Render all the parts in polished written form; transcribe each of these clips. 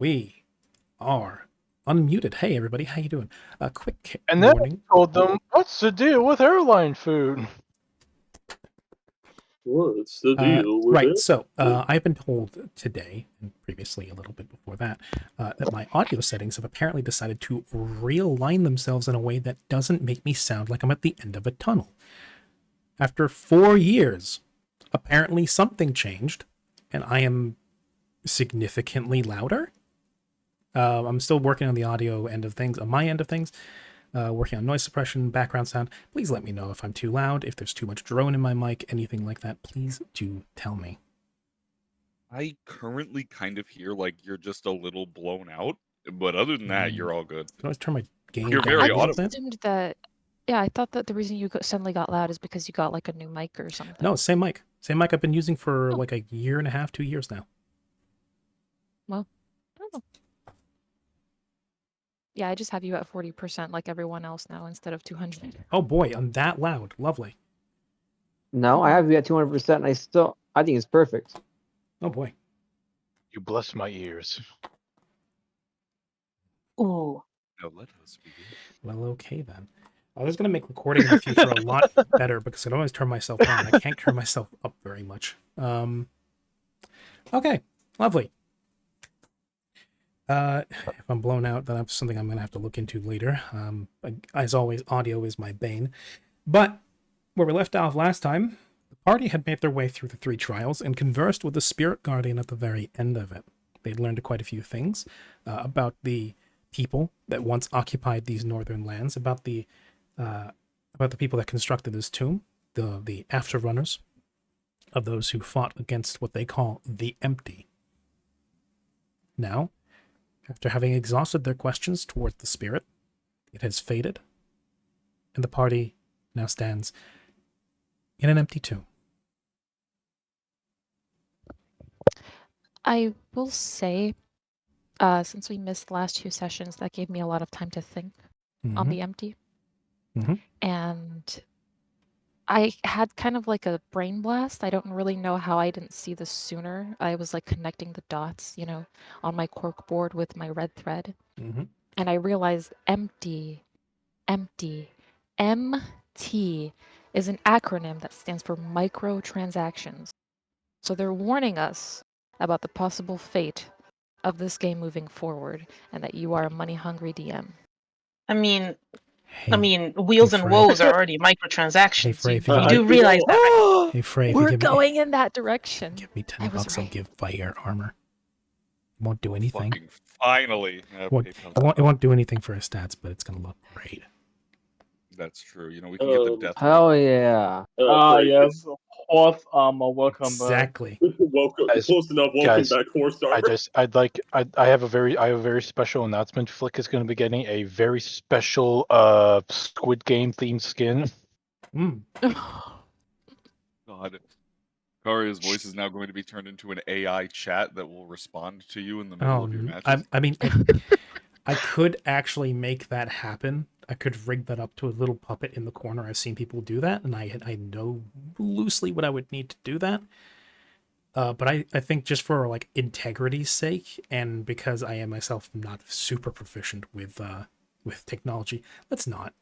We are unmuted. Hey everybody, how you doing? A quick And then warning. I told them, what's the deal with airline food? What's the deal with Right, it? so I've been told today, and previously a little bit before that, that my audio settings have apparently decided to realign themselves in a way that doesn't make me sound like I'm at the end of a tunnel. After 4 years, apparently something changed, and I am significantly louder. I'm still working on the audio end of things, on my end of things, working on noise suppression, background sound. Please let me know if I'm too loud, if there's too much drone in my mic, anything like that. Please do tell me. I currently kind of hear like you're just a little blown out, but other than that, you're all good. I can always turn my gain You're down very a little audible. bit. Assumed that, yeah, I thought that the reason you suddenly got loud is because you got like a new mic or something. No, same mic. Same mic I've been using for Oh. like a year and a half, 2 years now. Well, I don't know. Yeah, I just have you at 40% like everyone else now instead of 200. Oh boy, I'm that loud. Lovely. No, I have you at 200%, and I think it's perfect. Oh boy. You bless my ears. Ooh. Now let us begin. Well, okay then. I was going to make recording in the future a lot better because I can always turn myself down. I can't turn myself up very much. Okay, lovely. If I'm blown out, then that's something I'm going to have to look into later. As always, audio is my bane. But where we left off last time, the party had made their way through the 3 trials and conversed with the spirit guardian at the very end of it. They'd learned quite a few things about the people that once occupied these northern lands, about the people that constructed this tomb, the afterrunners of those who fought against what they call the empty. Now, after having exhausted their questions towards the spirit, it has faded, and the party now stands in an empty tomb. I will say, since we missed the last 2 sessions, that gave me a lot of time to think on the empty. And I had kind of like a brain blast. I don't really know how I didn't see this sooner. I was like connecting the dots, on my cork board with my red thread. And I realized empty, MT is an acronym that stands for microtransactions. So they're warning us about the possible fate of this game moving forward and that you are a money-hungry DM. I mean, Wheels and Woes are already microtransactions. Hey, Frey, you do realize that, right? Hey, Frey, We're going in that direction. Give me $10, I'll give fire armor. It won't do anything. Fucking finally. It won't do anything for his stats, but it's going to look great. That's true. We can get the death. Hell yeah. Yes. Horse armor, welcome exactly. back. Welcome. Close enough. Welcome back, horse armor. I have a very special announcement. Flick is going to be getting a very special Squid Game themed skin. God. Karia's voice is now going to be turned into an AI chat that will respond to you in the middle of your matches. I could actually make that happen. I could rig that up to a little puppet in the corner. I've seen people do that, and I know loosely what I would need to do that. But I think just for like integrity's sake, and because I am myself not super proficient with technology, let's not.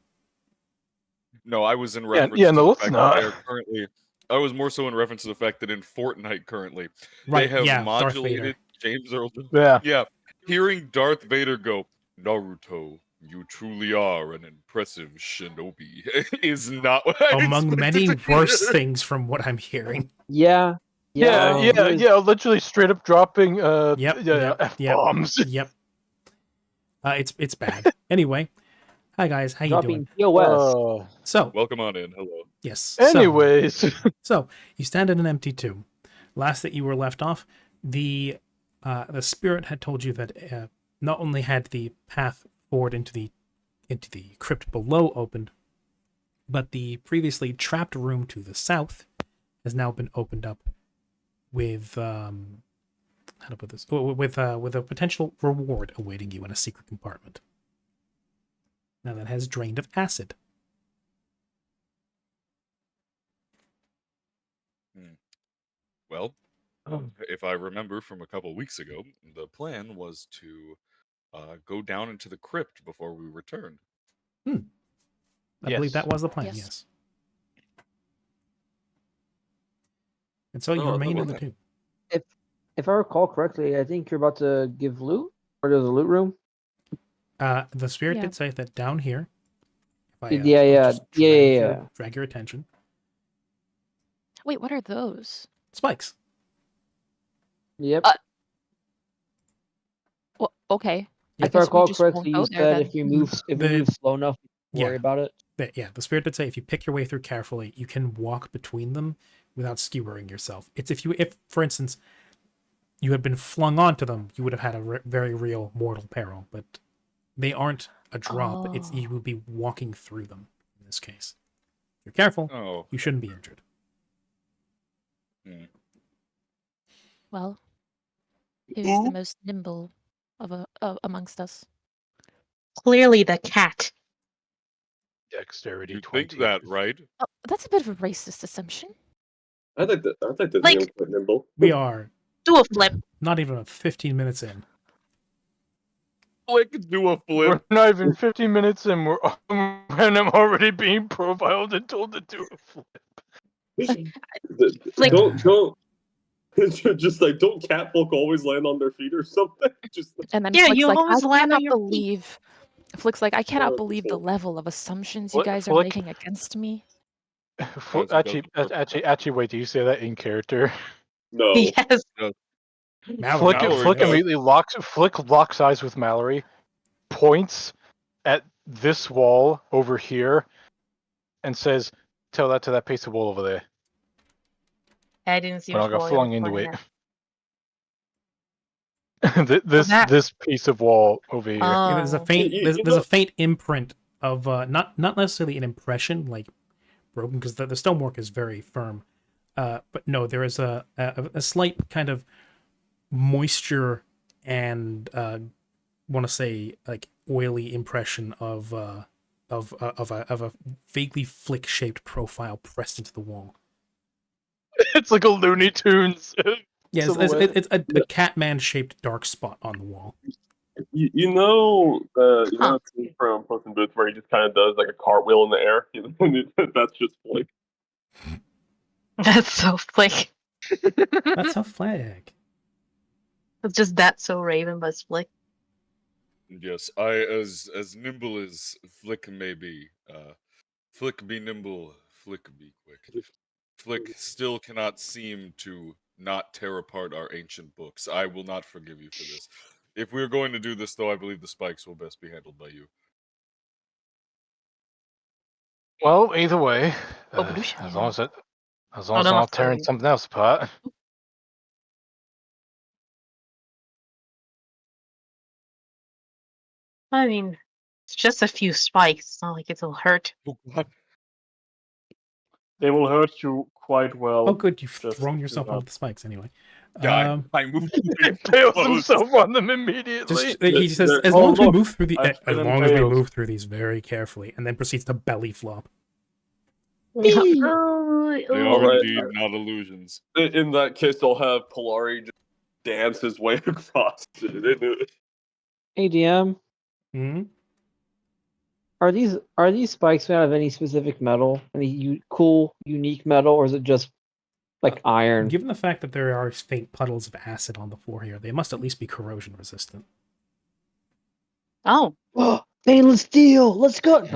No, I was in reference to the fact that they are currently. I was more so in reference to the fact that in Fortnite currently, they have modulated James Earl. Yeah. Hearing Darth Vader go, "Naruto, you truly are an impressive shinobi," is not what I among many worse things from what I'm hearing. Yeah. Literally straight up dropping F-bombs. Yep. It's bad. Anyway, hi guys, how you doing? So welcome on in. Hello. Yes. Anyways, so you stand in an empty tomb. Last that you were left off, the spirit had told you that not only had the path forward into the crypt below opened, but the previously trapped room to the south has now been opened up with how to put this, with a potential reward awaiting you in a secret compartment. Now that has drained of acid. Well, if I remember from a couple weeks ago, the plan was to go down into the crypt before we returned. I believe that was the plan, yes. And so you remain in the tomb. If I recall correctly, I think you're about to give loot, or there's a loot room. The spirit did say that down here. Drag your attention. Wait, what are those? Spikes. Yep. Well, okay. If I recall correctly, you said if we move slow enough, worry about it. The spirit did say if you pick your way through carefully, you can walk between them without skewering yourself. It's if, for instance, you had been flung onto them, you would have had a very real mortal peril. But they aren't a drop. It's you would be walking through them in this case. If you're careful, you shouldn't be injured. Well, who's the most nimble amongst us? Clearly the cat. Dexterity you 20. Think that, right? Oh, that's a bit of a racist assumption. I think that's Like, quite nimble. We are do a flip. not even 15 minutes in. Flick, do a flip. We're not even 15 minutes in, and I'm already being profiled and told to do a flip. Flick. Don't just like don't catfolk always land on their feet or something? And then Yeah, Flick's you like, always I land on cannot your believe. Flick's like, I cannot believe the level of assumptions you guys are making against me. Actually, wait, do you say that in character? No. Yes. Flick immediately locks eyes with Mallory, points at this wall over here, and says, "Tell that to that piece of wall over there." I didn't see. But I got flung into it. This piece of wall over here. There's a faint there's a faint imprint of not necessarily an impression like broken because the stonework is very firm, but no, there is a slight kind of moisture and want to say like oily impression of a vaguely flick shaped profile pressed into the wall. It's like a Looney Tunes. Yes, it's a Catman shaped dark spot on the wall. You know the scene from Puss in Boots where he just kind of does like a cartwheel in the air. That's just Flick. That's so Flick. That's so Flick. It's just that so Raven, but Flick. Yes, I as nimble as Flick may be. Flick be nimble, Flick be quick. Flick still cannot seem to not tear apart our ancient books. I will not forgive you for this. If we're going to do this, though, I believe the spikes will best be handled by you. Well, either way, as long as I'm not tearing something else apart. I mean, it's just a few spikes. It's not like it'll hurt. Oh, God. They will hurt you quite well. Oh, good. You've thrown yourself onto the spikes anyway. Yeah, I moved. He impales himself on them immediately. He says, as long as we move through these very carefully, and then proceeds to belly flop. They are indeed not illusions. In that case, I'll have Polari just dance his way across. ADM. Hmm? Are these spikes made out of any specific metal? Any cool, unique metal, or is it just like iron? Given the fact that there are faint puddles of acid on the floor here, they must at least be corrosion resistant. Oh. Stainless steel! Let's go!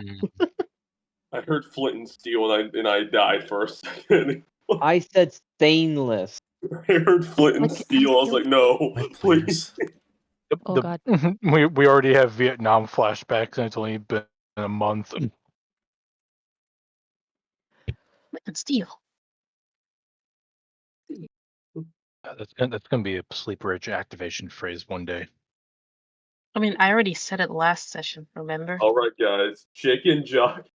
I heard flint and steel and I died for a second. I said stainless. I heard flint and steel. I was like, no, please. Oh, God. We already have Vietnam flashbacks, and it's only been a month. Flint and steel. That's gonna be a sleeper edge activation phrase one day. I mean, I already said it last session. Remember? All right, guys, chicken jock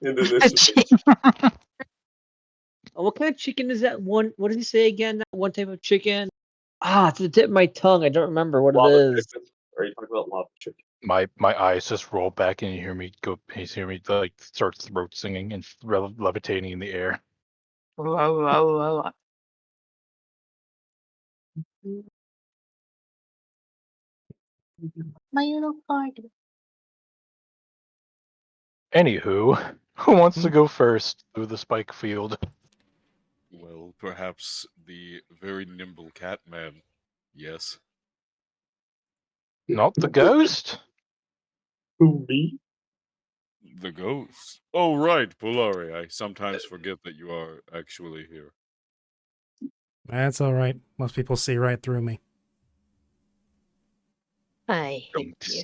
into this. What kind of chicken is that one? What did he say again? That one type of chicken? It's the tip of my tongue. I don't remember what it is. Chicken. Are you talking about lava chicken? My eyes just roll back, and you hear me like start throat singing and levitating in the air. My little party. Anywho, who wants to go first through the spike field? Well, perhaps the very nimble cat man. Yes. Not the ghost? Who, me? The ghost. Oh, right, Polari. I sometimes forget that you are actually here. That's all right. Most people see right through me. I hate you.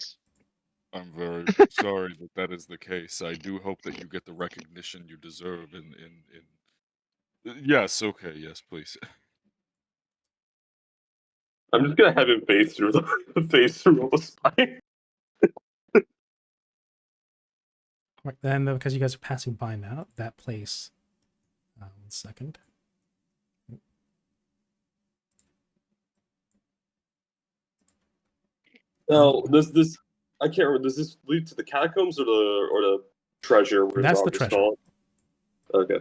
I'm very sorry that that is the case. I do hope that you get the recognition you deserve in Yes, okay, yes, please. I'm just gonna have him face through all the spine. Right, then, because you guys are passing by now, that place. 1 second. Now, this I can't remember. Does this lead to the catacombs or the treasure? That's the treasure. Okay.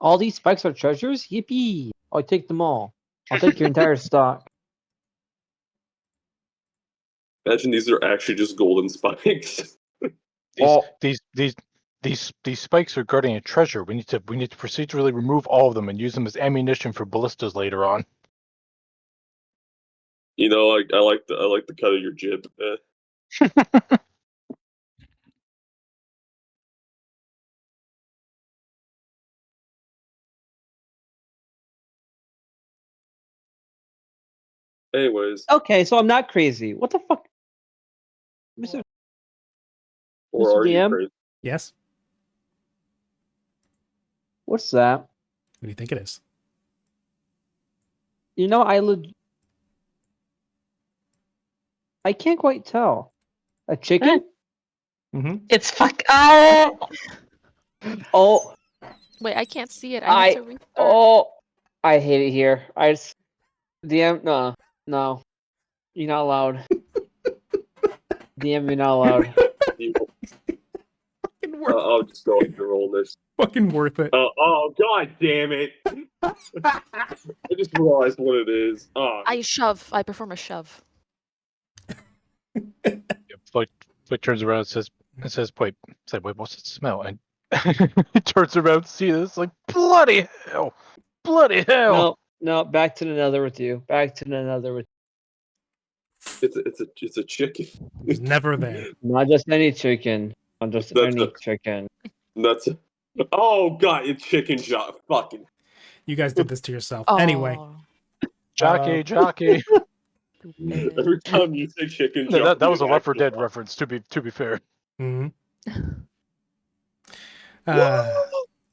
All these spikes are treasures? Yippee! I'll take them all. I'll take your entire stock. Imagine these are actually just golden spikes. These spikes are guarding a treasure. We need to procedurally remove all of them and use them as ammunition for ballistas later on. You know, I like the cut of your jib. Anyways. Okay, so I'm not crazy. What the fuck? Mr. Or Mr. are you DM? crazy? Yes? What's that? What do you think it is? You know, I can't quite tell. A chicken? Mm-hmm. It's fuck. Oh! Oh, Wait, I can't see it. I need to restart. I hate it here. DM, no. You're not allowed. DM, you're not allowed. Fucking worth I'll just go and roll this. Fucking worth it. Oh, god damn it. I just realized what it is. I shove. I perform a shove. Flick turns around and says, wait, what's it smell? And he turns around to see this, like, bloody hell! No, back to the nether with you. Back to the nether with It's a chicken. It's never there. Not just any chicken. Not just any chicken. Oh god, it's chicken job. Fucking. You guys did this to yourself. Oh. Anyway. Jockey. Every time you say chicken No, job, that was a Left 4 Dead reference, to be fair. Mm-hmm.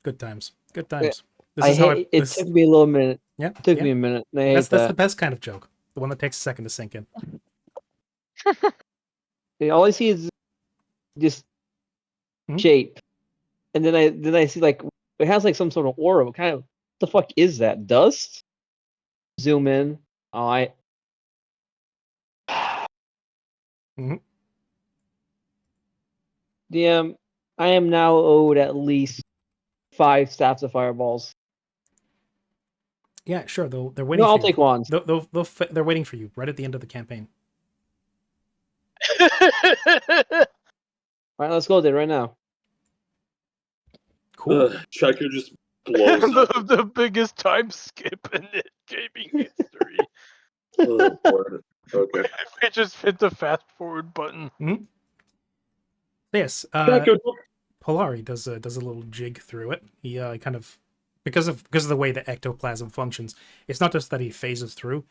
Good times. Good times. It took me a little minute. Yeah. It took me a minute. That's the best kind of joke. The one that takes a second to sink in. All I see is just shape. And then I see like it has like some sort of aura. What the fuck is that? Dust? Zoom in. DM, I am now owed at least 5 stacks of fireballs. Yeah, sure. They're waiting. No, I'll take one. They're waiting for you right at the end of the campaign. All right, let's go there right now. Cool. Checker just blows up. the biggest time skip in gaming history. Okay. If we just hit the fast forward button. Mm-hmm. Yes. Polari does a little jig through it. He kind of because of the way the ectoplasm functions. It's not just that he phases through.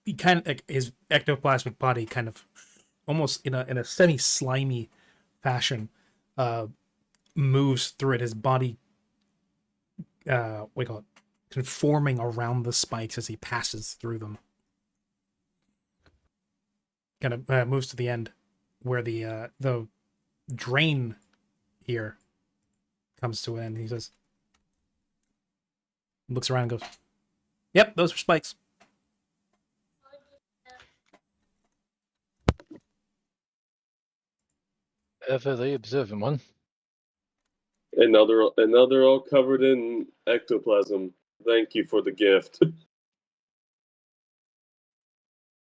He kind of his ectoplasmic body kind of almost in a semi slimy fashion moves through it. His body we call it conforming around the spikes as he passes through them. Kind of moves to the end where the drain here comes to an end. He says, looks around and goes, "Yep, those are spikes." Definitely observing one. And now they're all covered in ectoplasm. Thank you for the gift.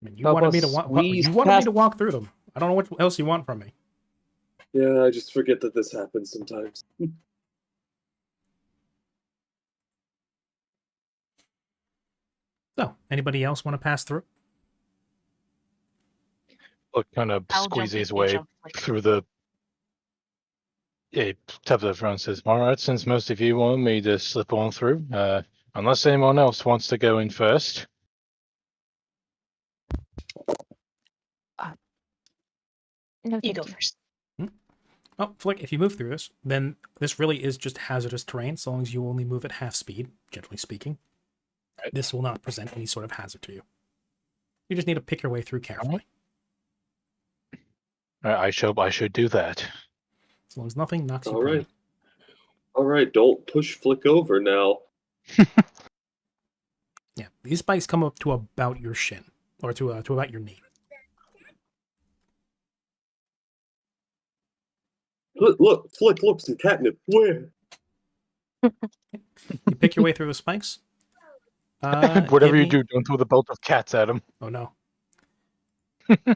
I mean, you wanted me to walk through them. I don't know what else you want from me. Yeah, I just forget that this happens sometimes. So, anybody else want to pass through? Look, kind of squeeze his way through the. Yeah, taps the front and says, "All right, since most of you want me to slip on through, unless anyone else wants to go in first." No, You go first. Oh, Flick, if you move through this, then this really is just hazardous terrain, so long as you only move at half speed, generally speaking. Right. This will not present any sort of hazard to you. You just need to pick your way through carefully. I should do that. As long as nothing knocks you prone. All right, don't push Flick over now. Yeah, these spikes come up to about your shin, or to about your knee. Look, Flick, look, some catnip. Where? You pick your way through the spikes. Whatever you do, don't throw the belt of cats at him. Oh no!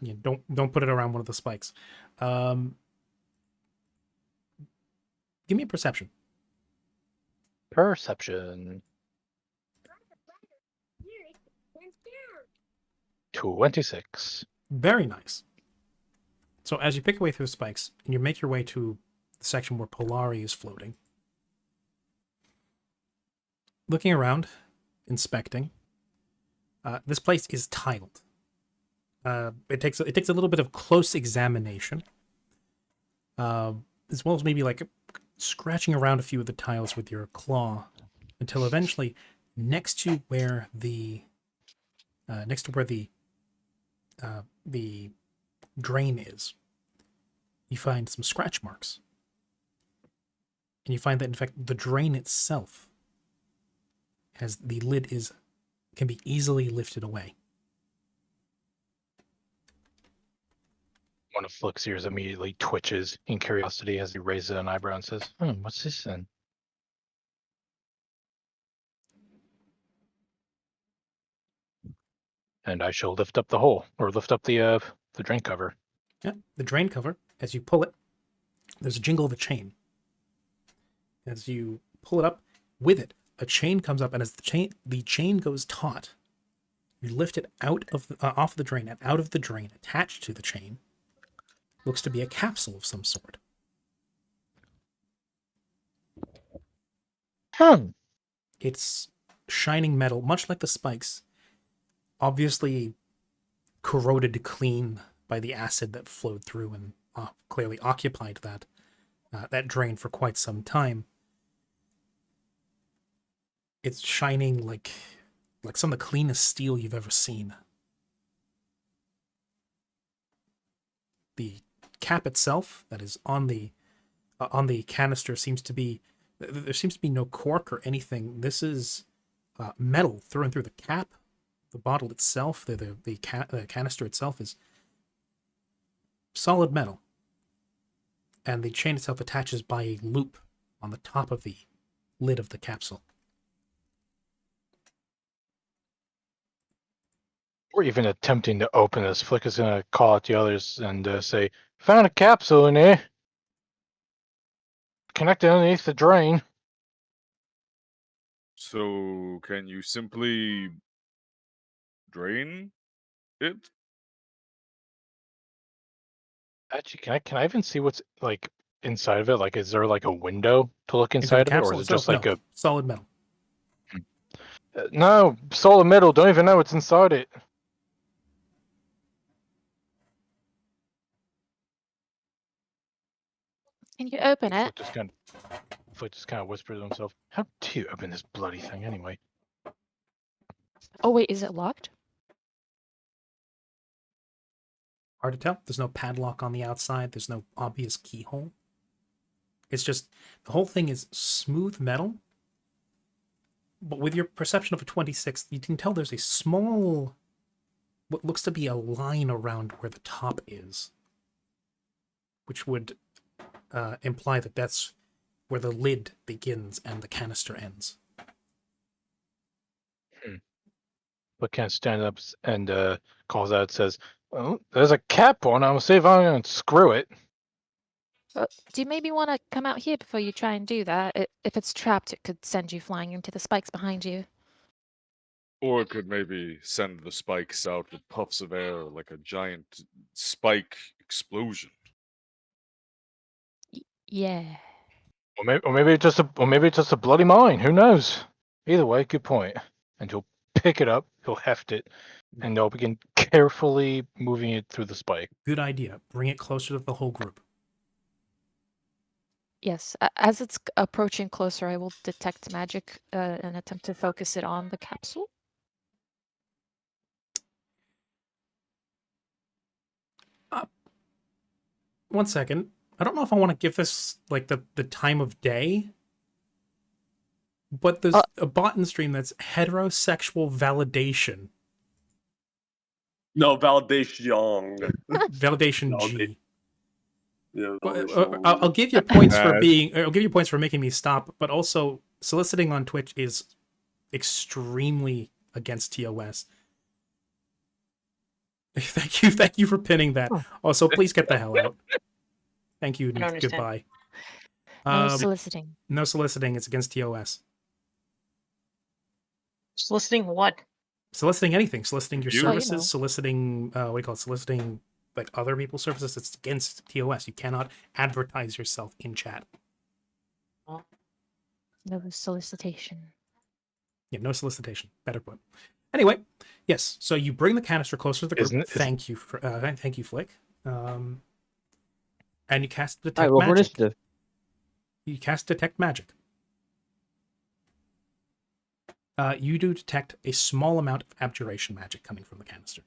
Yeah, don't put it around one of the spikes. Give me a perception. Perception. 26. Very nice. So as you pick your way through the spikes, and you make your way to the section where Polari is floating, looking around, inspecting, this place is tiled. It takes a little bit of close examination, as well as maybe like scratching around a few of the tiles with your claw, until eventually, next to where the drain is, you find some scratch marks. And you find that, in fact, the drain itself the lid can be easily lifted away. One of Flick's ears immediately twitches in curiosity as he raises an eyebrow and says, what's this then? And I shall lift up the hole, or lift up the drain cover. Yeah, the drain cover, as you pull it, there's a jingle of a chain. As you pull it up, with it, a chain comes up, and as the chain goes taut, you lift it out of off the drain, and out of the drain, attached to the chain, looks to be a capsule of some sort. It's shining metal, much like the spikes, obviously corroded clean by the acid that flowed through and clearly occupied that drain for quite some time. It's shining like some of the cleanest steel you've ever seen. The cap itself that is on the canister seems to be no cork or anything. This is metal through and through. The cap, the bottle itself, the canister itself is solid metal, and the chain itself attaches by a loop on the top of the lid of the capsule. Or even attempting to open this, Flick is going to call out the others and say, "Found a capsule in here. Connected underneath the drain." So, can you simply drain it? Actually, can I even see what's like inside of it? Like, is there like a window to look inside of it, or is it just like a solid metal? No, solid metal. Don't even know what's inside it. Can you open it? Flick just kind of whispers to himself, "How do you open this bloody thing anyway?" Oh wait, is it locked? Hard to tell. There's no padlock on the outside. There's no obvious keyhole. It's just, the whole thing is smooth metal. But with your perception of a 26, you can tell there's a small, what looks to be a line around where the top is, which would imply that that's where the lid begins and the canister ends. Flick kind of stands up and calls out, says, "Well, there's a cap on. I'm gonna see if I can screw it." Do you maybe want to come out here before you try and do that? If it's trapped, it could send you flying into the spikes behind you. Or it could maybe send the spikes out with puffs of air like a giant spike explosion. Yeah. Or maybe it's just a bloody mine. Who knows? Either way, good point. And he'll pick it up, he'll heft it, and they'll begin carefully moving it through the spike. Good idea. Bring it closer to the whole group. Yes. As it's approaching closer, I will detect magic and attempt to focus it on the capsule. One second. I don't know if I want to give this like the time of day, but there's a bot in stream that's heterosexual validation. No, validation. Validation G. Yeah, I'll give you points for being. I'll give you points for making me stop, but also soliciting on Twitch is extremely against TOS. Thank you for pinning that. Also, please get the hell out. Thank you. And goodbye. No soliciting. No soliciting. It's against TOS. Soliciting what? Soliciting anything. Soliciting your services. Soliciting what do you call it? Soliciting like other people's services. It's against TOS. You cannot advertise yourself in chat. No solicitation. Yeah, no solicitation. Better put. Anyway, yes. So you bring the canister closer to the group. Thank you, Flick. And you cast detect magic. You cast detect magic. You do detect a small amount of abjuration magic coming from the canister.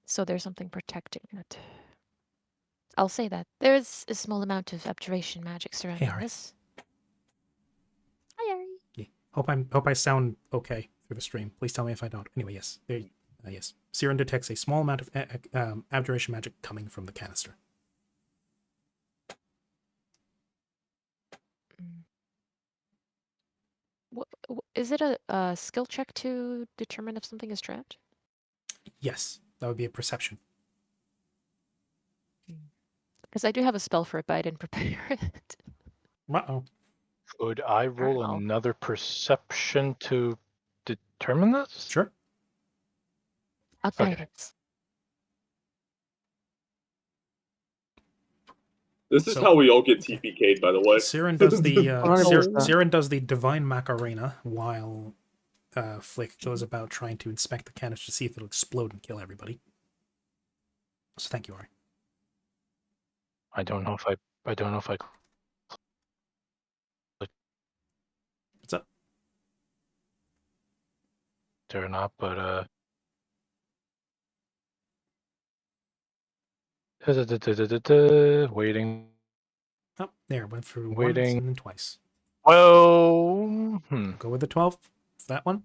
So there's something protecting it. I'll say that. There is a small amount of abjuration magic surrounding this. Hi, Ari. Yeah. Hope I sound okay through the stream. Please tell me if I don't. Anyway, yes. Yes. Siren detects a small amount of abjuration magic coming from the canister. Is it a skill check to determine if something is trapped? Yes, that would be a perception. Because I do have a spell for it, but I didn't prepare it. Uh-oh. Could I roll another perception to determine this? Sure. Guidance. This is how we all get TPK'd, by the way. Siren does the Siren does the divine Macarena while Flick goes about trying to inspect the canister to see if it'll explode and kill everybody. So thank you, Ari. I don't know if I. What's up? Or not, but waiting. Oh, there, went through Waiting. once and then twice. Well, Go with the 12 for that one.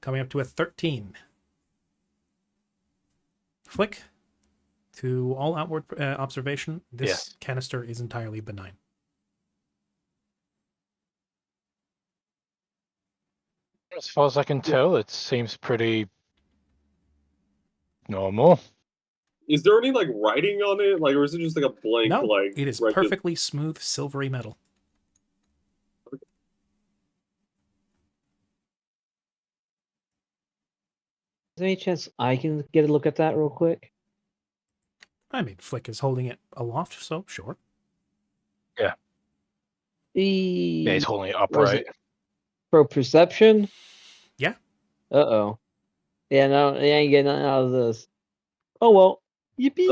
Coming up to a 13. Flick, to all outward observation, this canister is entirely benign. As far as I can tell, it seems pretty normal. Is there any like writing on it, like, or is it just like a blank? No, like it is perfectly smooth, silvery metal. Is there any chance I can get a look at that real quick? I mean, Flick is holding it aloft, so sure. Yeah. He's holding it upright. For perception? Yeah. Uh-oh. Yeah, no, I ain't getting nothing out of this. Oh, well. Yippee!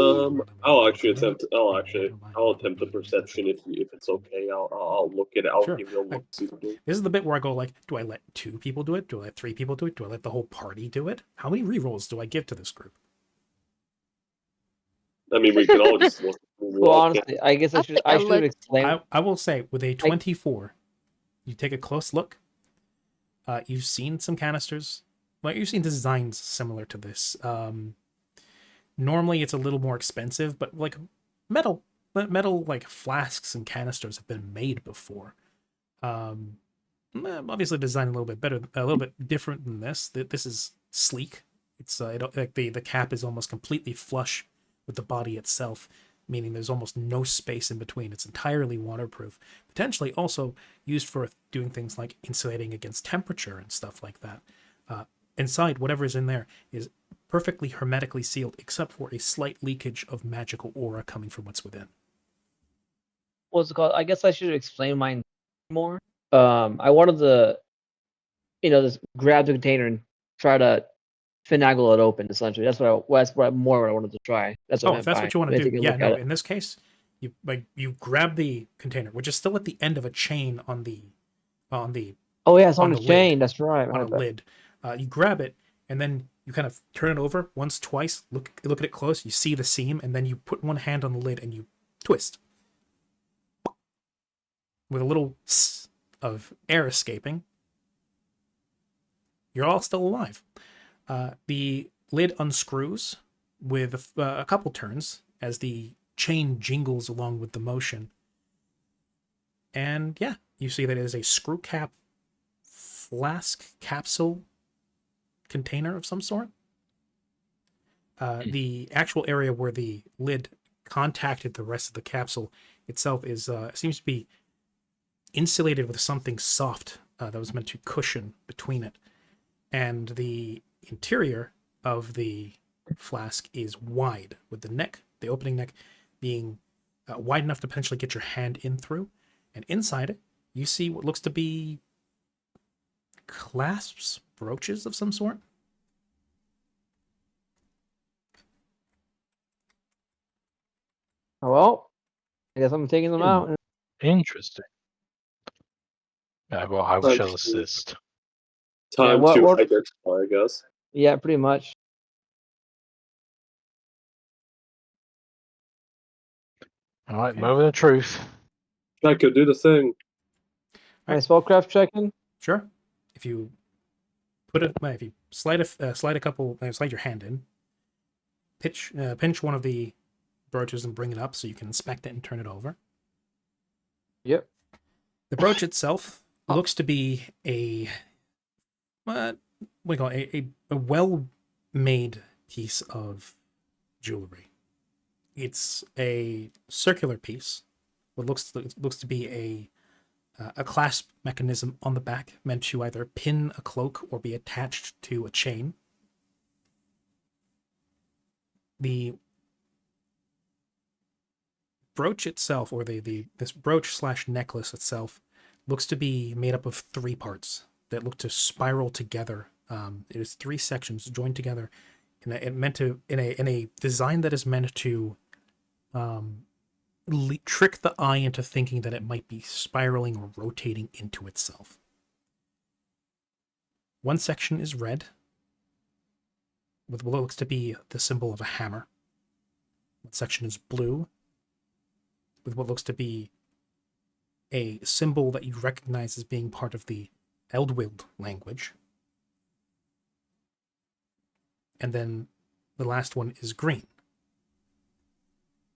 I'll attempt the perception if it's okay. I'll look at it. I'll give you a look. This is the bit where I go like, do I let 2 people do it? Do I let 3 people do it? Do I let the whole party do it? How many rerolls do I give to this group? I mean, we can all just look. Well, honestly, I guess I should explain. I will say, with a 24, you take a close look. You've seen some canisters. Like, you've seen designs similar to this. Normally, it's a little more expensive, but like metal like flasks and canisters have been made before. obviously designed a little bit better, a little bit different than this. This is sleek. It's like the cap is almost completely flush with the body itself, meaning there's almost no space in between. It's entirely waterproof, potentially also used for doing things like insulating against temperature and stuff like that. Inside, whatever is in there is perfectly hermetically sealed, except for a slight leakage of magical aura coming from what's within. What's it called? I guess I should explain mine more. I wanted to, just grab the container and try to finagle it open. Essentially, that's what I wanted to try. That's what if that's what you want to do. Yeah, no. In this case, you grab the container, which is still at the end of a chain on the. Oh yeah, it's on the chain. Lid, that's right. On a lid, you grab it and then you kind of turn it over once, twice. Look at it close. You see the seam, and then you put one hand on the lid and you twist. With a little of air escaping, you're all still alive. The lid unscrews with a couple turns as the chain jingles along with the motion. And yeah, you see that it is a screw cap flask capsule container of some sort. The actual area where the lid contacted the rest of the capsule itself is seems to be insulated with something soft that was meant to cushion between it. And the interior of the flask is wide, with the opening neck being wide enough to potentially get your hand in through. And inside it, you see what looks to be clasps, brooches of some sort. Well, I guess I'm taking them out. Interesting. I shall assist. Time to identify, I guess. Yeah, pretty much. All right, moment of truth. I could do the thing. My spellcraft checking. Sure. If you slide your hand in, pinch one of the brooches and bring it up so you can inspect it and turn it over. Yep. The brooch itself looks to be a well-made piece of jewelry. It's a circular piece. What looks to be a clasp mechanism on the back, meant to either pin a cloak or be attached to a chain. The brooch itself, or this brooch / necklace itself, looks to be made up of 3 parts that look to spiral together. It is 3 sections joined together in a design that is meant to trick the eye into thinking that it might be spiraling or rotating into itself. One section is red, with what looks to be the symbol of a hammer. One section is blue, with what looks to be a symbol that you recognize as being part of the Eldwild language. And then the last one is green,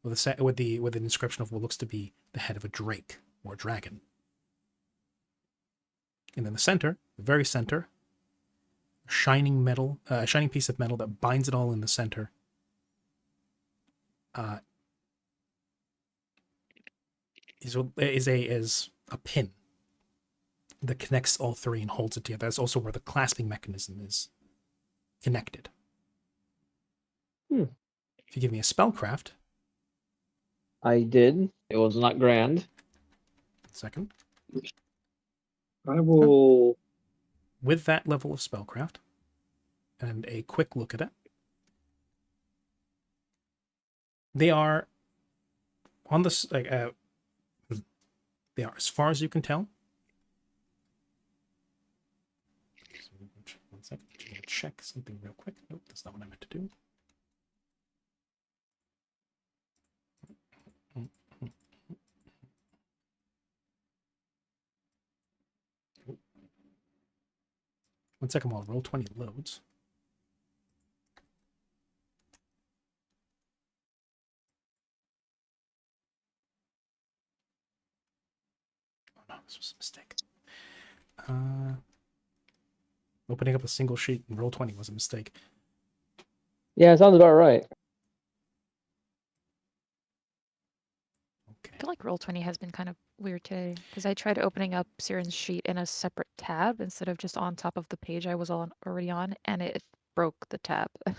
with an inscription of what looks to be the head of a drake or dragon. And then the very center, a shining piece of metal that binds it all in the center. Is a pin that connects all 3 and holds it together. That's also where the clasping mechanism is connected. If you give me a spellcraft. I did. It was not grand. Second. I will. With that level of spellcraft and a quick look at it, they are on this they are, as far as you can tell. One second, I'm gonna check something real quick. Nope, that's not what I meant to do. One second while Roll20 loads. Oh no, this was a mistake. Opening up a single sheet in Roll20 was a mistake. Yeah, sounds about right. Okay. I feel like Roll20 has been kind of weird today because I tried opening up Siren's sheet in a separate tab instead of just on top of the page I was already on, and it broke the tab. Yeah,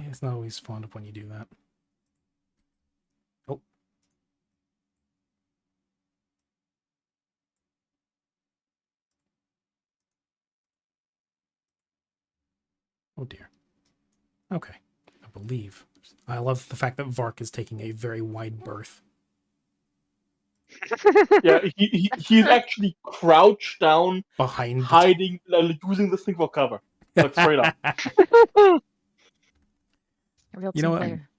it's not always fond of when you do that. Oh. Oh dear. Okay. I believe. I love the fact that Vark is taking a very wide berth. Yeah, he's actually crouched down, behind, hiding, like using this thing for cover, like straight up. A real team player.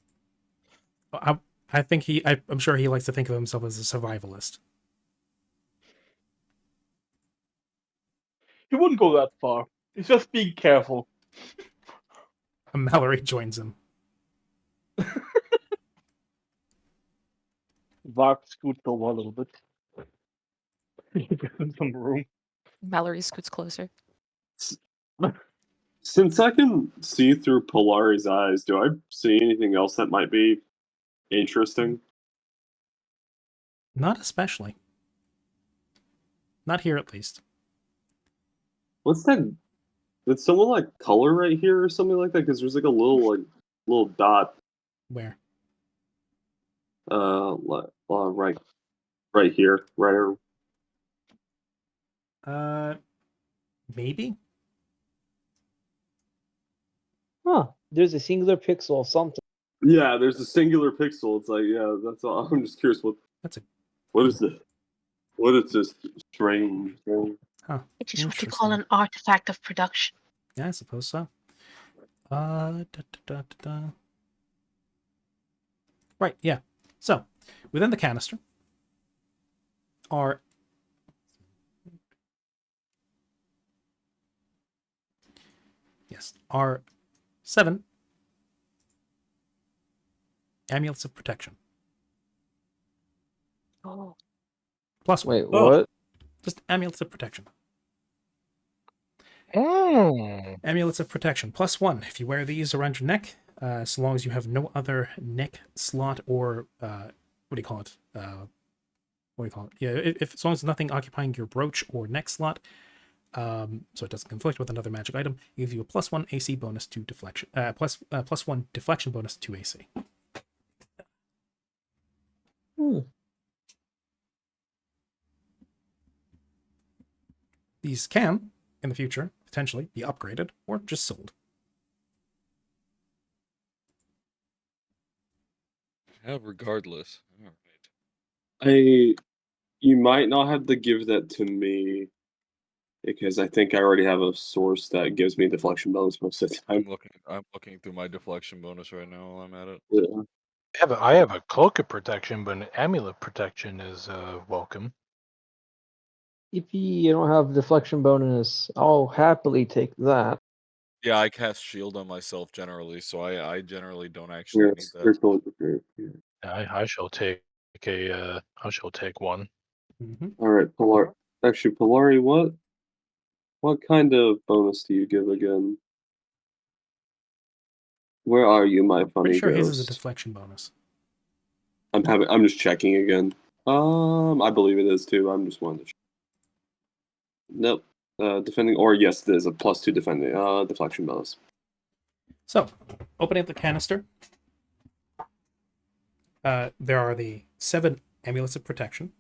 I think I'm sure he likes to think of himself as a survivalist. He wouldn't go that far. He's just being careful. Mallory joins him. Vark scoots over a little bit. Gives him some room. Mallory scoots closer. Since I can see through Polari's eyes, do I see anything else that might be interesting? Not especially. Not here, at least. What's that? Did someone like color right here or something like that? Because there's like a little dot. Where? Right here, right. Maybe. Huh? There's a singular pixel of something. Yeah, there's a singular pixel. It's like, yeah, that's all. I'm just curious what is this? What is this strange thing? Huh. It is what you call an artifact of production. Yeah, I suppose so. Right, yeah. So, within the canister are are 7 amulets of protection. Oh. Plus one. Wait, what? Just amulets of protection. Oh. Amulets of protection. Plus 1. If you wear these around your neck, so long as you have no other neck slot or what do you call it? Yeah, if as long as nothing occupying your brooch or neck slot, so it doesn't conflict with another magic item, it gives you a +1 AC bonus to deflection. +1 deflection bonus to AC. These can, in the future, potentially be upgraded or just sold. Yeah, regardless. All right. You might not have to give that to me because I think I already have a source that gives me deflection bonus most of the time. I'm looking through my deflection bonus right now while I'm at it. Yeah. I have a cloak of protection, but an amulet protection is welcome. If you don't have deflection bonus, I'll happily take that. Yeah, I cast shield on myself generally, so I generally don't actually need that. I shall take one. Mm-hmm. All right, Polari, what kind of bonus do you give again? Where are you, my funny Pretty sure ghost? his is a deflection bonus. I'm just checking again. I believe it is too. I'm just wanting to check. Nope. Defending, or yes, it is a +2 defending. Deflection bonus. So, opening up the canister, there are the 7 amulets of protection.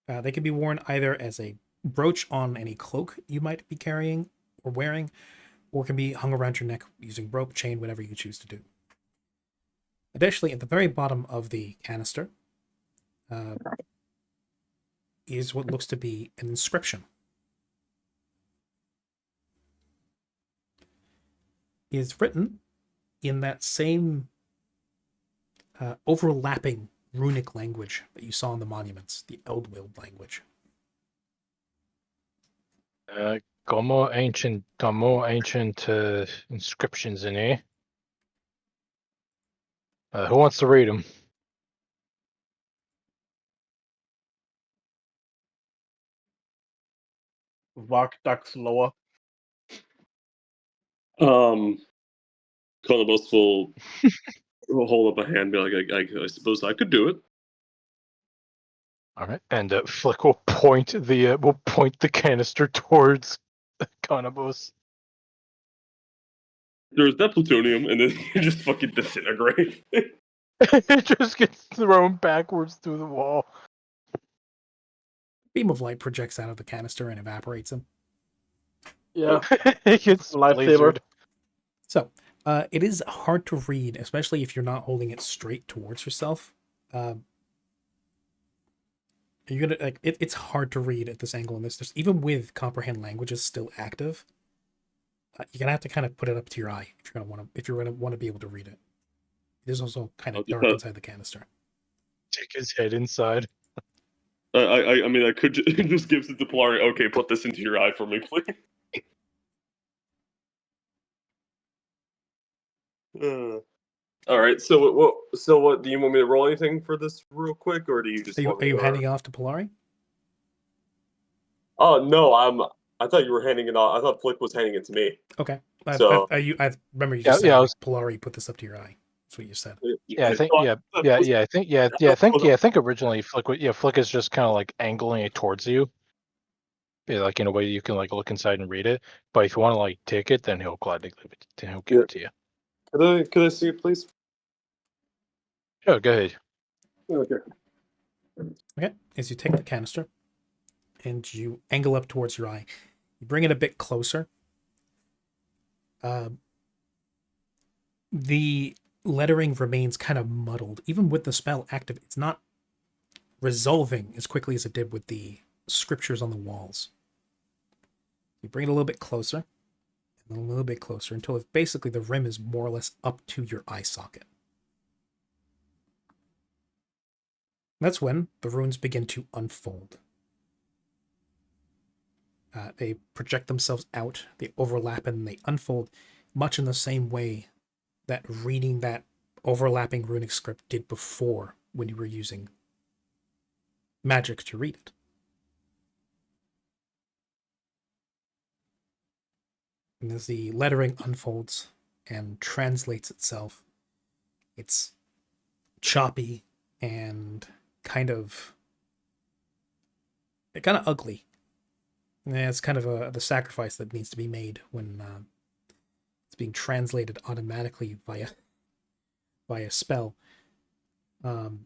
They can be worn either as a brooch on any cloak you might be carrying or wearing, or can be hung around your neck using rope, chain, whatever you choose to do. Additionally, at the very bottom of the canister is what looks to be an inscription. It is written in that same overlapping runic language that you saw in the monuments, the Eldwild language. Got more ancient inscriptions in here. Who wants to read them? walk duck slower. Colobus will hold up a hand and be like, I suppose I could do it. All right, and Flick will point the canister towards Conobos. There's that plutonium, and then you just fucking disintegrate. It just gets thrown backwards through the wall. Beam of light projects out of the canister and evaporates him. Yeah, it gets lifesaver. lasered. So, it is hard to read, especially if you're not holding it straight towards yourself. You're gonna like it's hard to read at this angle, and this even with comprehend languages still active. You're gonna have to kind of put it up to your eye if you're gonna want to be able to read it. It is also kind of dark inside the canister. Take his head inside. I mean, I could just gives it to Polari. Okay, put this into your eye for me, please. All right. So what? Do you want me to roll anything for this real quick, or do you just? Are you handing it off to Polari? Oh no, I thought you were handing it off. I thought Flick was handing it to me. Okay. So I remember you just said Polari put this up to your eye. That's what you said. I think originally Flick is just kind of like angling it towards you. Yeah, like in a way you can like look inside and read it. But if you want to like take it, then he'll gladly give it. He'll give it to you. Could I see it, please? Oh, go ahead. Okay. As you take the canister and you angle up towards your eye, you bring it a bit closer. The lettering remains kind of muddled. Even with the spell active, it's not resolving as quickly as it did with the scriptures on the walls. You bring it a little bit closer, and a little bit closer, until basically the rim is more or less up to your eye socket. That's when the runes begin to unfold. They project themselves out, they overlap, and they unfold much in the same way that reading that overlapping runic script did before when you were using magic to read it. And as the lettering unfolds and translates itself, it's choppy and kind of ugly. And it's kind of the sacrifice that needs to be made when it's being translated automatically via spell. And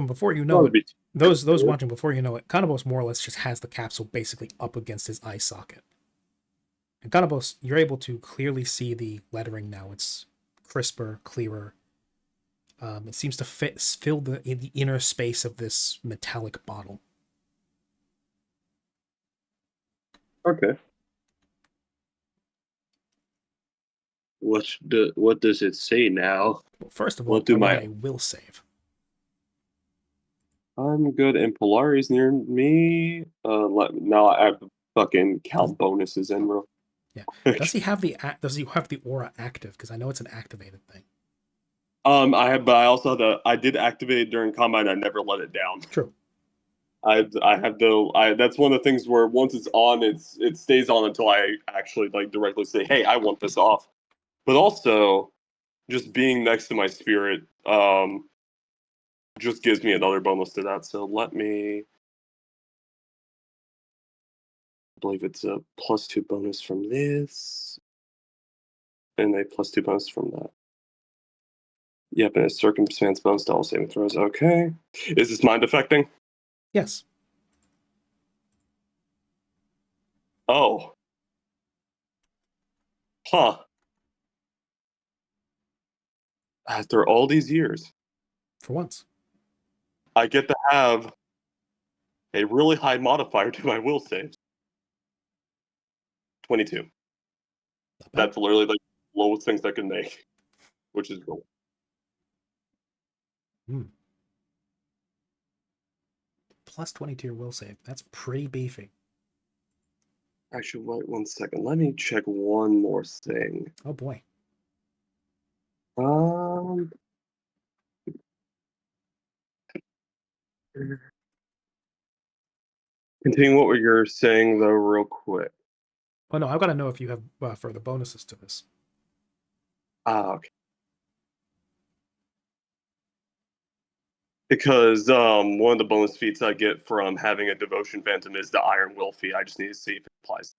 before you know it, those watching before you know it, Conobos more or less just has the capsule basically up against his eye socket. And Conobos, you're able to clearly see the lettering now. It's crisper, clearer. It seems to fill the inner space of this metallic bottle. Okay. What does it say now? Well, first of all, I want a will save. I'm good, and Polari's near me. Now I have fucking count bonuses in, bro. Yeah. Does he have the aura active? Because I know it's an activated thing. I have, but I also had I did activate it during combat. I never let it down. True. I have that's one of the things where once it's on, it stays on until I actually like directly say, hey, I want this off. But also, just being next to my spirit, just gives me another bonus to that. So let me. I believe it's a +2 bonus from this, and a +2 bonus from that. Yep, and a circumstance bonus to all saving throws. Okay. Is this mind affecting? Yes. Oh. Huh. After all these years. For once. I get to have a really high modifier to my will saves. 22. That's literally the lowest things I can make, which is cool. Plus 20 to your will save. That's pretty beefy. Actually, wait 1 second. Let me check one more thing. Oh boy. Continue what you're saying, though, real quick. Oh, no, I've got to know if you have further bonuses to this. Okay. Because one of the bonus feats I get from having a Devotion Phantom is the Iron Will feat. I just need to see if it applies.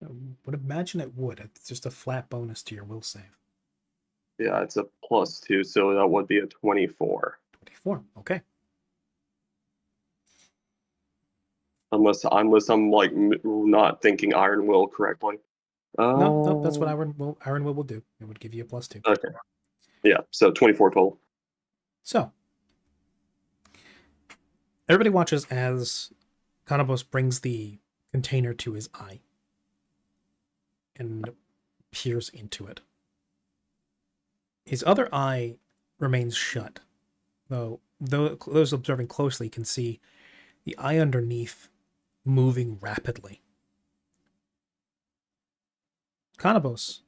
I would imagine it would. It's just a flat bonus to your will save. Yeah, it's a +2, so that would be a 24. 24, okay. Unless I'm like not thinking Iron Will correctly. No, that's what Iron Will do. It would give you a +2. Okay. Yeah, so 24 total. So, everybody watches as Kanabos brings the container to his eye and peers into it. His other eye remains shut, though those observing closely can see the eye underneath moving rapidly. Kanabos,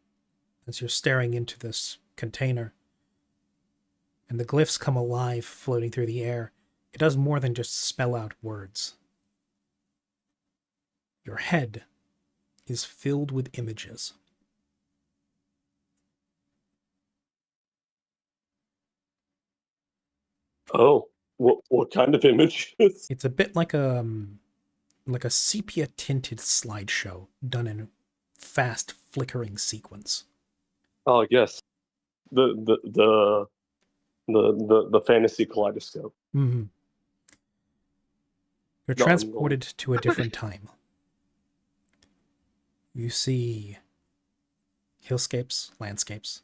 as you're staring into this container, and the glyphs come alive floating through the air, it does more than just spell out words. Your head is filled with images. Oh, what kind of images? It's a bit like a sepia tinted slideshow done in a fast flickering sequence. Oh yes, the fantasy kaleidoscope. Mm-hmm. You're transported to a different time. You see hillscapes, landscapes.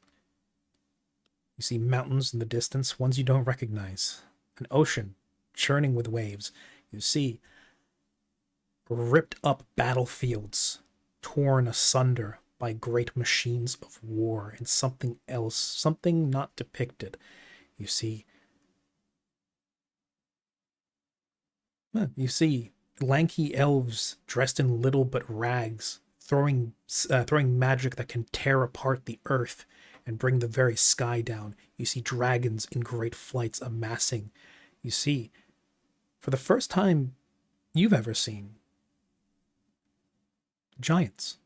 You see mountains in the distance, ones you don't recognize. An ocean churning with waves. You see ripped up battlefields, torn asunder by great machines of war, and something else, something not depicted. You see lanky elves dressed in little but rags, throwing magic that can tear apart the earth and bring the very sky down. You see dragons in great flights amassing. You see, for the first time you've ever seen, giants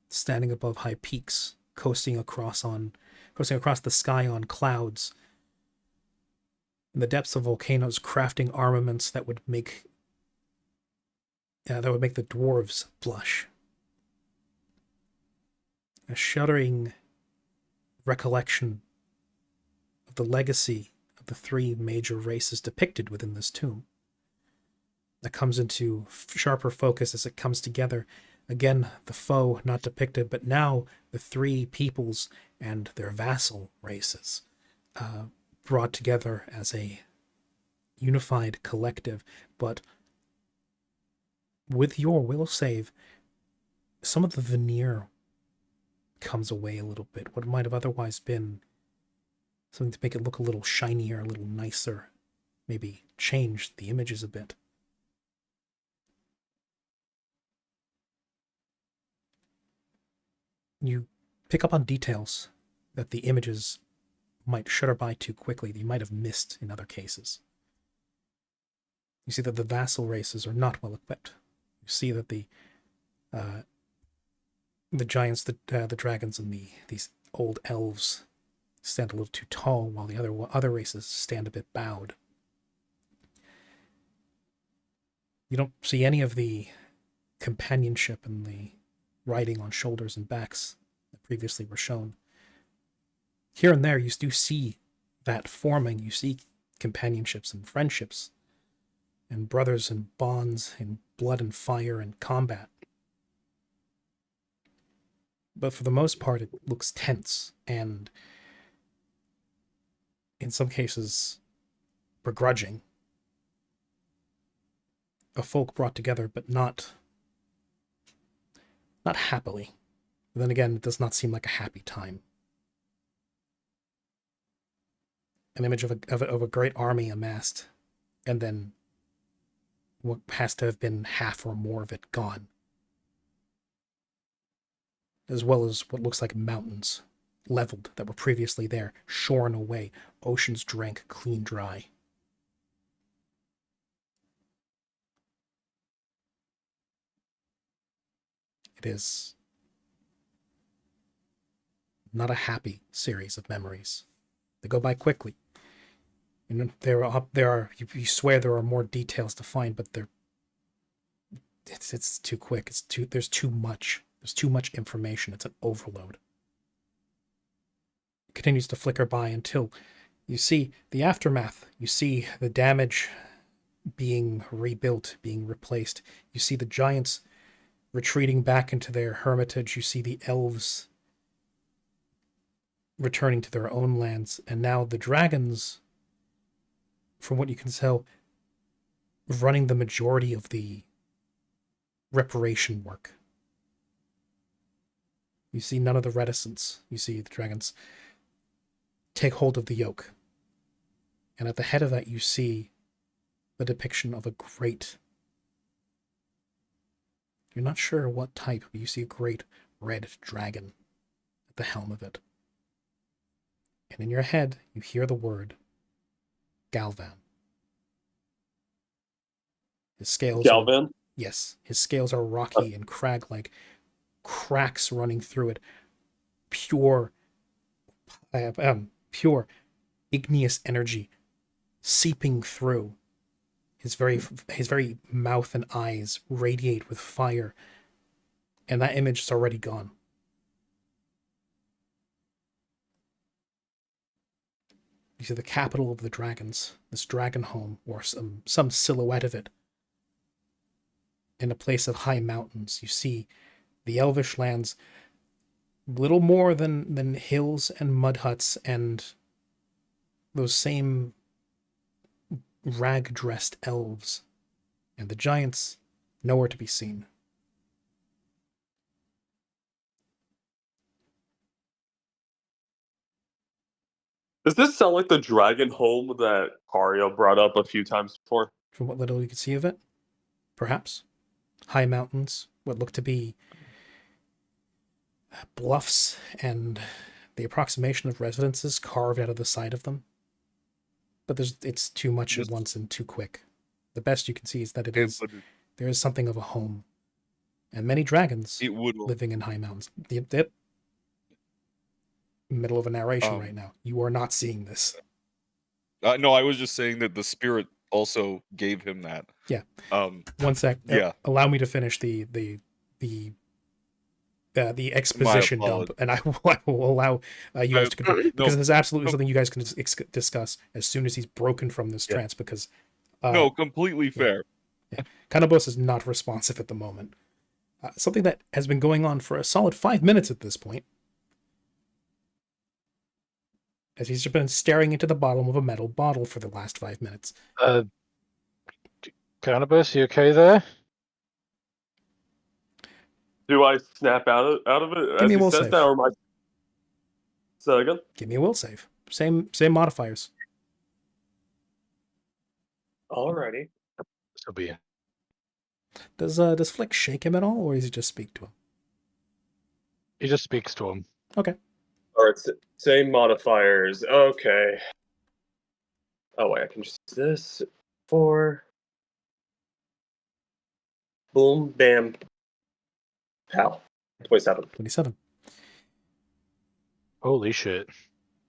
standing above high peaks, coasting across the sky on clouds. In the depths of volcanoes, crafting armaments that would make the dwarves blush. A shuddering recollection of the legacy of the three major races depicted within this tomb that comes into sharper focus as it comes together. Again, the foe not depicted, but now the three peoples and their vassal races brought together as a unified collective. But with your will save, some of the veneer comes away a little bit. What might have otherwise been something to make it look a little shinier, a little nicer, maybe change the images a bit. You pick up on details that the images might shutter by too quickly, that you might have missed in other cases. You see that the vassal races are not well equipped. You see that the giants, the dragons, and these old elves stand a little too tall, while the other races stand a bit bowed. You don't see any of the companionship and the riding on shoulders and backs that previously were shown. Here and there, you do see that forming. You see companionships and friendships, and brothers and bonds, and blood and fire and combat. But for the most part, it looks tense and, in some cases, begrudging. A folk brought together, but not happily. But then again, it does not seem like a happy time. An image of a great army amassed, and then what has to have been half or more of it gone, as well as what looks like mountains leveled that were previously there, shorn away, oceans drank clean dry. It is not a happy series of memories. They go by quickly. And there are you swear there are more details to find, but it's too quick. There's too much. There's too much information. It's an overload. It continues to flicker by until you see the aftermath. You see the damage being rebuilt, being replaced. You see the giants retreating back into their hermitage. You see the elves returning to their own lands, and now the dragons, from what you can tell, running the majority of the reparation work. You see none of the reticence. You see the dragons take hold of the yoke. And at the head of that, you see the depiction of a great... You're not sure what type, but you see a great red dragon at the helm of it. And in your head, you hear the word Galvan. His scales Galvan? Yes, his scales are rocky and crag-like, cracks running through it. Pure igneous energy seeping through. His very mouth and eyes radiate with fire, and that image is already gone. You see the capital of the dragons, this dragon home, or some silhouette of it. In a place of high mountains, you see the elvish lands, little more than hills and mud huts and those same rag-dressed elves, and the giants nowhere to be seen. Does this sound like the dragon home that Kario brought up a few times before? From what little you could see of it, perhaps. High mountains, what look to be bluffs, and the approximation of residences carved out of the side of them. But it's too much at once and too quick. The best you can see is that there is something of a home, and many dragons living in high mountains. Middle of a narration right now. You are not seeing this. No, I was just saying that the spirit also gave him that. Yeah. One sec. Yeah. Allow me to finish the exposition dump, and I will allow you guys to confirm, because there's absolutely something you guys can discuss as soon as he's broken from this trance. Because completely fair. Yeah. Kanabos is not responsive at the moment. Something that has been going on for a solid 5 minutes at this point, as he's just been staring into the bottom of a metal bottle for the last 5 minutes. Cannabis, you okay there? Do I snap out of it Give as me a he will says save. that, or am I... Say that again? Give me a will save. Same modifiers. Alrighty. So be it. Does Flick shake him at all, or does he just speak to him? He just speaks to him. Okay. Alright, same modifiers. Okay. Oh wait, I can just use this. 4. Boom, bam, pow. 27. 27. Holy shit.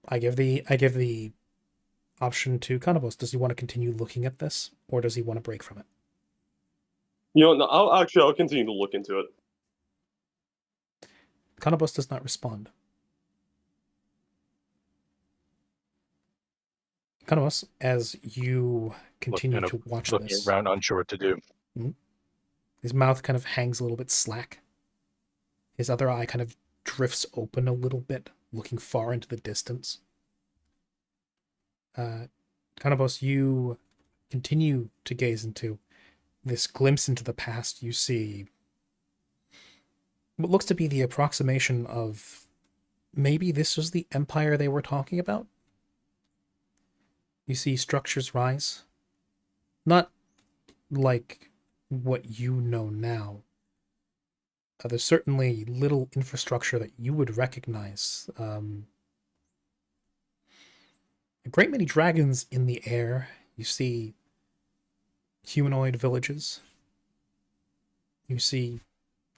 I give the option to Kanabos. Does he want to continue looking at this, or does he want to break from it? You know, no, I'll continue to look into it. Kanabos does not respond. Kanabos, as you continue to watch looking this, around, unsure what to do. His mouth kind of hangs a little bit slack. His other eye kind of drifts open a little bit, looking far into the distance. Kanabos, you continue to gaze into this glimpse into the past. You see what looks to be the approximation of maybe this was the empire they were talking about. You see structures rise. Not like what you know now, there's certainly little infrastructure that you would recognize. A great many dragons in the air. You see humanoid villages. You see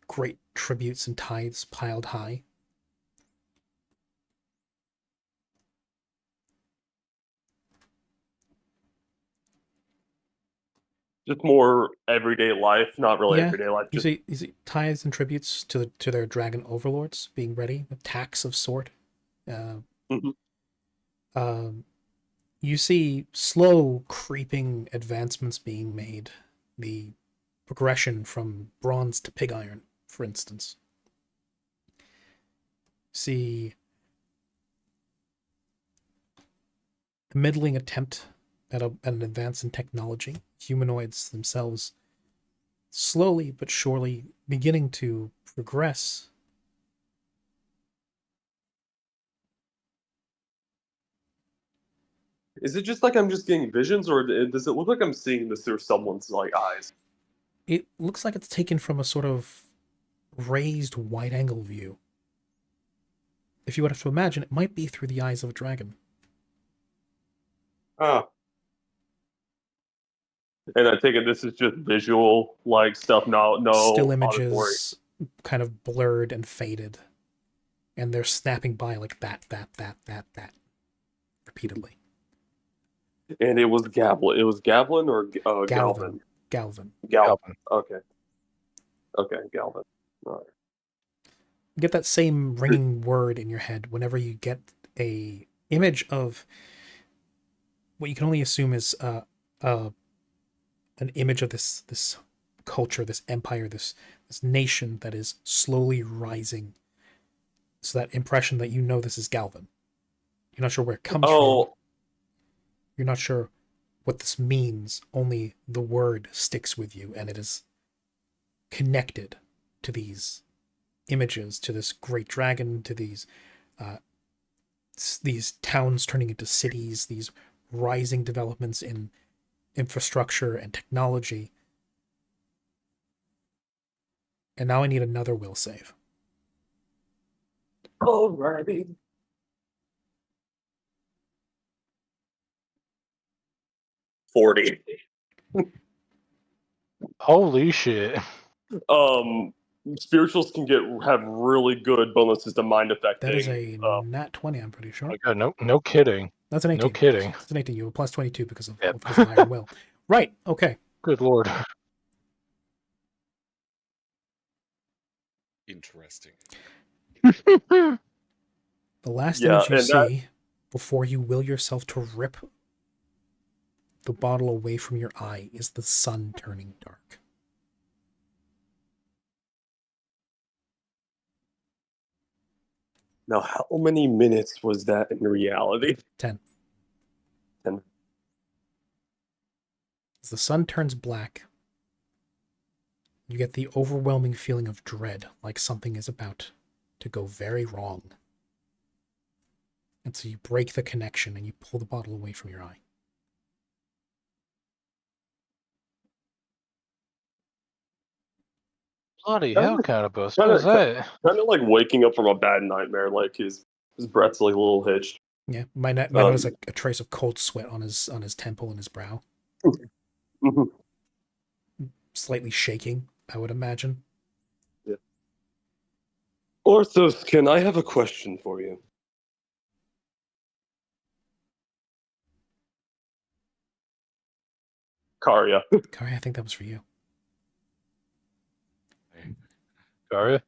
great tributes and tithes piled high. Just more everyday life, not really everyday life. You see tithes and tributes to their dragon overlords being ready, a tax of sort. You see slow creeping advancements being made. The progression from bronze to pig iron, for instance. See a middling attempt at an advance in technology. Humanoids themselves slowly but surely beginning to progress. Is it just like I'm just getting visions, or does it look like I'm seeing this through someone's eyes? It looks like it's taken from a sort of raised wide-angle view. If you would have to imagine, it might be through the eyes of a dragon. Oh. And I take it this is just visual stuff, no still images, auditory. Kind of blurred and faded, and they're snapping by like that, repeatedly. And it was Gablin. It was Gablin or Galvin. Galvin. Okay, Galvin. All right. You get that same ringing word in your head whenever you get a image of what you can only assume is an image of this culture, this empire, this nation that is slowly rising. So that impression that you know this is Galvin. You're not sure where it comes from. You're not sure what this means. Only the word sticks with you, and it is connected to these images, to this great dragon, to these towns turning into cities, these rising developments in infrastructure and technology. And now I need another will save. Alrighty. $40. Holy shit. Spirituals can have really good bonuses to mind affecting. That is a nat 20, I'm pretty sure. Oh my God, no kidding. That's an 18. No kidding. It's an 18. You have plus 22 because of Iron Will. Right, okay. Good lord. Interesting. The last image you see before you will yourself to rip the bottle away from your eye is the sun turning dark. Now, how many minutes was that in reality? 10. 10. As the sun turns black, you get the overwhelming feeling of dread, like something is about to go very wrong. And so you break the connection and you pull the bottle away from your eye. Bloody hell, Cannabis. What is that? Kind of like waking up from a bad nightmare, like his breath's like a little hitched. Yeah, my notice a trace of cold sweat on his temple and his brow. Mm-hmm. Slightly shaking, I would imagine. Yeah. Orthoskin, I have a question for you. Karya, I think that was for you. Karya?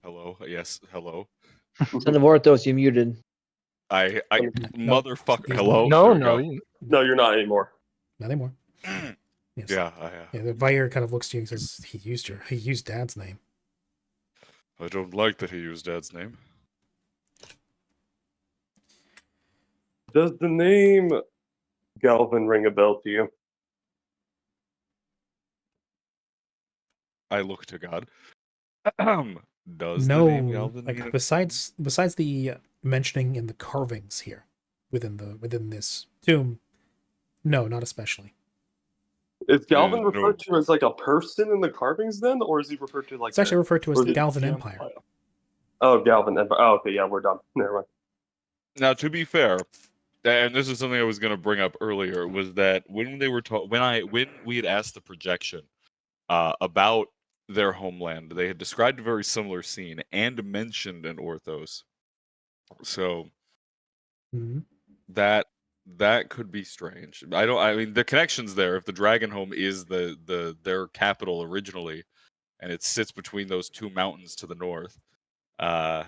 Hello? Yes, hello. Son of Orthos, you muted. Motherfucker. Hello? No, you're not anymore. Not anymore. Yes. Yeah. The Vire kind of looks to you and says, he used Dad's name. I don't like that he used Dad's name. Does the name Galvin ring a bell to you? I look to God. Does no, the name Galvin like besides the mentioning in the carvings here within this tomb, no, not especially. Is Galvin referred to as like a person in the carvings then, or is he referred to like? It's actually referred to as the Galvin Empire. Oh, Galvin Empire. Oh, okay, yeah, we're done. Never mind. Now, to be fair, and this is something I was going to bring up earlier, was that when they were when we had asked the projection about their homeland, they had described a very similar scene and mentioned an Orthos. So that could be strange. I mean, the connection's there. If the Dragon Home is their capital originally, and it sits between those two mountains to the north, I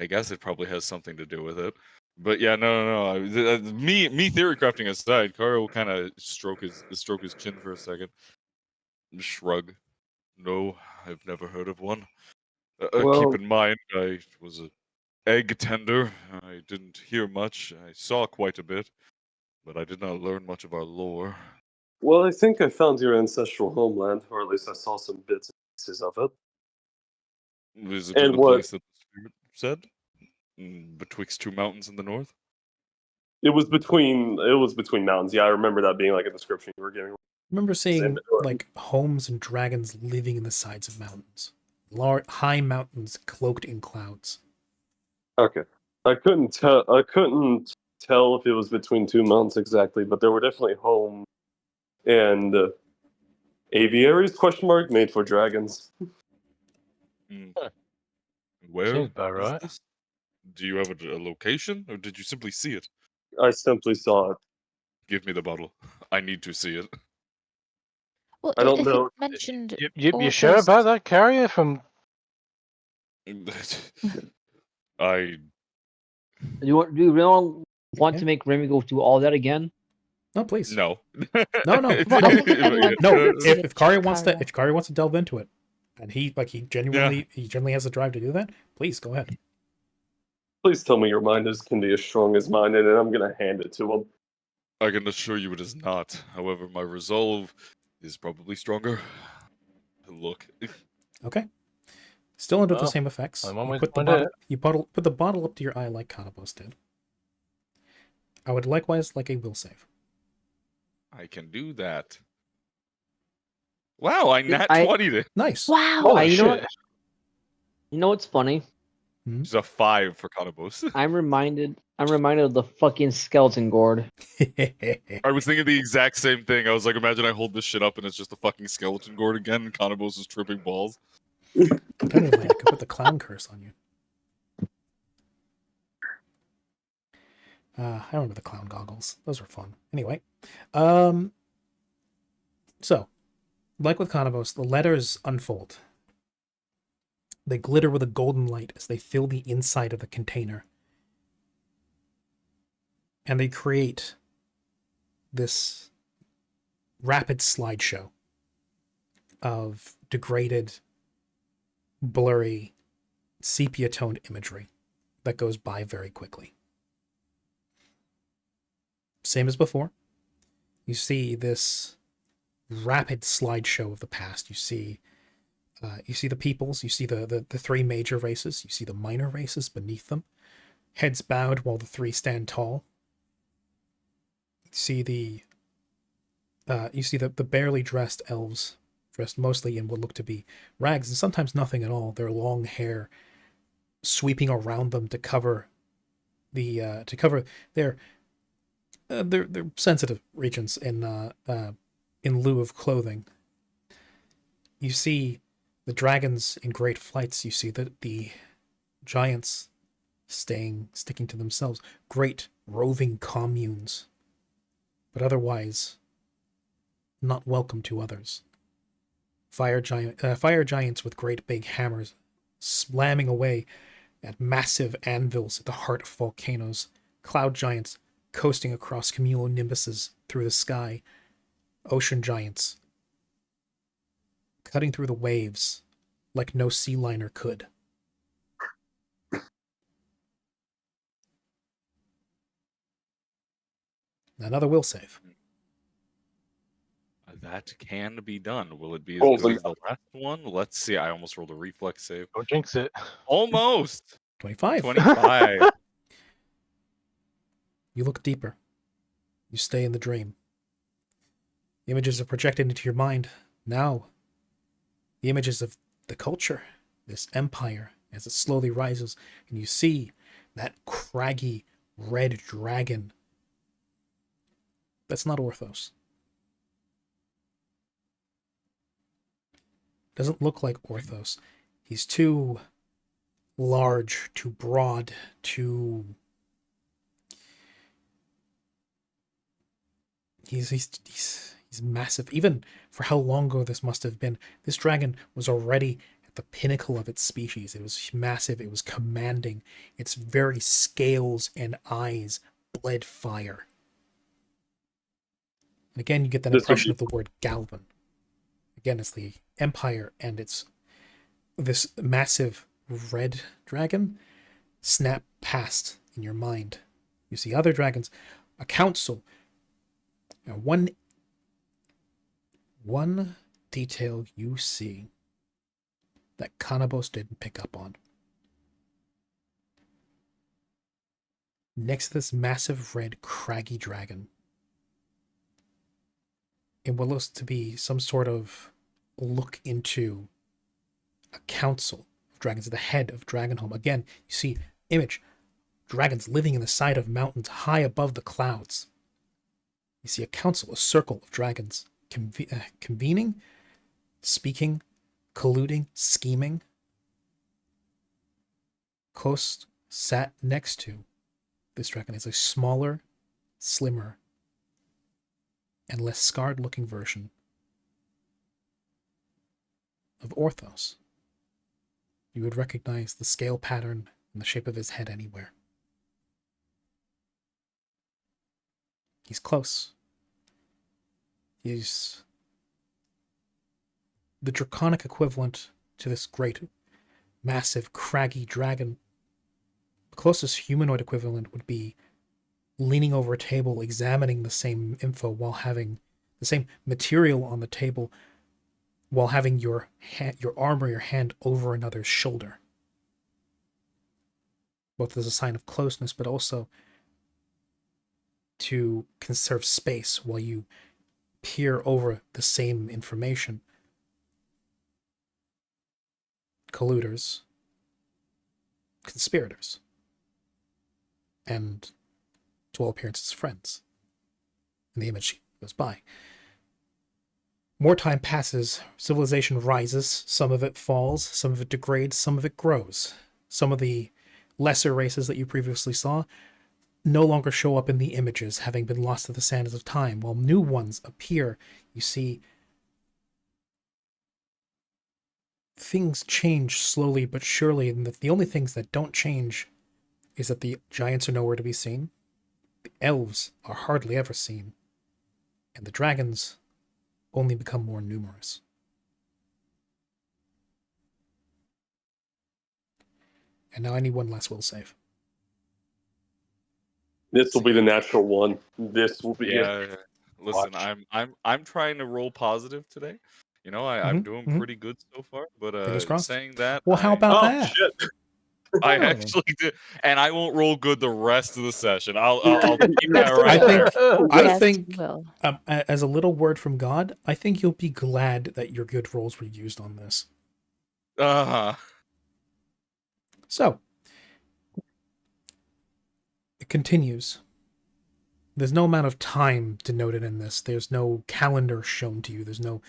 guess it probably has something to do with it. But yeah, no. Me theory crafting aside, Kara will kind of stroke his chin for a second, shrug. No, I've never heard of one. Keep in mind, I was an egg tender. I didn't hear much. I saw quite a bit, but I did not learn much of our lore. Well, I think I found your ancestral homeland, or at least I saw some bits and pieces of it. Visited the place that the spirit said? Betwixt two mountains in the north? It was between mountains. Yeah, I remember that being like a description you were giving. I remember seeing like homes and dragons living in the sides of mountains. High mountains cloaked in clouds. Okay. I couldn't tell if it was between two mountains exactly, but there were definitely homes and aviaries made for dragons. Where seems about is right. this? Do you have a location, or did you simply see it? I simply saw it. Give me the bottle. I need to see it. Well, I don't if know. it mentioned You sure about that, Carrier? From I. Do you really want to make Remy go through all that again? No, please. No. No. Well, I think everyone No. should If Kari check wants Kara. if Kari wants to delve into it, and he genuinely has the drive to do that, please go ahead. Please tell me your mind can be as strong as mine, and I'm gonna hand it to him. I can assure you it is not. However, my resolve is probably stronger. Look. Okay. Still under the same effects. You put the bottle up to your eye like Kanabos did. I would likewise like a will save. I can do that. Wow, I nat 20'd it. Nice. Wow. You know what's funny? It's a 5 for Kanabos. I'm reminded of the fucking skeleton gourd. I was thinking the exact same thing. I was like, imagine I hold this shit up and it's just a fucking skeleton gourd again, and Kanabos is tripping balls. Alternatively, I could put the clown curse on you. I remember the clown goggles. Those were fun. Anyway, so, like with Kanabos, the letters unfold. They glitter with a golden light as they fill the inside of the container. And they create this rapid slideshow of degraded, blurry, sepia-toned imagery that goes by very quickly. Same as before. You see this rapid slideshow of the past. You see the peoples. You see the three major races. You see the minor races beneath them, heads bowed while the three stand tall. You see the barely dressed elves, dressed mostly in what look to be rags and sometimes nothing at all. Their long hair sweeping around them to cover their sensitive regions in lieu of clothing. You see the dragons in great flights. You see the giants sticking to themselves. Great roving communes, but otherwise not welcome to others. Fire giants with great big hammers slamming away at massive anvils at the heart of volcanoes. Cloud giants coasting across cumulonimbuses through the sky. Ocean giants cutting through the waves like no sea liner could. Another will save. That can be done. Will it be as good as the last one? Let's see. I almost rolled a reflex save. Don't jinx it. Almost. 25. 25. You look deeper. You stay in the dream. The images are projected into your mind. Now, the images of the culture, this empire, as it slowly rises, and you see that craggy red dragon. That's not Orthos. Doesn't look like Orthos. He's too large, too broad, too... He's massive. Even for how long ago this must have been, this dragon was already at the pinnacle of its species. It was massive. It was commanding. Its very scales and eyes bled fire. And again, you get that impression of the word Galvan. Again, it's the Empire, and it's this massive red dragon snap past in your mind. You see other dragons, a council. Now, one detail you see that Kanabos didn't pick up on. Next to this massive red craggy dragon, in what looks to be some sort of look into a council of dragons, at the head of Dragonholm. Again, you see image, dragons living in the side of mountains high above the clouds. You see a council, a circle of dragons convening, speaking, colluding, scheming. Kost sat next to this dragon is a smaller, slimmer, and less scarred-looking version of Orthos. You would recognize the scale pattern and the shape of his head anywhere. He's close. He's the draconic equivalent to this great, massive, craggy dragon. The closest humanoid equivalent would be leaning over a table, examining the same info while having the same material on the table, while having your arm or your hand over another's shoulder. Both as a sign of closeness, but also to conserve space while you peer over the same information. Colluders, conspirators, and to all appearances friends. And the image goes by. More time passes, civilization rises, some of it falls, some of it degrades, some of it grows. Some of the lesser races that you previously saw no longer show up in the images, having been lost to the sands of time, while new ones appear. You see things change slowly but surely, and the only things that don't change is that the giants are nowhere to be seen, the elves are hardly ever seen, and the dragons only become more numerous. And now I need one last will save. This will be the natural one. This will be it. Listen, I'm trying to roll positive today. You know, I'm doing pretty good so far. But saying that, well, how about that? Shit. I actually did, and I won't roll good the rest of the session. I'll keep that right there. I think as a little word from God, I think you'll be glad that your good rolls were used on this. So it continues. There's no amount of time denoted in this. There's no calendar shown to you. There's no.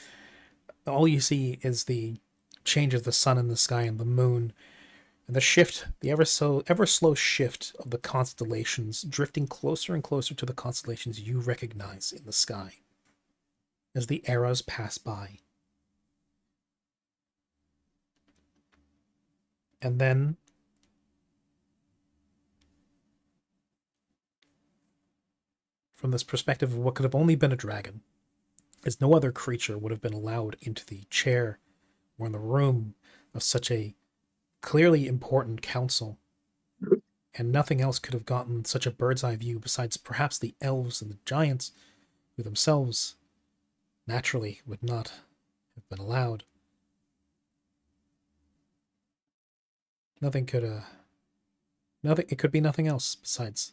All you see is the change of the sun in the sky and the moon. And the shift, the ever slow shift of the constellations, drifting closer and closer to the constellations you recognize in the sky as the eras pass by. And then from this perspective of what could have only been a dragon, as no other creature would have been allowed into the chair or in the room of such a clearly important council, and nothing else could have gotten such a bird's eye view besides perhaps the elves and the giants, who themselves naturally would not have been allowed. It could be nothing else besides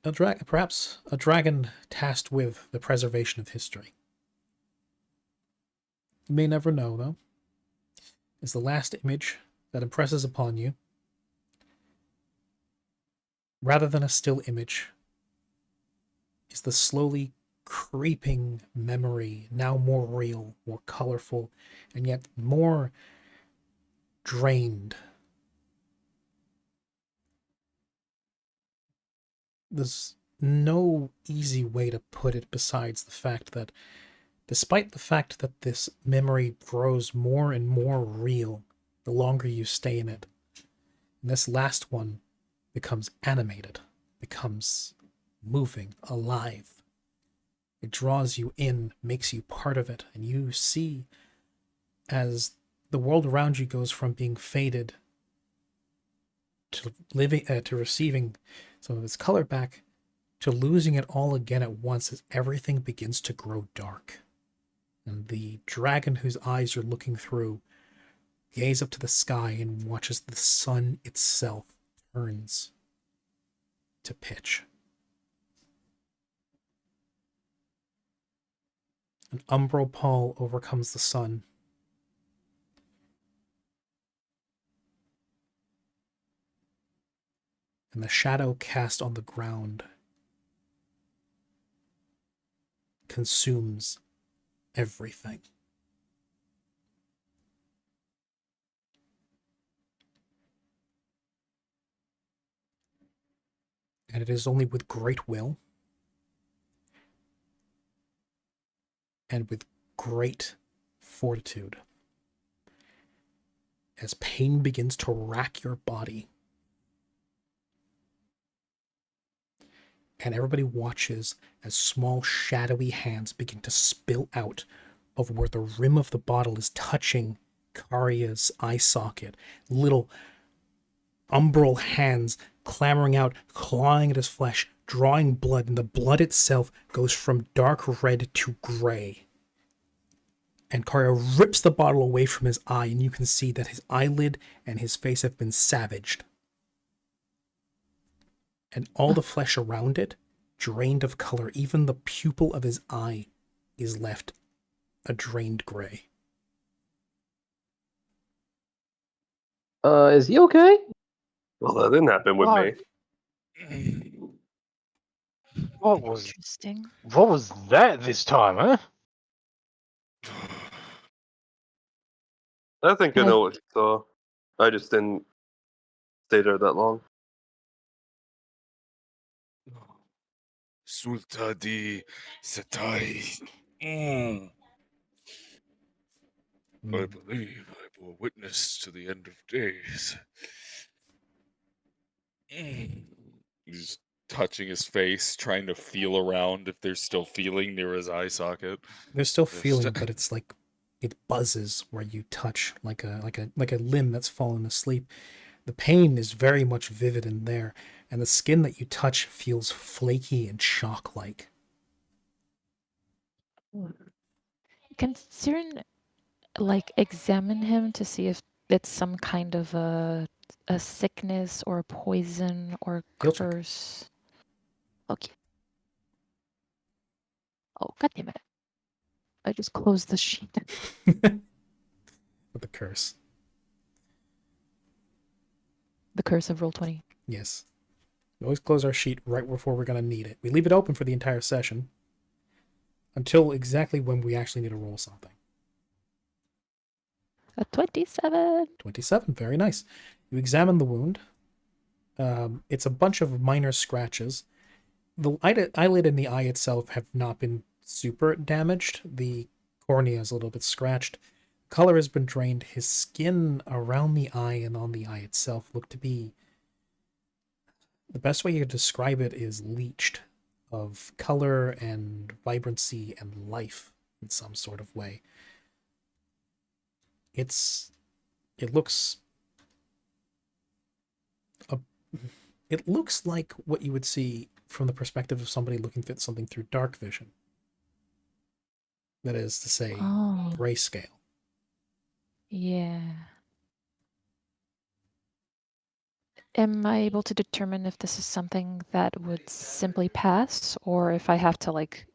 Perhaps a dragon tasked with the preservation of history. You may never know, though. Is the last image that impresses upon you, rather than a still image, is the slowly creeping memory, now more real, more colorful, and yet more drained. There's no easy way to put it besides the fact that, despite the fact that this memory grows more and more real the longer you stay in it, and this last one becomes animated, becomes moving, alive. It draws you in, makes you part of it, and you see as the world around you goes from being faded to living, to receiving some of its color back, to losing it all again at once as everything begins to grow dark. And the dragon whose eyes you're looking through gaze up to the sky and watches the sun itself turns to pitch. An umbral pall overcomes the sun. And the shadow cast on the ground consumes everything. And it is only with great will and with great fortitude, as pain begins to rack your body, and everybody watches as small shadowy hands begin to spill out of where the rim of the bottle is touching Karya's eye socket. Little umbral hands clambering out, clawing at his flesh, drawing blood, and the blood itself goes from dark red to gray. And Karya rips the bottle away from his eye, and you can see that his eyelid and his face have been savaged. And all the flesh around it, drained of color. Even the pupil of his eye is left a drained gray. Is he okay? Well, that didn't happen with me. What was Interesting. What was that this time, huh? I think I know what you saw. I just didn't stay there that long. Sultadi Satai. I believe I bore witness to the end of days. He's touching his face, trying to feel around if there's still feeling near his eye socket. There's still feeling, but it's like it buzzes where you touch, like a limb that's fallen asleep. The pain is very much vivid in there, and the skin that you touch feels flaky and chalk-like. Can Siren examine him to see if it's some kind of a sickness or a poison or curse? Okay. Oh, god damn it. I just closed the sheet. With the curse. The curse of Roll20. Yes. We always close our sheet right before we're going to need it. We leave it open for the entire session until exactly when we actually need to roll something. A 27. 27, very nice. You examine the wound. It's a bunch of minor scratches. The eyelid and the eye itself have not been super damaged. The cornea is a little bit scratched. Color has been drained. His skin around the eye and on the eye itself look to be... The best way you could describe it is leached of color and vibrancy and life in some sort of way. It looks like what you would see from the perspective of somebody looking at something through dark vision. That is to say, grayscale. Yeah. Am I able to determine if this is something that would simply pass, or if I have to like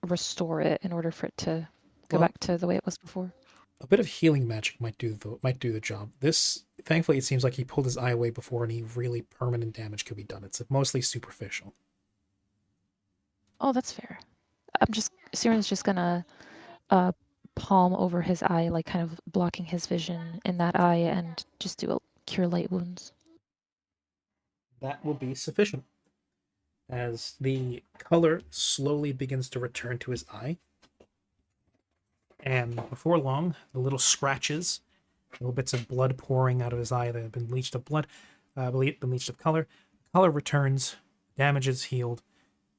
restore it in order for it to go back to the way it was before? A bit of healing magic might do the job. This, thankfully, it seems like he pulled his eye away before any really permanent damage could be done. It's mostly superficial. Oh, that's fair. Siren's just gonna palm over his eye, like kind of blocking his vision in that eye, and just do a cure light wounds. That will be sufficient. As the color slowly begins to return to his eye, and before long, the little scratches, little bits of blood pouring out of his eye that have been bleached of blood, been bleached of color. Color returns, damage is healed,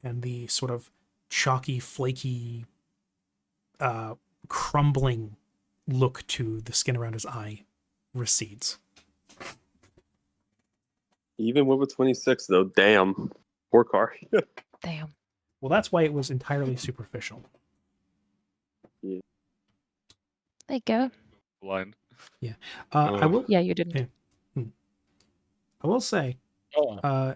and the sort of chalky, flaky, crumbling look to the skin around his eye recedes. Even with a 26, though, damn. Poor car. Damn. Well, that's why it was entirely superficial. Yeah. There you go. Blind. Yeah. I will. Yeah, you didn't. Yeah. I will say. Oh.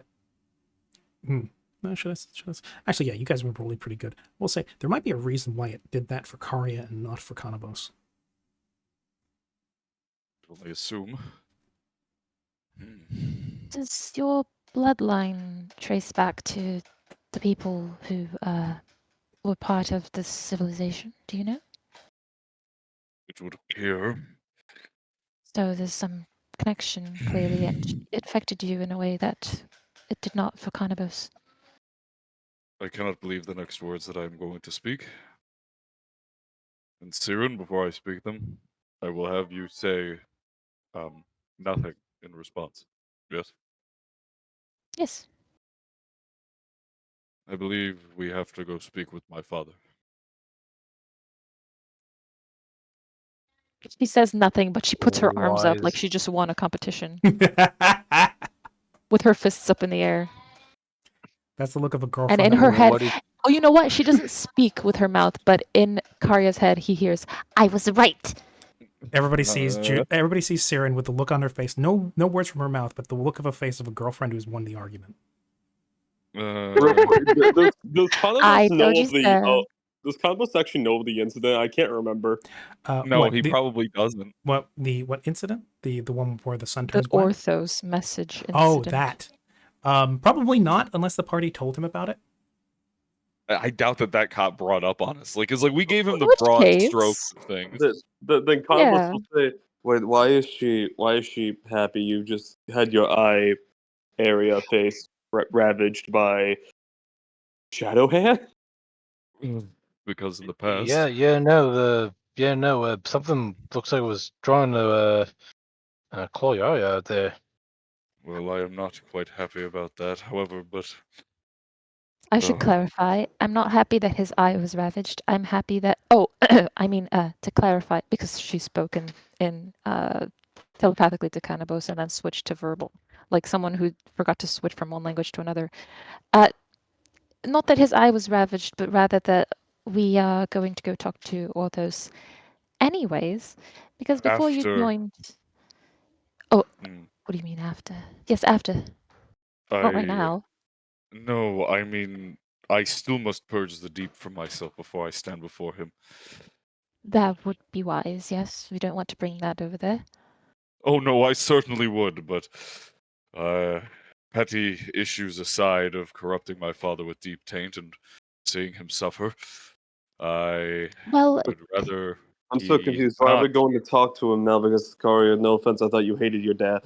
No, should I? Actually, yeah, you guys were probably pretty good. We'll say there might be a reason why it did that for Karya and not for Kanabos. I assume. Does your bloodline trace back to the people who were part of this civilization? Do you know? It would appear. So there's some connection, clearly, and it affected you in a way that it did not for Kanabos. I cannot believe the next words that I am going to speak. And Siren, before I speak them, I will have you say nothing in response. Yes? Yes. I believe we have to go speak with my father. She says nothing, but she puts her arms up like she just won a competition. With her fists up in the air. That's the look of a girlfriend. And in her head, oh, you know what? She doesn't speak with her mouth, but in Karya's head, he hears, "I was right." Everybody sees Siren with the look on her face. No words from her mouth, but the look of a face of a girlfriend who's won the argument. Does I Kanabos told you so. does Kanabos actually know the incident? I can't remember. No, he probably doesn't. What incident? The one where the sun turns the black? Orthos message incident. Oh, that. Probably not, unless the party told him about it. I doubt that cop brought up, honestly, because like we gave him the broad strokes of things. Then Kanabos will say, "Wait, why is she happy? You just had your eye area face ravaged by Shadow Hand." Because in the past. Something looks like it was trying to claw your eye out there. Well, I am not quite happy about that. However, but I should clarify. I'm not happy that his eye was ravaged. I'm happy that. Oh, I mean, to clarify, because she spoke in telepathically to Kanabos and then switched to verbal, like someone who forgot to switch from one language to another. Not that his eye was ravaged, but rather that we are going to go talk to Orthos anyways, because before you joined... Oh, what do you mean after? Yes, after. Not right now. No, I mean, I still must purge the deep from myself before I stand before him. That would be wise, yes. We don't want to bring that over there. Oh no, I certainly would, but petty issues aside of corrupting my father with deep taint and seeing him suffer, I would rather. I'm so confused. Why are we going to talk to him now? Because Karia, no offense, I thought you hated your dad.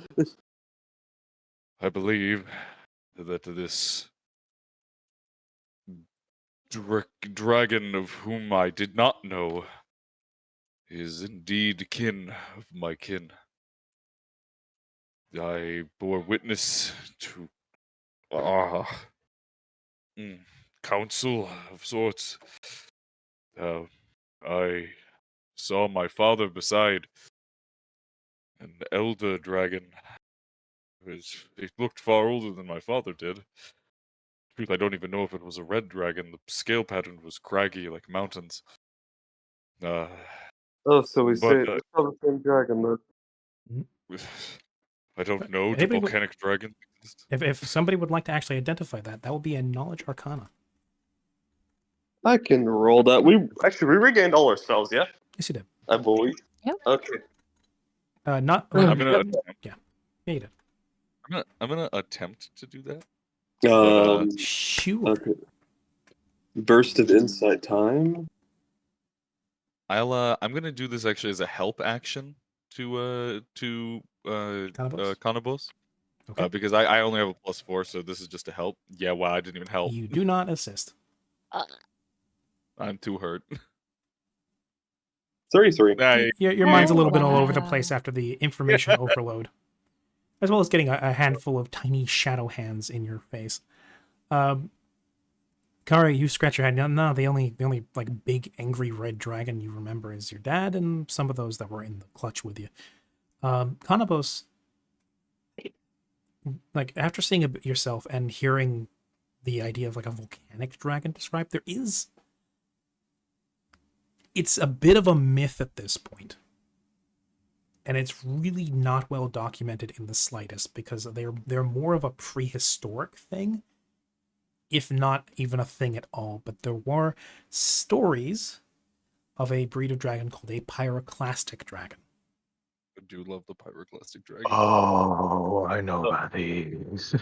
I believe that this dragon of whom I did not know is indeed kin of my kin. I bore witness to council of sorts. I saw my father beside an elder dragon. It looked far older than my father did. Truth, I don't even know if it was a red dragon. The scale pattern was craggy like mountains. So we say it's not the same dragon, though. I don't know. Do volcanic dragons exist? If somebody would like to actually identify that, that would be a knowledge arcana. I can roll that. We regained all our spells, yeah? Yes, you did. I believe. Yep. Okay. Not. I'm gonna. Yeah, you did. I'm gonna attempt to do that. Sure. Okay. Burst of insight time. I'm gonna do this actually as a help action to Kanabos. Okay. Because I only have a +4, so this is just a help. Yeah, wow, I didn't even help. You do not assist. I'm too hurt. 33. Your mind's a little bit all over the place after the information overload, as well as getting a handful of tiny shadow hands in your face. Kari, you scratch your head. No, the only like big angry red dragon you remember is your dad and some of those that were in the clutch with you. Kanabos, like after seeing it yourself and hearing the idea of like a volcanic dragon described, it's a bit of a myth at this point. And it's really not well documented in the slightest because they're more of a prehistoric thing, if not even a thing at all. But there were stories of a breed of dragon called a pyroclastic dragon. I do love the pyroclastic dragon. Oh, I know about these.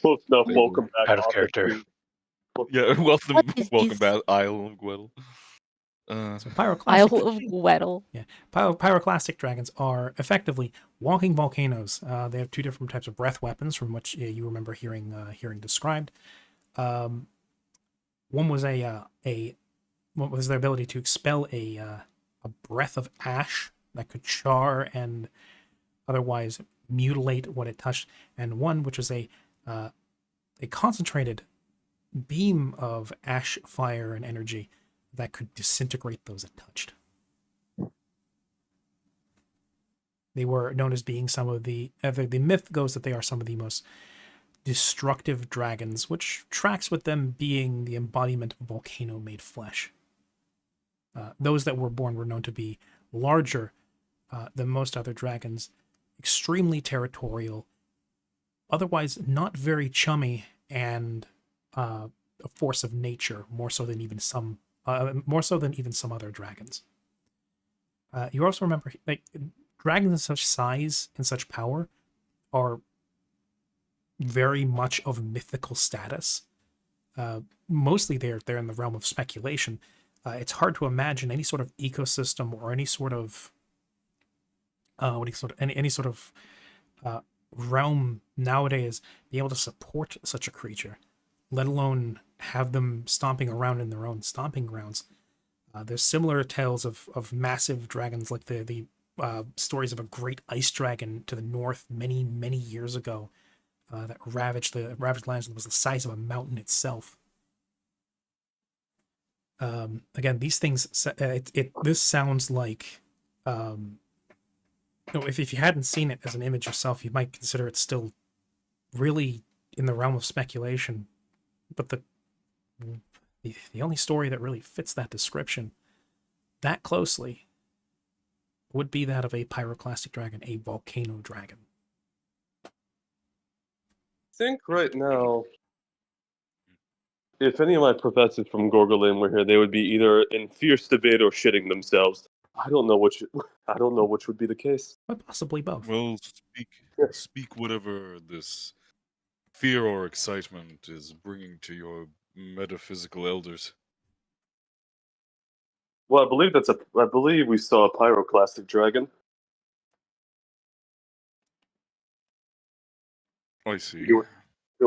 Close enough. Welcome back. Out of character. Yeah, welcome back, Isle of Gweddle. So pyroclastic. Isle of Gweddle. Yeah, pyroclastic dragons are effectively walking volcanoes. They have two different types of breath weapons, from which you remember hearing described. One was what was their ability to expel a breath of ash that could char and otherwise mutilate what it touched, and one which was a concentrated beam of ash, fire, and energy that could disintegrate those it touched. They were known as being some of the myth goes that they are some of the most destructive dragons, which tracks with them being the embodiment of volcano-made flesh. Those that were born were known to be larger than most other dragons, extremely territorial, otherwise not very chummy, and a force of nature, more so than even some other dragons. You also remember, like, dragons of such size and such power are very much of mythical status. Mostly they're in the realm of speculation. It's hard to imagine any sort of ecosystem or any sort of realm nowadays be able to support such a creature, let alone have them stomping around in their own stomping grounds. There's similar tales of massive dragons, like the stories of a great ice dragon to the north many, many years ago that ravaged lands and was the size of a mountain itself. Again, these things, this sounds like, if you hadn't seen it as an image yourself, you might consider it still really in the realm of speculation. But the only story that really fits that description that closely would be that of a pyroclastic dragon, a volcano dragon. I think right now, if any of my professors from Gorgolin were here, they would be either in fierce debate or shitting themselves. I don't know which would be the case. But possibly both. Well, speak whatever this fear or excitement is bringing to your metaphysical elders. Well, I believe we saw a pyroclastic dragon. I see. Do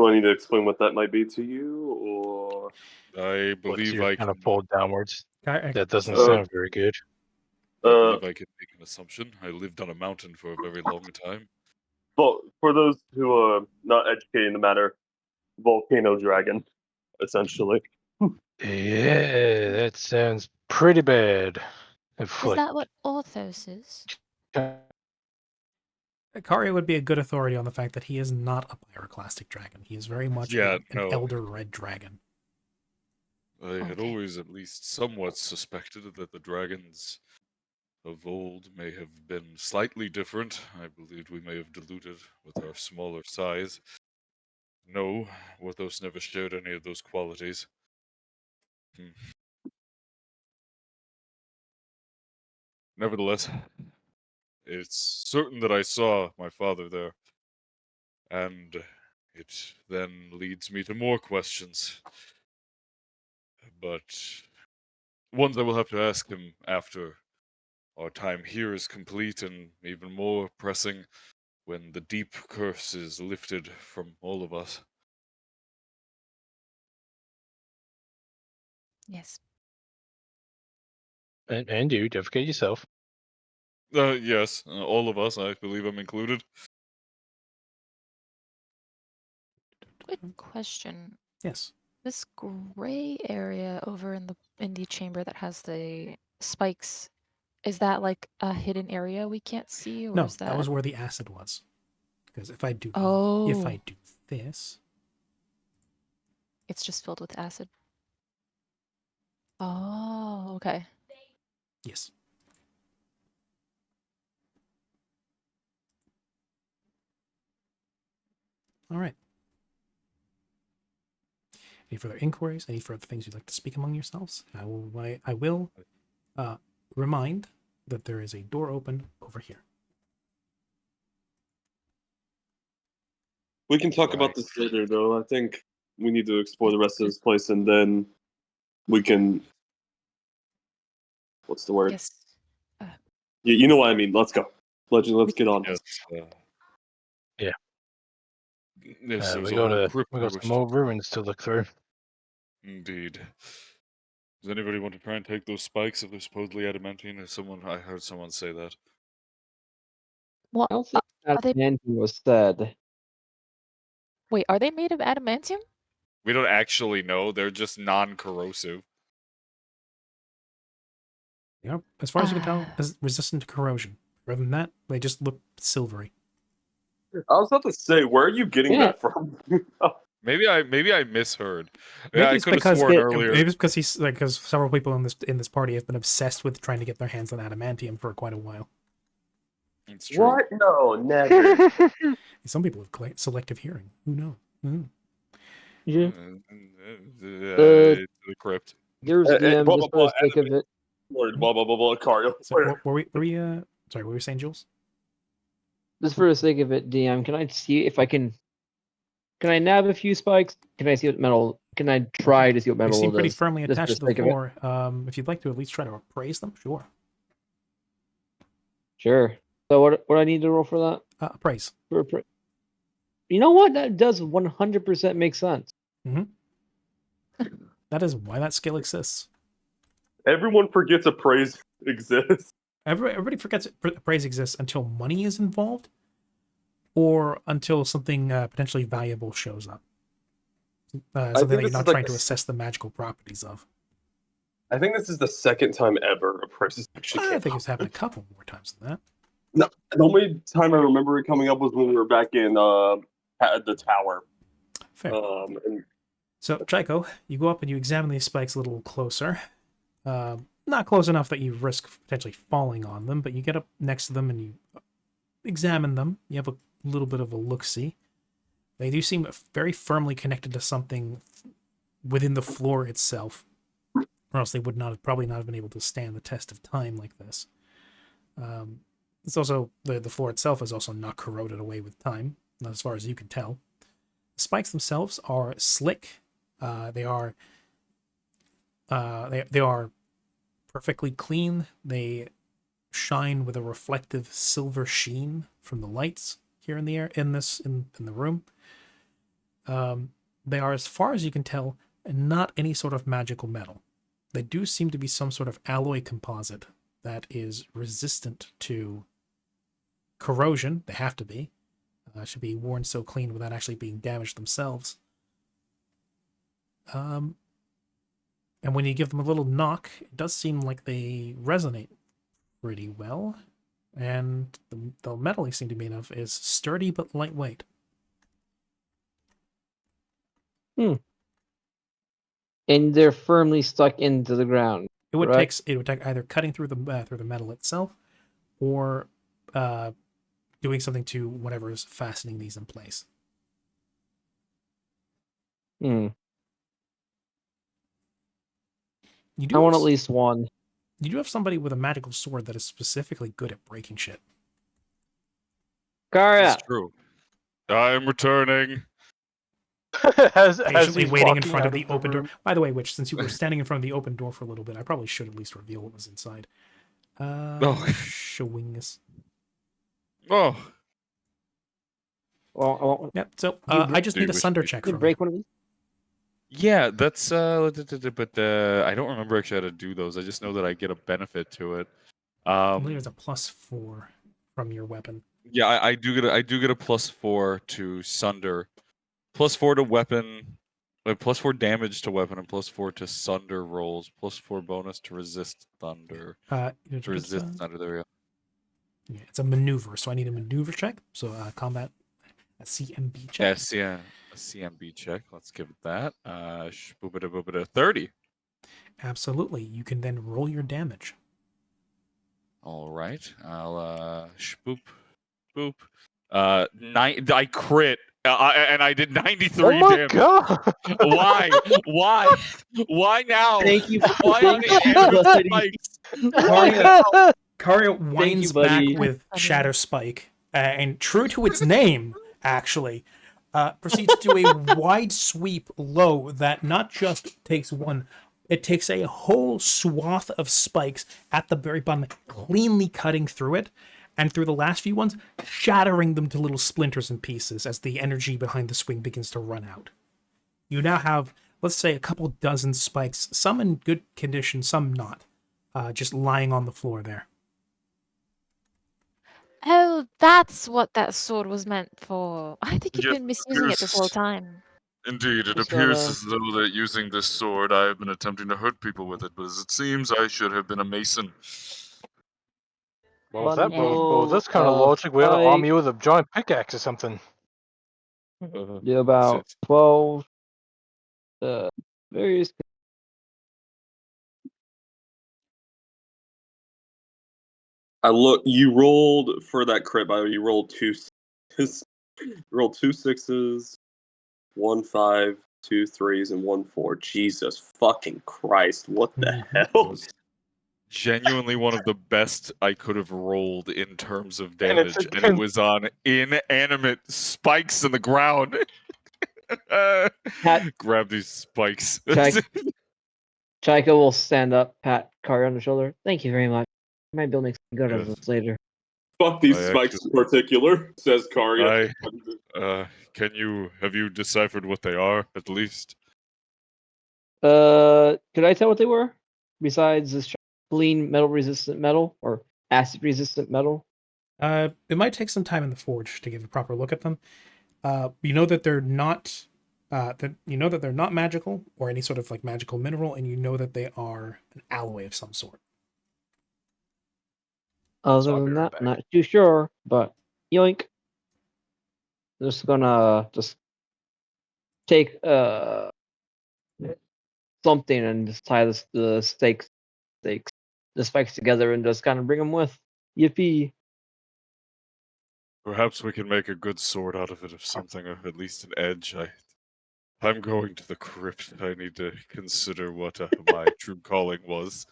I need to explain what that might be to you, or? I believe I kind can of fold downwards. That doesn't sound very good. I believe I can make an assumption. I lived on a mountain for a very long time. Well, for those who are not educated in the matter, volcano dragon, essentially. Yeah, that sounds pretty bad. Is that what Orthos is? Kari would be a good authority on the fact that he is not a pyroclastic dragon. He is very much an elder red dragon. I had always at least somewhat suspected that the dragons of old may have been slightly different. I believed we may have diluted with our smaller size. No, Worthos never shared any of those qualities. Nevertheless, it's certain that I saw my father there, and it then leads me to more questions. But ones I will have to ask him after our time here is complete, and even more pressing when the deep curse is lifted from all of us. Yes. And you, don't forget yourself. Yes, all of us. I believe I'm included. Quick question. Yes. This gray area over in the chamber that has the spikes, is that like a hidden area we can't see, or No, is that was where the acid was. Because if I do Oh, this, it's just filled with acid. Oh, okay. yes. All right. Any further inquiries? Any further things you'd like to speak among yourselves? I will remind that there is a door open over here. We can talk about this later, though. I think we need to explore the rest of this place, and then we can. What's the word? Yes. You know what I mean. Let's go. Let's get on. Yes. Yeah. Yes, we got some more ruins to look through. Indeed. Does anybody want to try and take those spikes if they're supposedly adamantine? I heard someone say that. Well, I don't think are they? adamantium was said. Wait, are they made of adamantium? We don't actually know. They're just non-corrosive. Yeah, as far as you can tell, is resistant to corrosion. Rather than that, they just look silvery. I was about to say, where are you getting that from? Maybe I misheard. Maybe I it's could have because sworn earlier. Maybe it's because because several people in this party have been obsessed with trying to get their hands on adamantium for quite a while. It's true. What? No, never. Some people have selective hearing. Who knows? Mm. Yeah. The crypt. Here's DM, just for the sake of it. Blah blah blah blah. Cario. So, were we sorry, what were you saying, Jules? Just for the sake of it, DM, can I see if I can? Can I nab a few spikes? Can I see what metal? Can I try to see what metal They seem pretty does? firmly Just for attached to the the sake of it. floor. If you'd like to at least try to appraise them, sure. Sure. So what I need to roll for that? Appraise. You know what? That does 100% make sense. Mm-hmm. That is why that skill exists. Everyone forgets appraise exists. Everybody forgets appraise exists until money is involved, or until something potentially valuable shows up. Something that you're not trying to assess the magical properties of. I think this is the second time ever appraise has actually came I think it's happened a couple more times than that. No, the only time I remember it coming up was when we were back in the tower. Fair. So, Chico, you go up and you examine these spikes a little closer. Not close enough that you risk potentially falling on them, but you get up next to them and you examine them. You have a little bit of a look-see. They do seem very firmly connected to something within the floor itself, or else they would probably not have been able to stand the test of time like this. It's also the floor itself is also not corroded away with time, not as far as you can tell. The spikes themselves are slick. They are perfectly clean. They shine with a reflective silver sheen from the lights here in the air in the room. They are, as far as you can tell, not any sort of magical metal. They do seem to be some sort of alloy composite that is resistant to corrosion. They have to be. Should be worn so clean without actually being damaged themselves. And when you give them a little knock, it does seem like they resonate pretty well. And the metal they seem to be made of is sturdy but lightweight. And they're firmly stuck into the ground. It would take either cutting through the metal itself, or doing something to whatever is fastening these in place. Hmm. I want at least one. You do have somebody with a magical sword that is specifically good at breaking shit. Karya. It's true. I'm returning. Patiently waiting in front of the open door. By the way, since you were standing in front of the open door for a little bit, I probably should at least reveal what was inside. Showing us. Oh. Well, yep. So I just need a sunder check from break one of these. Yeah, that's but I don't remember actually how to do those. I just know that I get a benefit to it. I believe it's a +4 from your weapon. Yeah, I do get a +4 to sunder, +4 to weapon, +4 damage to weapon, and +4 to sunder rolls, +4 bonus to resist thunder. To resist thunder. There we go. Yeah, it's a maneuver, so I need a maneuver check. So combat, a CMB check. Yeah, a CMB check. Let's give it that. 30. Absolutely. You can then roll your damage. All right. I'll boop. I crit. And I did 93 oh my damage. God. Why? Why now? Thank you. Why on the spikes? Karya winds back with Shatter Spike, and true to its name, actually, proceeds to do a wide sweep low that not just takes one, it takes a whole swath of spikes at the very bottom, cleanly cutting through it, and through the last few ones, shattering them to little splinters and pieces as the energy behind the swing begins to run out. You now have, let's say, a couple dozen spikes, some in good condition, some not, just lying on the floor there. Oh, that's what that sword was meant for. I think you've been misusing it this whole time. Indeed, it appears as though that using this sword, I have been attempting to hurt people with it, but as it seems, I should have been a mason. Well, that's kind of logic. We had an army with a giant pickaxe or something. Yeah, about 12. Various. You rolled for that crit, by the way. You rolled two 6s, 1 5, 2 3s, and 1 4. Jesus fucking Christ! What the hell? Genuinely one of the best I could have rolled in terms of damage, and it was on inanimate spikes in the ground. Grab these spikes. Chaika will stand up, pat Karya on the shoulder. Thank you very much. I might be able to make something good out of this later. Fuck these spikes in particular, says Karya. Have you deciphered what they are, at least? Could I tell what they were? Besides this clean metal resistant metal or acid resistant metal? It might take some time in the forge to give a proper look at them. You know that they're not they're not magical or any sort of like magical mineral, and you know that they are an alloy of some sort. Other than that, not too sure, but yoink. Just gonna take something and just tie the spikes together and just kind of bring them with. Yippee! Perhaps we can make a good sword out of it, of something, or at least an edge. I'm going to the crypt. I need to consider what my true calling was.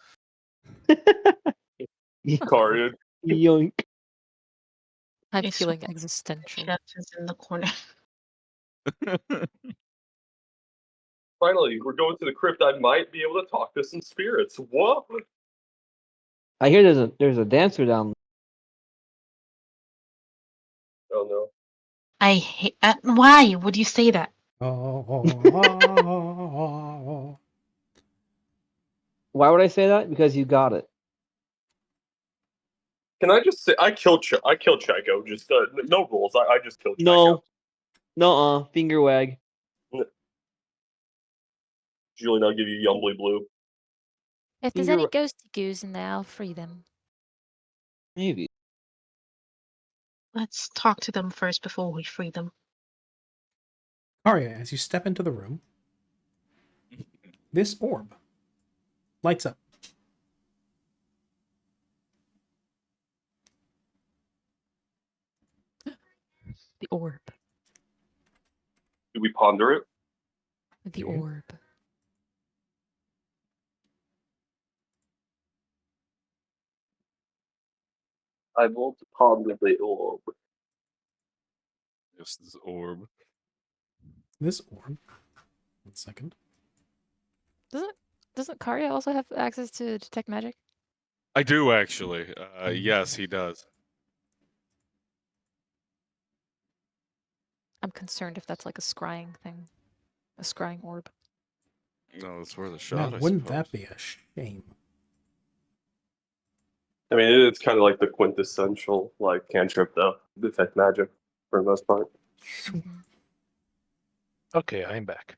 Karya. Yoink. I'm feeling existential. Is in the corner. Finally, we're going to the crypt. I might be able to talk to some spirits. What? I hear there's a dancer down there. Oh no. I hate. Why would you say that? Why would I say that? Because you got it. Can I just say I killed Chico? Just no rules. I just killed Chico. No, finger wag. Julian, I'll give you Yumbly Blue. If there's any ghosty goos in there, I'll free them. Maybe. Let's talk to them first before we free them. Karya, as you step into the room, this orb lights up. The orb. Do we ponder it? The orb. I want to ponder the orb. Yes, this orb. This orb. 1 second. Doesn't Karya also have access to detect magic? I do actually. Yes, he does. I'm concerned if that's like a scrying thing. A scrying orb. No, that's worth a Now, shot. wouldn't that be a shame? I mean, it's kind of like the quintessential like cantrip, though. Detect magic for the most part. Okay, I'm back.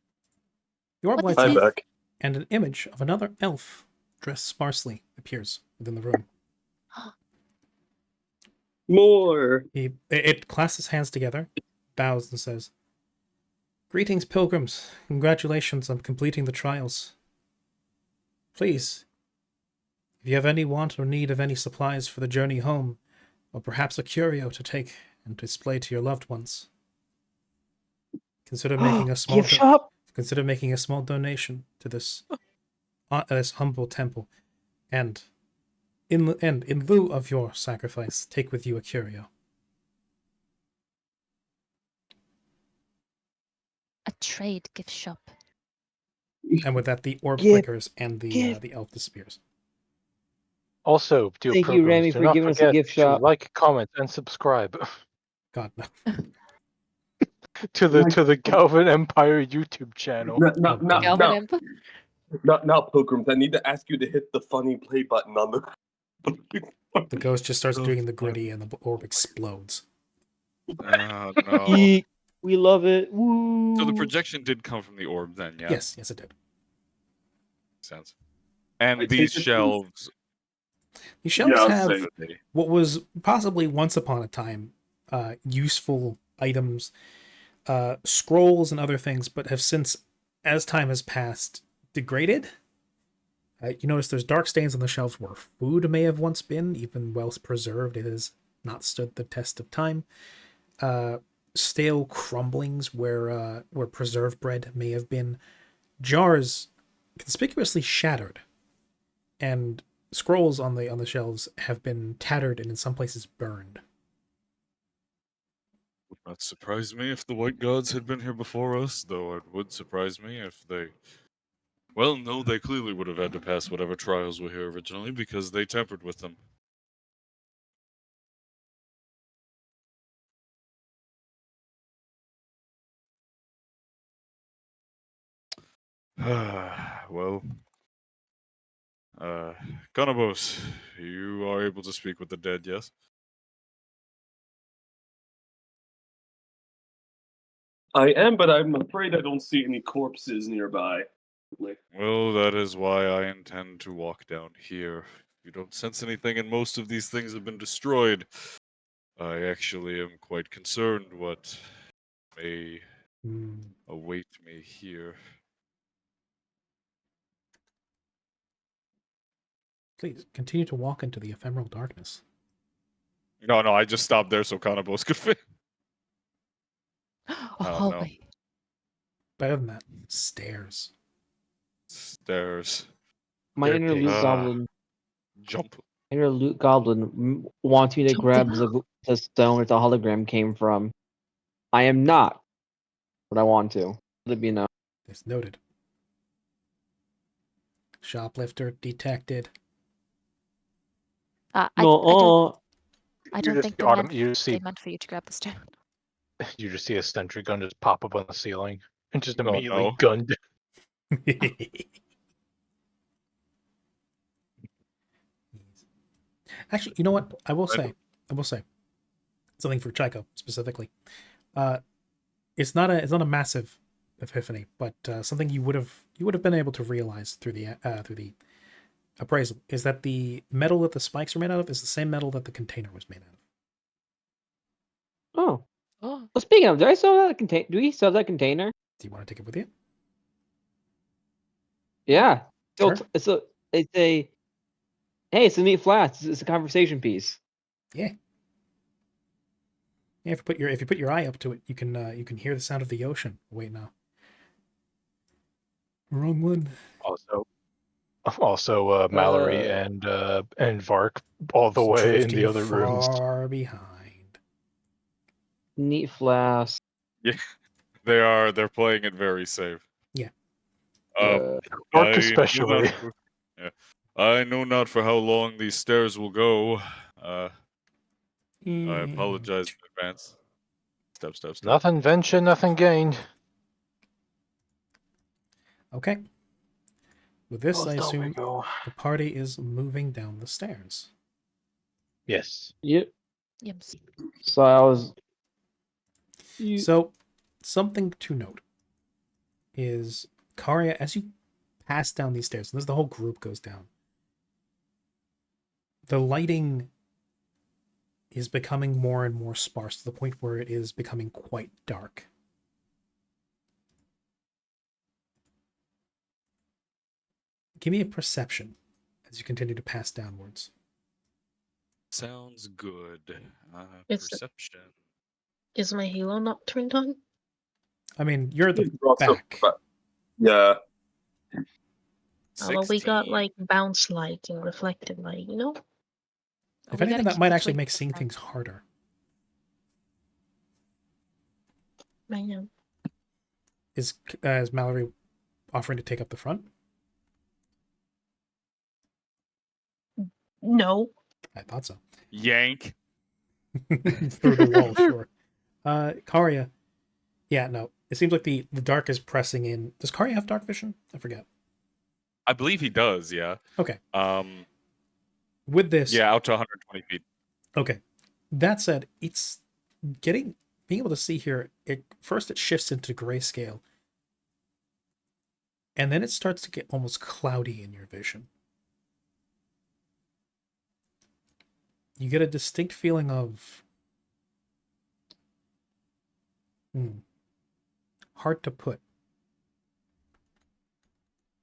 The orb lights I'm up, back. and an image of another elf, dressed sparsely, appears within the room. More. It clasps its hands together, bows, and says, "Greetings, pilgrims. Congratulations on completing the trials. Please, if you have any want or need of any supplies for the journey home, or perhaps a curio to take and display to your loved ones, consider making a small gift shop. Consider making a small donation to this humble temple, and in lieu of your sacrifice, take with you a curio." A trade gift shop. And with that, the orb flickers and the elf disappears. Also, dear Thank you, pilgrims, Remy, do for not giving us a forget gift to shop. like, comment, and subscribe God, no. to the Galvin Empire YouTube channel. Now, pilgrims, I need to ask you to hit the funny play button on the. The ghost just starts doing the gritty, and the orb explodes. Oh no! We love it. Woo. So the projection did come from the orb, then, yeah. Yes, it did. Makes sense. And these shelves. These shelves have what was possibly once upon a time useful items, scrolls and other things, but have since, as time has passed, degraded. You notice there's dark stains on the shelves where food may have once been, even well preserved. It has not stood the test of time. Stale crumblings where preserved bread may have been. Jars conspicuously shattered, and scrolls on the shelves have been tattered and in some places burned. Would not surprise me if the white gods had been here before us, though it would surprise me if they. Well, no, they clearly would have had to pass whatever trials were here originally because they tampered with them. Well, Conobos, you are able to speak with the dead, yes? I am, but I'm afraid I don't see any corpses nearby. Well, that is why I intend to walk down here. If you don't sense anything, and most of these things have been destroyed, I actually am quite concerned what may await me here. Please continue to walk into the ephemeral darkness. No, I just stopped there so Conobos could fit. A hallway. No. Better than that, stairs. Stairs. My inner loot goblin. Jump. Inner loot goblin wants me to grab the stone where the hologram came from. I am not, but I want to. Let me know. It's noted. Shoplifter detected. I don't think they meant for you to grab the stone. You just see a sentry gun just pop up on the ceiling and just immediately gunned. Actually, you know what? I will say something for Chico specifically. It's not a massive epiphany, but something you would have been able to realize through the appraisal is that the metal that the spikes are made out of is the same metal that the container was made out of. Oh. Well, speaking of, do we sell that container? Do you want to take it with you? Yeah. Sure. It's a neat flask. It's a conversation piece. Yeah. Yeah, if you put your eye up to it, you can hear the sound of the ocean. Wait, no. Wrong one. Also, Mallory and Vark all the way in the other rooms. Far behind. Neat flask. Yeah, they're playing it very safe. Yeah. Vark especially. I know not for how long these stairs will go. I apologize in advance. Step. Nothing venture, nothing gained. Okay. With this, I assume the party is moving down the stairs. Yes. Yep. Yep. So I was. So, something to note is, Karia, as you pass down these stairs, and as the whole group goes down, the lighting is becoming more and more sparse to the point where it is becoming quite dark. Give me a perception as you continue to pass downwards. Sounds good. Perception. Is my halo not turned on? I mean, you're at the back. Yeah. Well, we got like bounce light and reflected light, you know? If anything, that might actually make seeing things harder. I know. Is Mallory offering to take up the front? No. I thought so. Yank. Through the wall, sure. Karia. Yeah, no. It seems like the dark is pressing in. Does Karia have dark vision? I forget. I believe he does, yeah. Okay. With this... Yeah, out to 120 feet. Okay. That said, it's being able to see here, first it shifts into grayscale. And then it starts to get almost cloudy in your vision. You get a distinct feeling of... hard to put.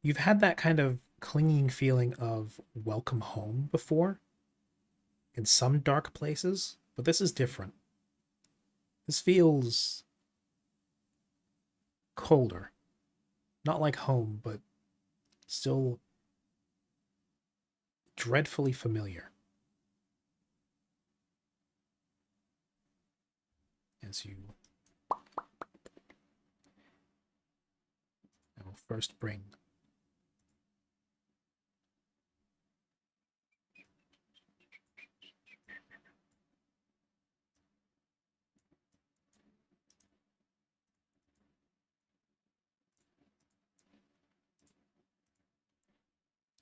You've had that kind of clinging feeling of welcome home before in some dark places, but this is different. This feels colder. Not like home, but still dreadfully familiar. As you... I will first bring...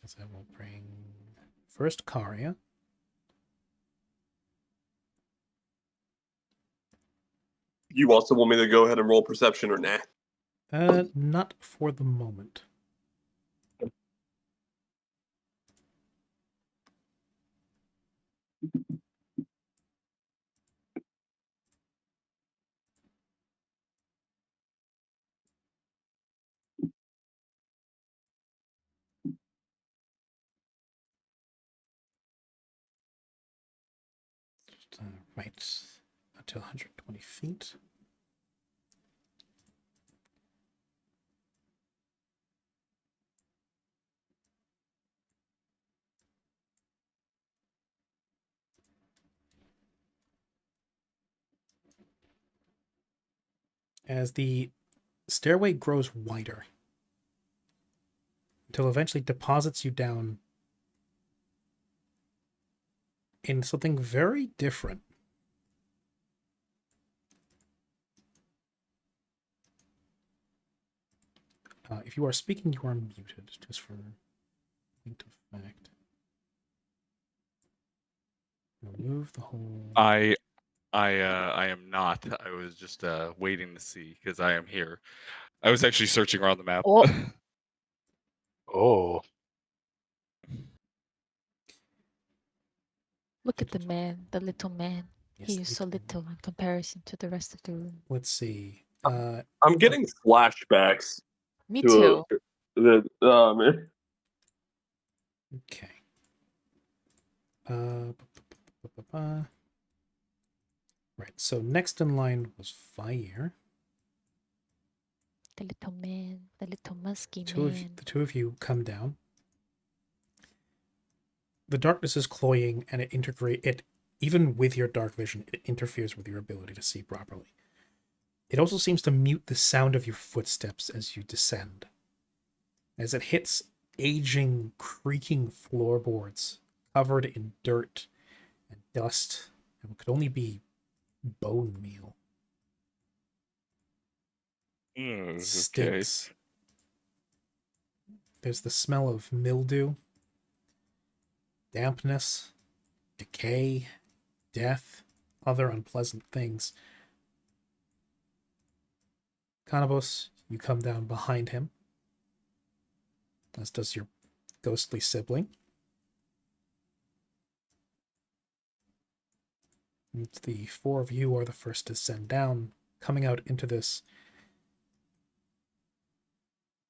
As I will bring first Karia. You also want me to go ahead and roll perception or nah? Not for the moment. Right, until 120 feet. As the stairway grows wider, until eventually deposits you down in something very different. If you are speaking, you are muted, just for point of fact. Remove the whole... I am not. I was just waiting to see, because I am here. I was actually searching around the map. Oh. Look at the man, the little man. Yes, he is so little in comparison to the rest of the room. Let's see. I'm getting flashbacks. Me too. Okay. Right, so next in line was Fire. The little man, the little musky man. The two of you come down. The darkness is cloying, and it even with your dark vision, it interferes with your ability to see properly. It also seems to mute the sound of your footsteps as you descend, as it hits aging, creaking floorboards covered in dirt and dust, and what could only be bone meal. Okay. Stinks. There's the smell of mildew, dampness, decay, death, other unpleasant things. Kanabos, you come down behind him, as does your ghostly sibling. And the four of you are the first to send down, coming out into this.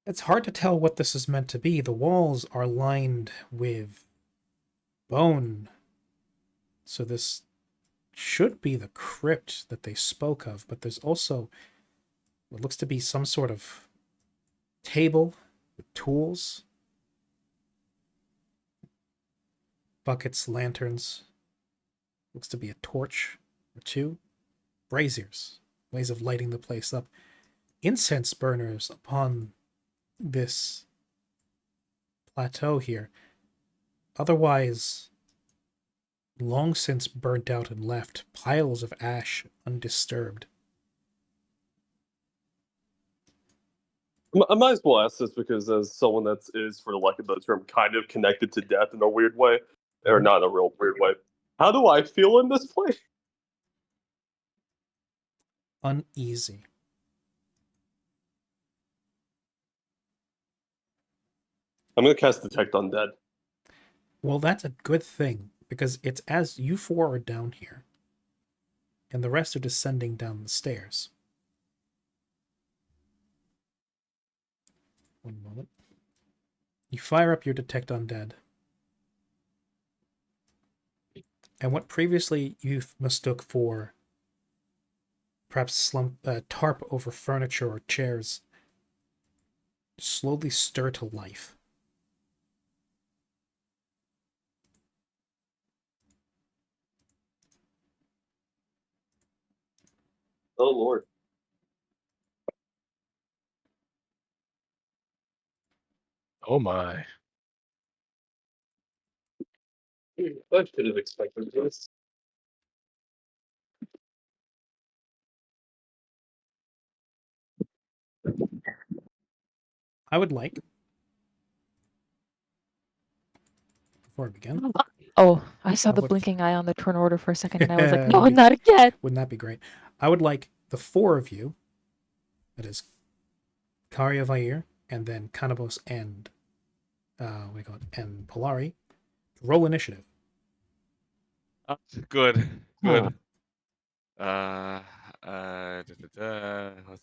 It's hard to tell what this is meant to be. The walls are lined with bone, so this should be the crypt that they spoke of, but there's also what looks to be some sort of table with tools, buckets, lanterns, looks to be a torch or two, braziers, ways of lighting the place up, incense burners upon this plateau here, otherwise long since burnt out and left, piles of ash undisturbed. I might as well ask this because as someone that is, for the lack of a better term, kind of connected to death in a weird way, or not in a real weird way, how do I feel in this place? Uneasy. I'm going to cast Detect Undead. Well, that's a good thing, because it's as you four are down here, and the rest are descending down the stairs. One moment. You fire up your Detect Undead. And what previously you mistook for perhaps tarp over furniture or chairs slowly stir to life. Oh, Lord. Oh, my. I should have expected this. I would like, before I begin. Oh, I saw the blinking eye on the turn order for a second, and I was like, no, not again. Wouldn't that be great? I would like the four of you, that is Karia Vair, and then Kanabos and and Polari, roll initiative. Good. Let's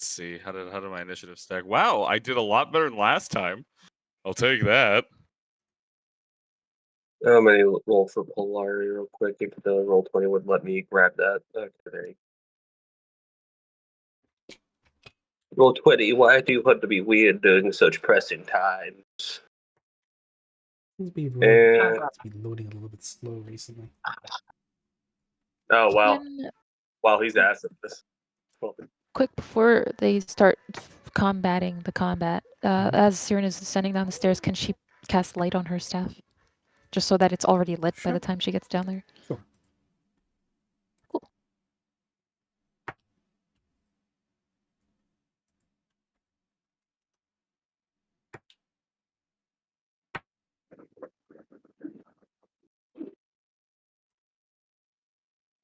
see. How did my initiative stack? Wow, I did a lot better than last time. I'll take that. I'm going to roll for Polari real quick if the roll 20 would let me grab that. Okay, there you go. Roll 20, why do you want to be weird during such pressing times? It's been loading a little bit slow recently. Oh, wow. Wow, he's asking this. Quick before they start combating the combat, as Siren is descending down the stairs, can she cast light on her staff? Just so that it's already lit by the time she gets down there? Sure. Cool.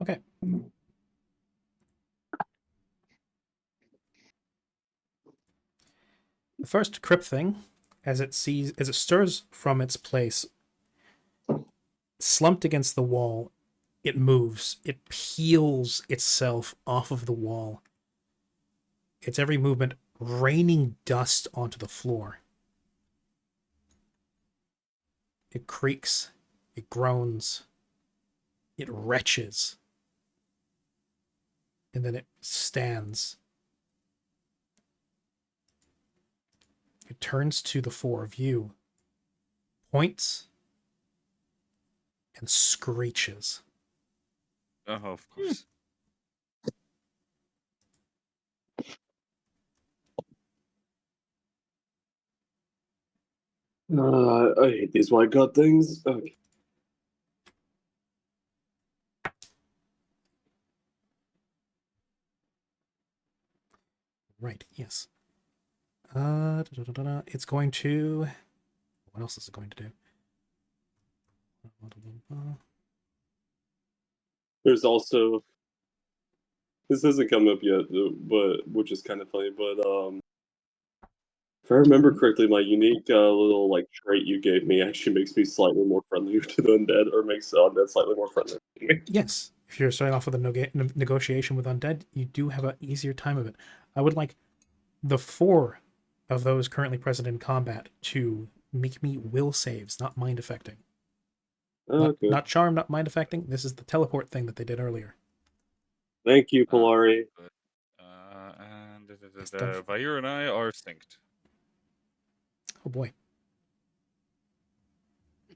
Okay. The first crypt thing, as it stirs from its place, slumped against the wall, it moves. It peels itself off of the wall. Its every movement raining dust onto the floor. It creaks. It groans. It retches. and then it stands. It turns to the four of you, points, and screeches. Oh, of course. I hate these white gut things. Okay. Right, yes. It's going to... What else is it going to do? There's also... This hasn't come up yet, but which is kind of funny, but if I remember correctly, my unique little like trait you gave me actually makes me slightly more friendly to the undead, or makes the undead slightly more friendly to me. Yes. If you're starting off with a negotiation with undead, you do have an easier time of it. I would like the 4 of those currently present in combat to make me will saves, not mind affecting. Okay. Not charm, not mind affecting. This is the teleport thing that they did earlier. Thank you, Polari. And Vair and I are synced. Oh boy.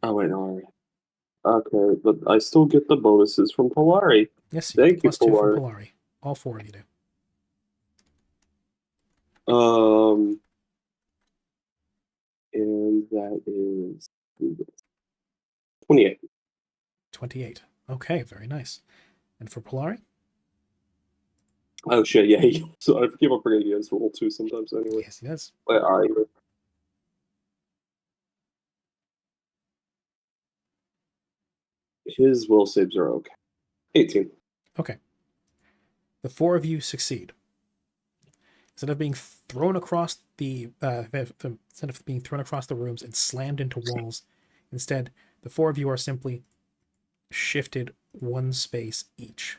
Oh wait, no. Okay, but I still get the bonuses from Polari. Yes, you get the +2 from Polari. All 4 of you do. And that is 28. 28. Okay, very nice. And for Polari? Oh shit, yeah. So I keep on forgetting he has roll 2 sometimes anyway. Yes, he does. Wait, alright. His will saves are okay. 18. Okay. The 4 of you succeed. Instead of being thrown across the rooms and slammed into walls, instead the 4 of you are simply shifted 1 space each.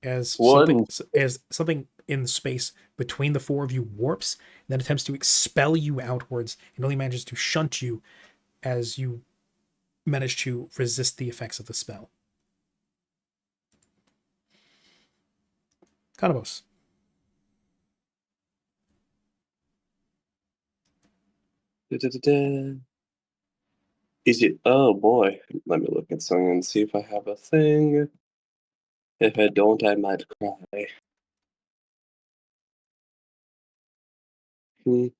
As something in space between the 4 of you warps, and then attempts to expel you outwards, and only manages to shunt you as you manage to resist the effects of the spell. Kanabos. Is it? Oh boy. Let me look at something and see if I have a thing. If I don't, I might cry. You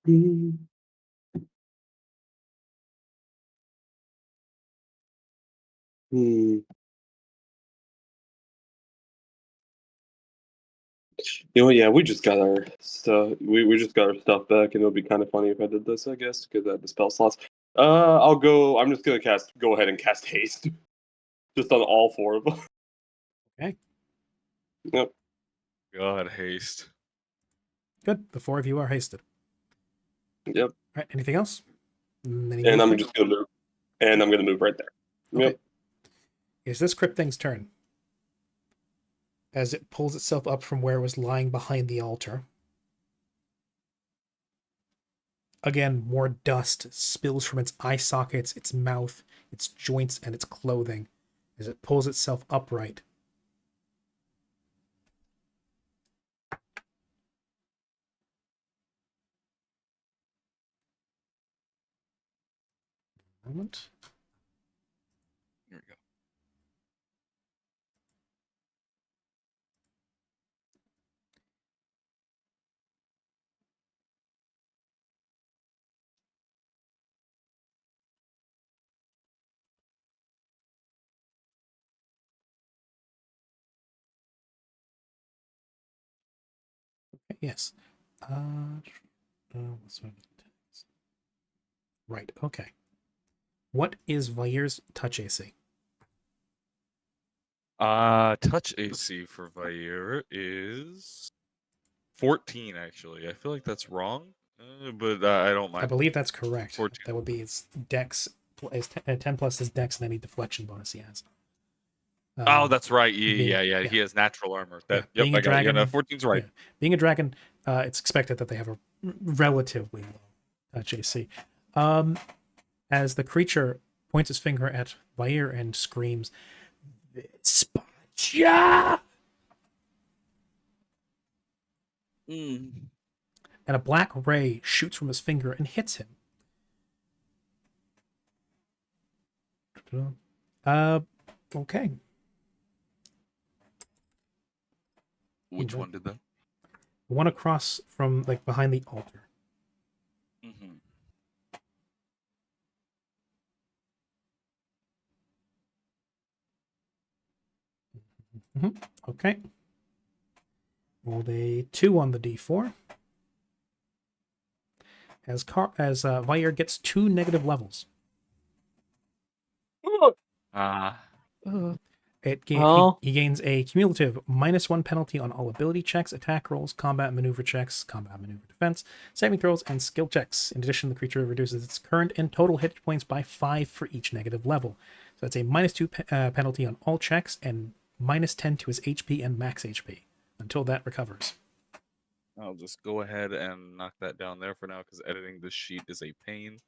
know, yeah, we just got our stuff. We just got our stuff back, and it would be kind of funny if I did this, I guess, because I had the spell slots. I'll go. I'm just gonna go ahead and cast haste, just on all 4 of them. Okay. Yep. God, haste. Good. The 4 of you are hasted. Yep. All right. Anything else? And I'm just gonna move. And I'm gonna move right there. Okay. Yep. Is this crypt thing's turn? As it pulls itself up from where it was lying behind the altar. Again, more dust spills from its eye sockets, its mouth, its joints, and its clothing as it pulls itself upright. Moment. Here we go. Okay, yes. Right, okay. What is Vair's touch AC? Touch AC for Vair is 14, actually. I feel like that's wrong, but I don't mind. I believe that's correct. 14. That would be its dex, 10 plus his dex and any deflection bonus he has. Oh, that's right. Yeah. He has natural armor. Yep, being I a dragon, got you. 14's right. Yeah. Being a dragon, it's expected that they have a relatively low touch AC. As the creature points its finger at Vair and screams, "This body Yeah. Mm. And a black ray shoots from his finger and hits him. Okay. Which one did that? One across from, like, behind the altar. Mm-hmm. Okay. Rolled a 2 on the d4. As Vair gets 2 negative levels. He gains a cumulative -1 penalty on all ability checks, attack rolls, combat maneuver checks, combat maneuver defense, saving throws, and skill checks. In addition, the creature reduces its current and total hit points by 5 for each negative level. So that's a -2 penalty on all checks and -10 to his HP and max HP until that recovers. I'll just go ahead and knock that down there for now because editing this sheet is a pain.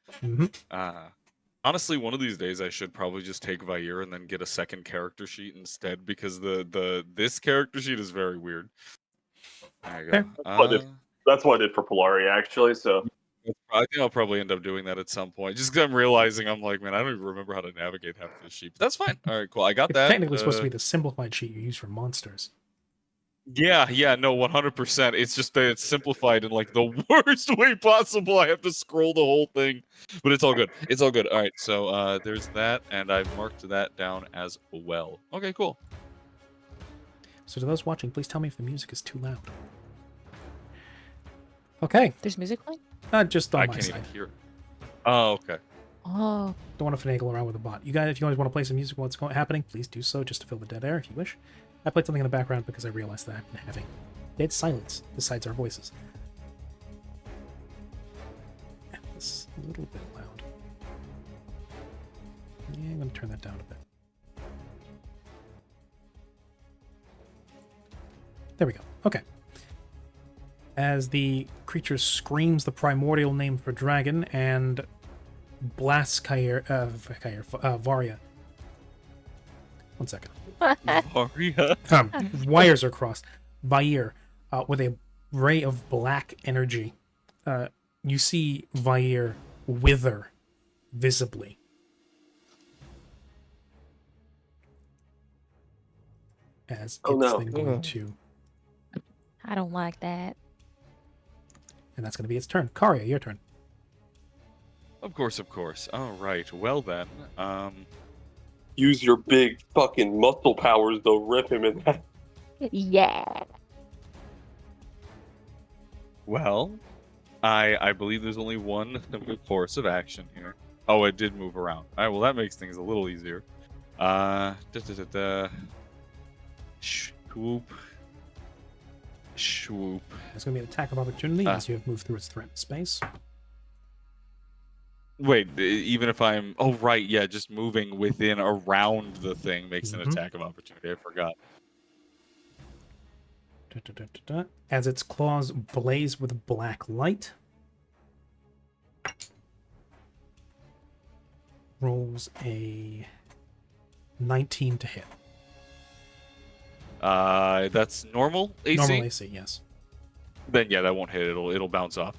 Honestly, one of these days I should probably just take Vair and then get a second character sheet instead because this character sheet is very weird. There you go. That's what I did for Polari, actually. So I think I'll probably end up doing that at some point. Just because I'm realizing I'm like, man, I don't even remember how to navigate half this sheet. But that's fine. All right, cool. I got It's that. technically supposed to be the simplified sheet you use for monsters. Yeah, no, 100%. It's just that it's simplified in like the worst way possible. I have to scroll the whole thing, but it's all good. It's all good. All right, so there's that, and I've marked that down as well. Okay, cool. So to those watching, please tell me if the music is too loud. Okay. There's music playing? Just on I my can't side. even hear it. Oh, okay. Oh. Don't want to finagle around with the bot. You guys, if you guys want to play some music while it's happening, please do so, just to fill the dead air if you wish. I played something in the background because I realized that I've been having dead silence besides our voices. It's a little bit loud. Yeah, I'm going to turn that down a bit. There we go. Okay. As the creature screams the primordial name for dragon and blasts Varia. One second. Varia. Wires are crossed. Vair, with a ray of black energy. You see Vair wither visibly. As it's then going to... I don't like that. And that's going to be its turn. Karya, your turn. Of course. All right. Well then, use your big fucking muscle powers to rip him in that. Yeah. Well, I believe there's only one course of action here. Oh, it did move around. All right. Well, that makes things a little easier. Swoop. It's going to be an attack of opportunity as you have moved through its threat space. Wait, even if I'm... Oh, right, yeah, just moving within, around the thing makes an attack of opportunity. I forgot. As its claws blaze with black light. Rolls a 19 to hit. That's normal AC? Normal AC, yes. Then, yeah, that won't hit. It'll bounce off.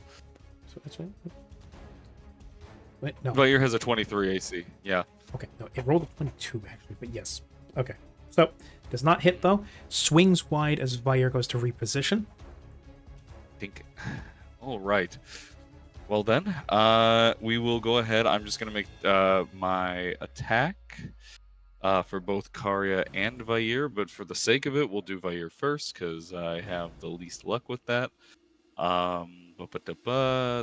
So that's right. Wait, no. Vair has a 23 AC. Yeah. Okay, no, it rolled a 22 actually, but yes. Okay, so does not hit though. Swings wide as Vair goes to reposition. Think. All right. Well then, we will go ahead. I'm just gonna make my attack for both Karya and Vair, but for the sake of it, we'll do Vair first because I have the least luck with that.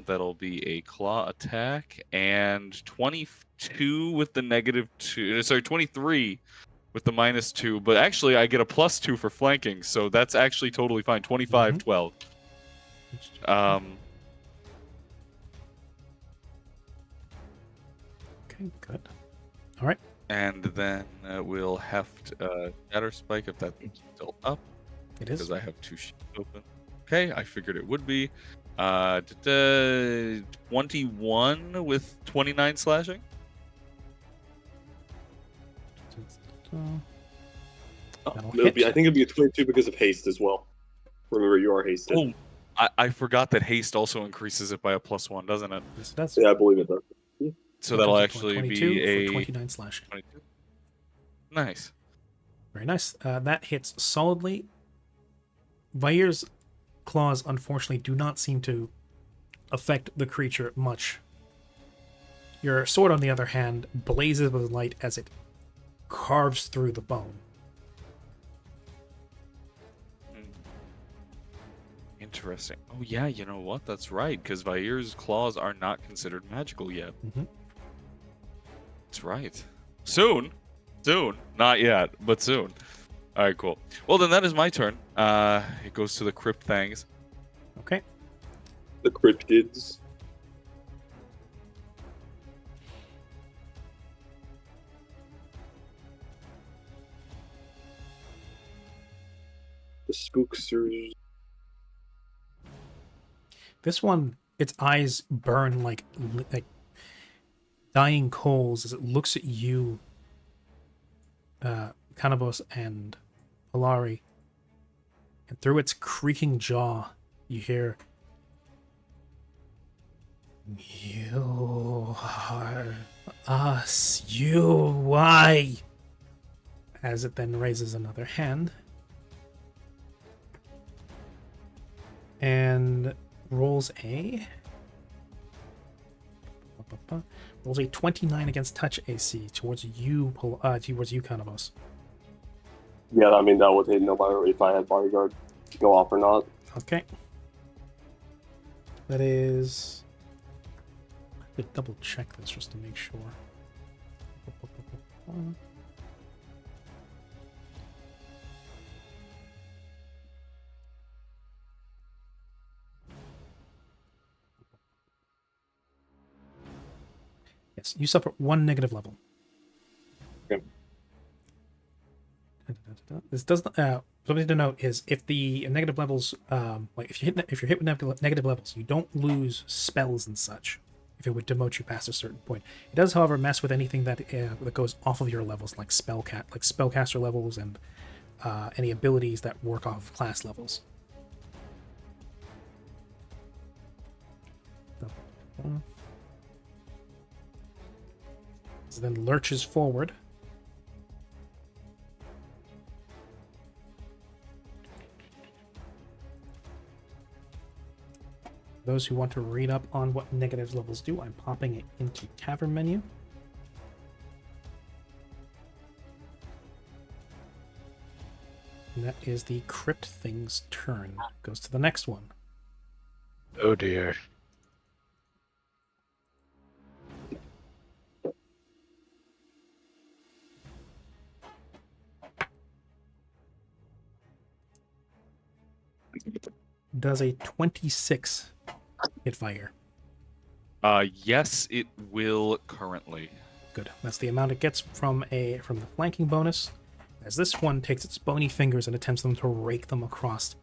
That'll be a claw attack and 22 with the -2. Sorry, 23 with the -2. But actually, I get a +2 for flanking, so that's actually totally fine. 25, 12. Okay, good. All right. And then we'll have Shatter Spike if that's still up. It is. Because I have 2 sheets open. Okay, I figured it would be. 21 with 29 slashing. That'll I hit. think it'd be a 22 because of haste as well. Remember, you are hasted. Oh, I forgot that haste also increases it by a +1, doesn't it? Yes, it does. Yeah, I believe it does. So that'll actually 22 be a for 29 slashing. 22. Nice. Very nice. That hits solidly. Vair's claws, unfortunately, do not seem to affect the creature much. Your sword, on the other hand, blazes with light as it carves through the bone. Interesting. Oh yeah, you know what? That's right, because Vair's claws are not considered magical yet. Mm-hmm. That's right. Soon. Not yet, but soon. All right, cool. Well, then that is my turn. It goes to the crypt things. Okay. The cryptids. The spooksters. This one, its eyes burn like dying coals as it looks at you, Canabos and Polari. And through its creaking jaw, you hear, "You are us, why?" As it then raises another hand and rolls a 29 against touch AC towards you, Canabos. Yeah, I mean, that would hit no matter if I had bodyguard go off or not. Okay. That is... I could double check this just to make sure. Yes, you suffer 1 negative level. Okay. This does not... something to note is if the negative levels, like if you're hit with negative levels, you don't lose spells and such. If it would demote you past a certain point, it does, however, mess with anything that goes off of your levels, like spellcaster levels and any abilities that work off of class levels. So then lurches forward. Those who want to read up on what negative levels do, I'm popping it into Tavern menu. And that is the Crypt Thing's turn. Goes to the next one. Oh dear. Does a 26 hit fire? Yes, it will currently. Good. That's the amount it gets from the flanking bonus. As this one takes its bony fingers and attempts them to rake them across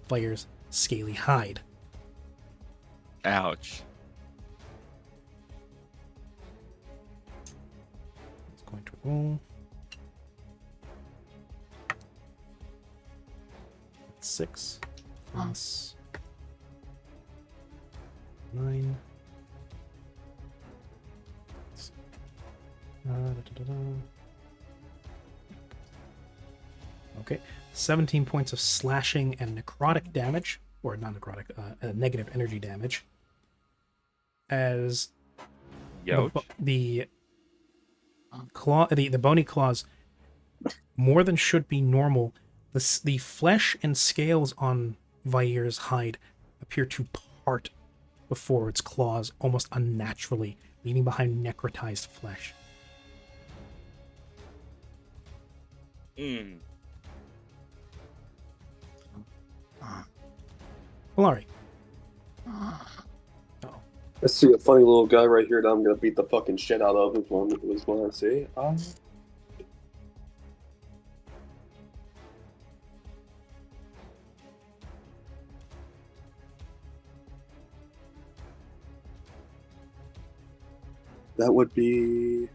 Fire's scaly hide. Ouch. It's going to roll. 6 plus 9. Okay, 17 points of slashing and necrotic damage, or not necrotic, negative energy damage. As the bony claws, more than should be normal, the flesh and scales on Vair's hide appear to part before its claws almost unnaturally, leaving behind necrotized flesh. Polari. I see a funny little guy right here that I'm gonna beat the fucking shit out of. Is what I see. That would be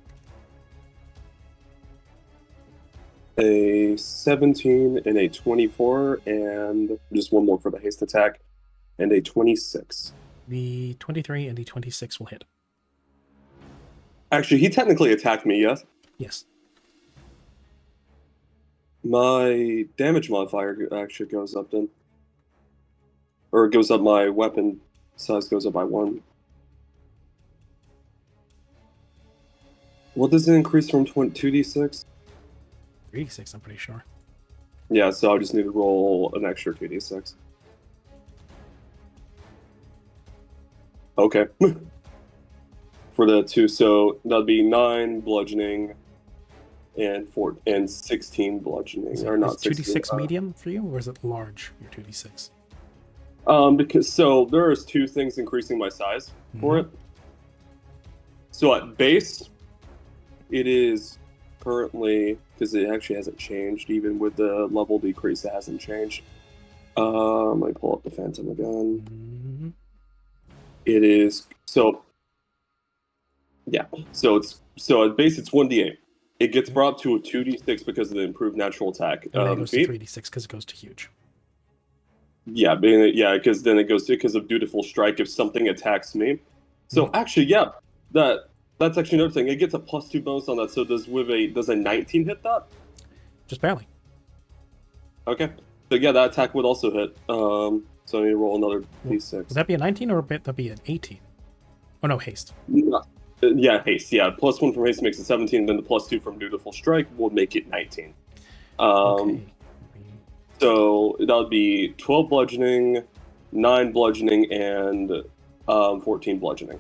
a 17 and a 24, and just one more for the haste attack, and a 26. The 23 and the 26 will hit. Actually, he technically attacked me, yes? Yes. My damage modifier actually goes up then. Or it goes up, my weapon size goes up by 1. What does it increase from 2d6? 3d6, I'm pretty sure. Yeah, so I just need to roll an extra 2d6. Okay. For the 2, so that'd be 9 bludgeoning and 16 bludgeoning. Is 2d6 medium for you, or is it large, your 2d6? Because there's 2 things increasing my size for it. So at base, it is currently, because it actually hasn't changed, even with the level decrease, it hasn't changed. Let me pull up the Phantom again. It is so at base it's 1d8. It gets brought up to a 2d6 because of the improved natural attack. And then it goes to 3d6 because it goes to huge. Yeah, because then it goes because of Dutiful Strike if something attacks me. So actually, yeah, that's actually another thing. It gets a +2 bonus on that. So does a 19 hit that? Just barely. Okay. So yeah, that attack would also hit. So I need to roll another d6. Would that be a 19 or would that be an 18? Oh no, haste. Yeah, haste. Yeah, +1 from haste makes it 17. Then the +2 from Dutiful Strike will make it 19. Okay. So that would be 12 bludgeoning, 9 bludgeoning, and 14 bludgeoning.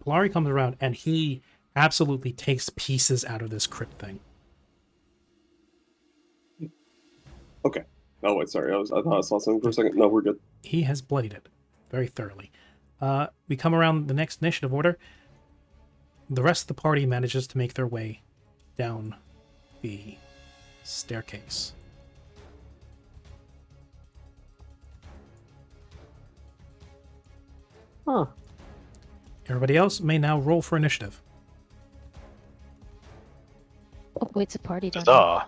Polari comes around and he absolutely takes pieces out of this crypt thing. Okay. Oh wait, sorry. I thought I saw something for a second. No, we're good. He has bloodied it very thoroughly. We come around the next initiative order. The rest of the party manages to make their way down the staircase. Huh. Everybody else may now roll for initiative. Oh, wait, it's a party down here.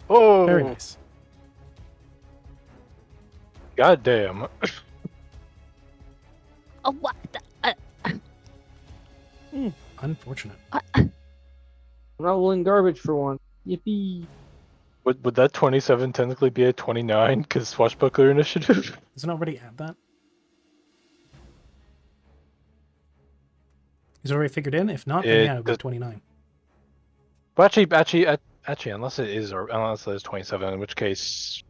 Very nice. God damn. Oh, what? Unfortunate. I'm not rolling garbage for one. Yippee. Would that 27 technically be a 29 because Swashbuckler initiative? Doesn't it already add that? Is it already figured in? If not, then yeah, it'll be 29. Well, actually, unless it is, or unless it is 27, in which case,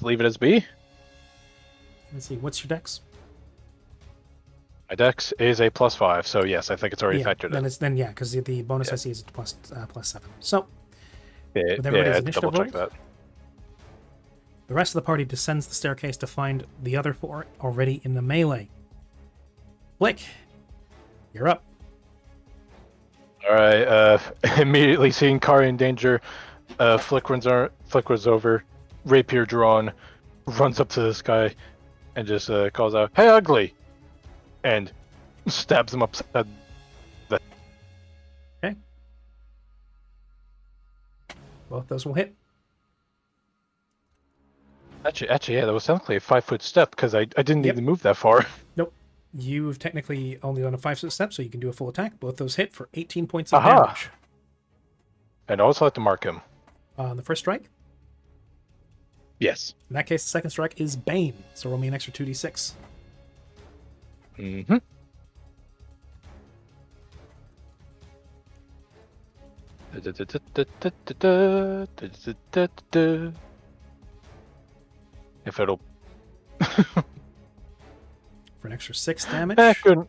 leave it as B. Let's see. What's your dex? My dex is a +5, so yes, I think it's already factored in. Because the bonus I see is +7. So, yeah, with everybody's I initiative double check rolls, that. the rest of the party descends the staircase to find the other 4 already in the melee. Flick, you're up. All right. Immediately seeing Kari in danger, Flick runs over, rapier drawn, runs up to this guy, and just calls out, "Hey, ugly!" and stabs him upside. Okay. Both those will hit. Actually, yeah, that was technically a 5-foot step because I didn't need to move that far. Nope. You've technically only done a 5-foot step, so you can do a full attack. Both those hit for 18 points of damage. And I also have to mark him. On the first strike? Yes. In that case, the second strike is Bane, so roll me an extra 2d6. Mm-hmm. If it'll For an extra 6 damage. Fair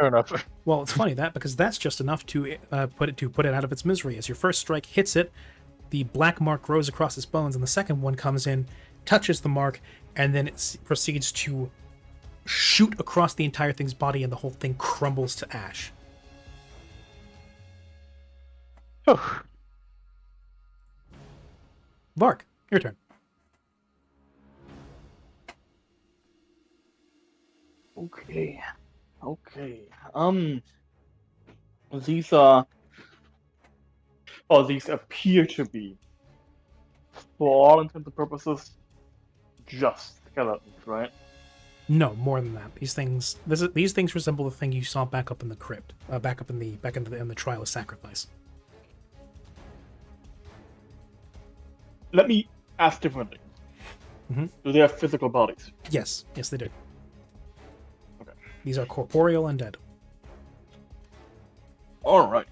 enough. Well, it's funny because that's just enough to put it out of its misery. As your first strike hits it, the black mark grows across its bones, and the second one comes in, touches the mark, and then it proceeds to shoot across the entire thing's body, and the whole thing crumbles to ash. Vark, your turn. Okay. Okay. These are, or these appear to be, for all intents and purposes, just skeletons, right? No, more than that. These things resemble the thing you saw back up in the crypt, back in the trial of sacrifice. Let me ask differently. Mm-hmm. Do they have physical bodies? Yes, they do. Okay. These are corporeal undead. All right.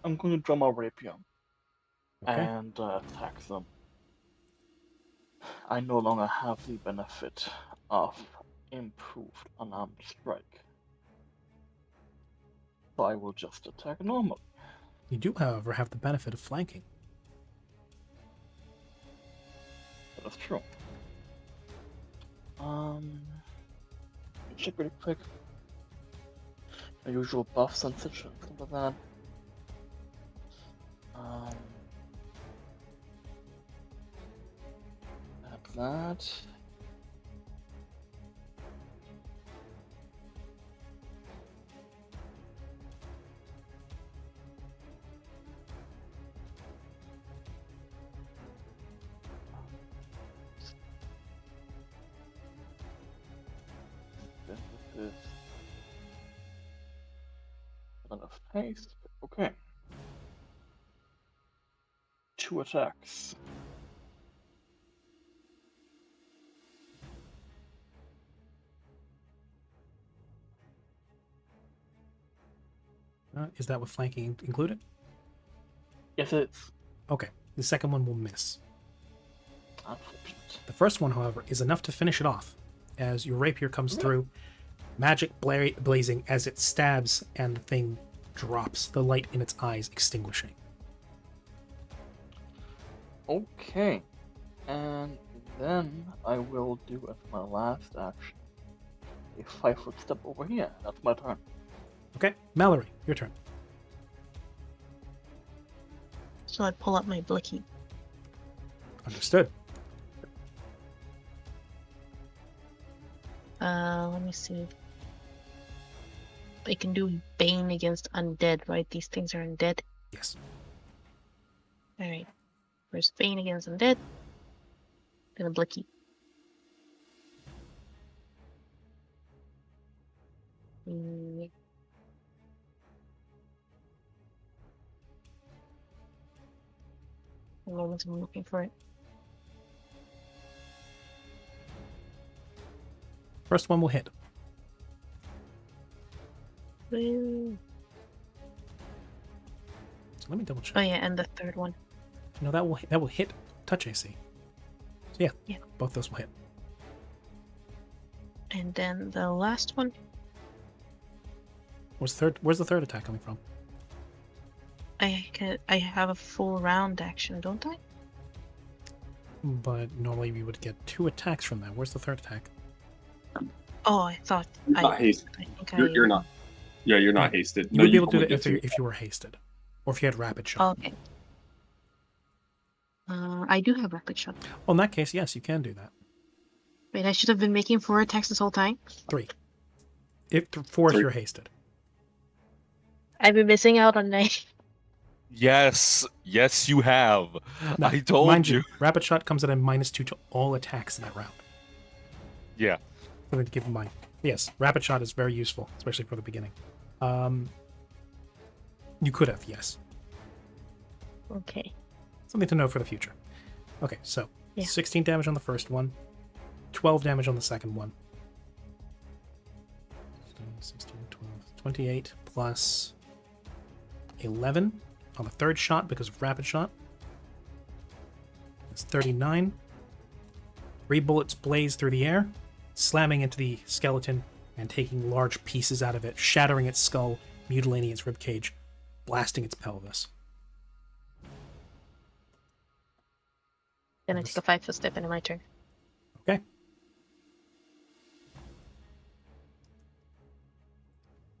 I'm going to draw my rapier and attack them. I no longer have the benefit of improved unarmed strike, so I will just attack normally. You do, however, have the benefit of flanking. That's true. Check really quick. My usual buffs and such like that. That. This is enough haste. Okay. 2 attacks. Is that with flanking included? Yes, it is. Okay. The second one will miss. Unfortunate. The first one, however, is enough to finish it off, as your rapier comes through, magic blazing as it stabs, and the thing drops, the light in its eyes extinguishing. Okay. And then I will do as my last action a 5-foot step over here. That's my turn. Okay, Mallory, your turn. So I pull up my blicky. Understood. Let me see. I can do Bane against undead, right? These things are undead. Yes. Alright. First Bane against undead. Then a blicky. A moment, I'm looking for it. First one will hit. Woo. So let me double check. Oh yeah, and the third one. No, that will hit touch AC. So yeah, both those will hit. And then the last one. Where's the third attack coming from? I have a full round action, don't I? But normally we would get 2 attacks from that. Where's the third attack? Oh, I thought you're not hasted. You're not. Yeah, you're not hasted. You would be able to do it if you were hasted, or if you had rapid shot. Okay. I do have rapid shot. Well, in that case, yes, you can do that. Wait, I should have been making 4 attacks this whole time? 3. 4 if you're hasted. I've been missing out on 9. Yes, you have. Now, I told mind you. Rapid shot comes at a -2 to all attacks in that round. Yeah. Something to keep in mind. Yes, rapid shot is very useful, especially for the beginning. You could have, yes. Okay. Something to know for the future. Okay, so 16 damage on the first one, 12 damage on the second one. 16, 12, 28 plus 11 on the third shot because of rapid shot. That's 39. 3 bullets blaze through the air, slamming into the skeleton and taking large pieces out of it, shattering its skull, mutilating its ribcage, blasting its pelvis. Then I take a 5-foot step into my turn. Okay.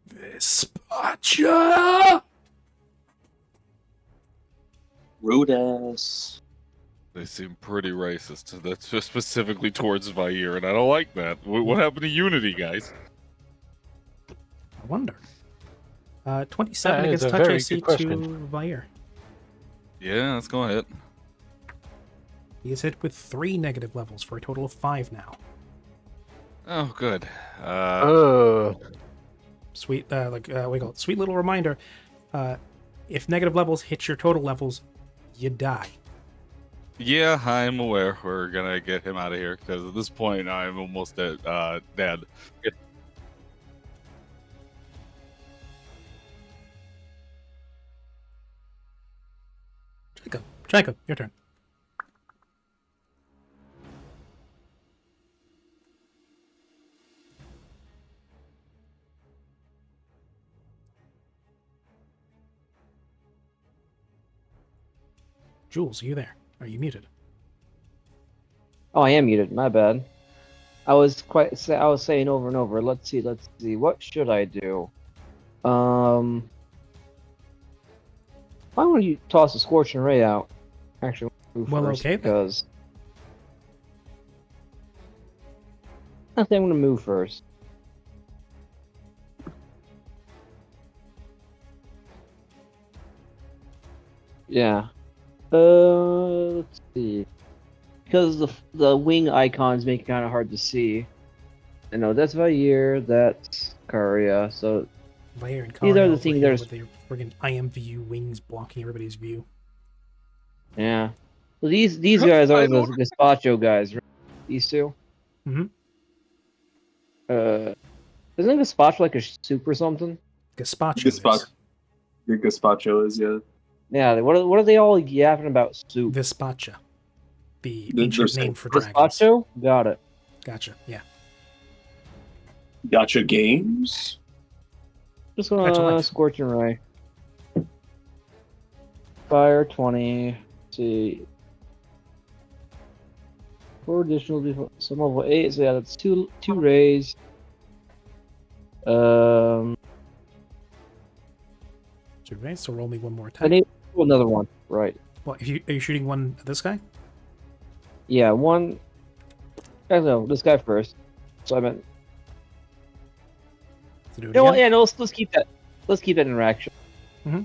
Vespacha! Rude ass. They seem pretty racist. That's just specifically towards Vair, and I don't like that. What happened to unity, guys? I wonder. 27 against touch AC to Vair. Yeah, let's go ahead. He is hit with 3 negative levels for a total of 5 now. Oh, good. Sweet, we call it sweet little reminder. If negative levels hit your total levels, you die. Yeah, I'm aware. We're gonna get him out of here because at this point I'm almost dead. Jacob, your turn. Jules, are you there? Are you muted? Oh, I am muted. My bad. I was saying over and over. Let's see. What should I do? Why don't you toss a Scorching Ray out? Actually, well, first, okay. Because I think I'm gonna move first. Yeah. Let's see. Because the wing icons make it kind of hard to see. I know that's Vair, that's Karia, so Vair and Karia these are the things that are with their friggin' IMVU wings blocking everybody's view. Yeah. So these guys are the Gazpacho guys, right? These two? Mm-hmm. Isn't Gazpacho like a soup or something? Gazpacho is. Your Gazpacho is, yeah. Yeah, what are they all yapping about soup? Vespacha. The ancient name for dragons. Gazpacho? Got it. Gotcha, yeah. Gotcha games? Just gonna Scorching Ray. Fire 20. Let's see. 4 additional, some level 8, so yeah, that's two rays. So roll me one more attack. I need another one, right? Well, are you shooting one at this guy? Yeah, one. I don't know, this guy first. So I meant. Do yeah, no, let's keep that. Let's keep that interaction. Mm-hmm.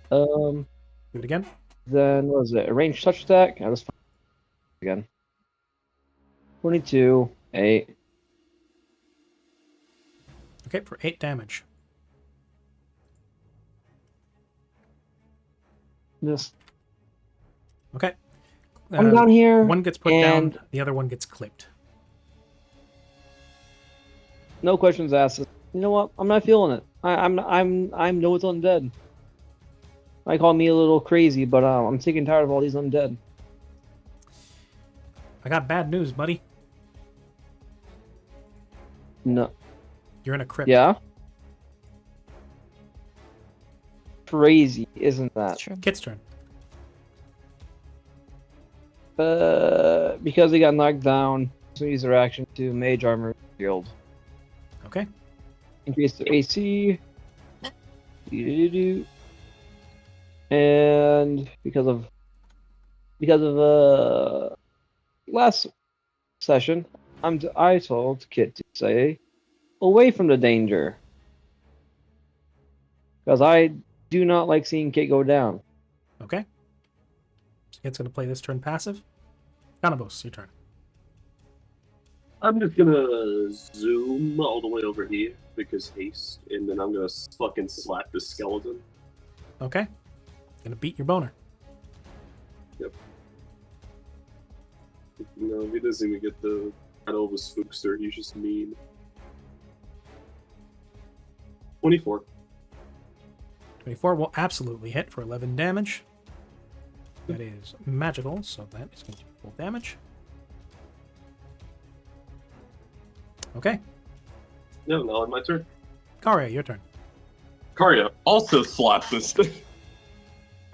Do it again. Then what was it? A ranged touch attack. Let's again. 22, 8. Okay, for 8 damage. This. Okay. I'm down here. One gets put down, the other one gets clipped. No questions asked. You know what? I'm not feeling it. I'm no, it's undead. I call me a little crazy, but I'm sick and tired of all these undead. I got bad news, buddy. No. You're in a crypt. Yeah. Crazy, isn't that? True. Kit's turn. Because he got knocked down, so use their action to Mage Armor Shield. Okay. Increase the AC. And because of last session, I told Kit to say away from the danger, because I do not like seeing Kit go down. Okay. So Kit's gonna play this turn passive. Kanabos, your turn. I'm just gonna zoom all the way over here because haste, and then I'm gonna fucking slap the skeleton. Okay. Gonna beat your boner. Yep. No, he doesn't even get the title of a spookster. He's just mean. 24. 24 will absolutely hit for 11 damage. That is magical, so that is going to be full damage. Okay. No, now my turn. Karya, your turn. Karya, also slap this thing.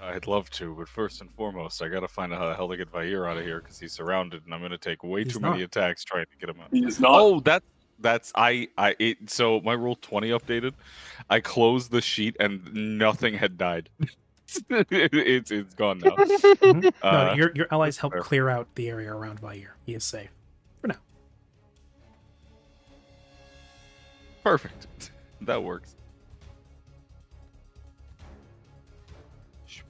I'd love to, but first and foremost, I gotta find out how the hell to get Vair out of here because he's surrounded, and I'm gonna take way too many attacks trying to get him out. He is not. Oh, so my roll 20 updated. I closed the sheet and nothing had died. it's gone now. No, your allies help clear out the area around Vair. He is safe for now. Perfect. That works.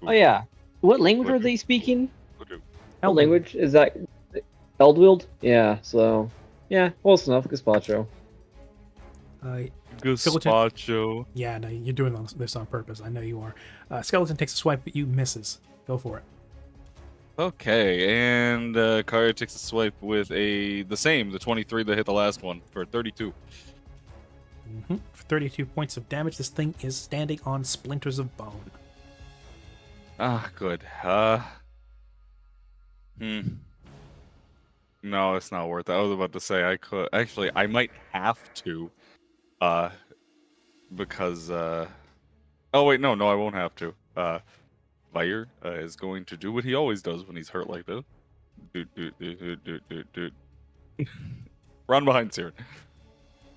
Oh yeah. What language are they speaking? What language is that? Eldwild? Yeah. So yeah, close enough. Gazpacho. Gazpacho. Yeah, no, you're doing this on purpose. I know you are. Skeleton takes a swipe, but you misses. Go for it. Okay, and Karya takes a swipe with the 23 that hit the last one for 32. For 32 points of damage, this thing is standing on splinters of bone. Ah, good. No, it's not worth it. I was about to say I might have to, because oh wait, no, I won't have to. Vair is going to do what he always does when he's hurt like this. Run behind Siren.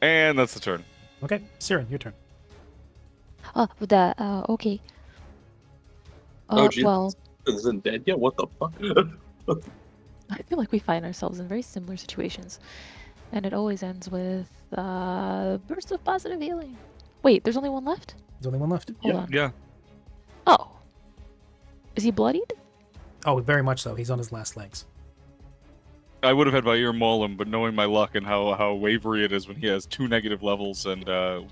And that's the turn. Okay, Siren, your turn. Okay. Jesus. Well, Isn't dead yet? What the fuck? I feel like we find ourselves in very similar situations. And it always ends with burst of positive healing. Wait, there's only one left? There's only one left. Hold on. Yeah. Oh. Is he bloodied? Oh, very much so. He's on his last legs. I would have had Vair maul him, but knowing my luck and how wavery it is when he has 2 negative levels and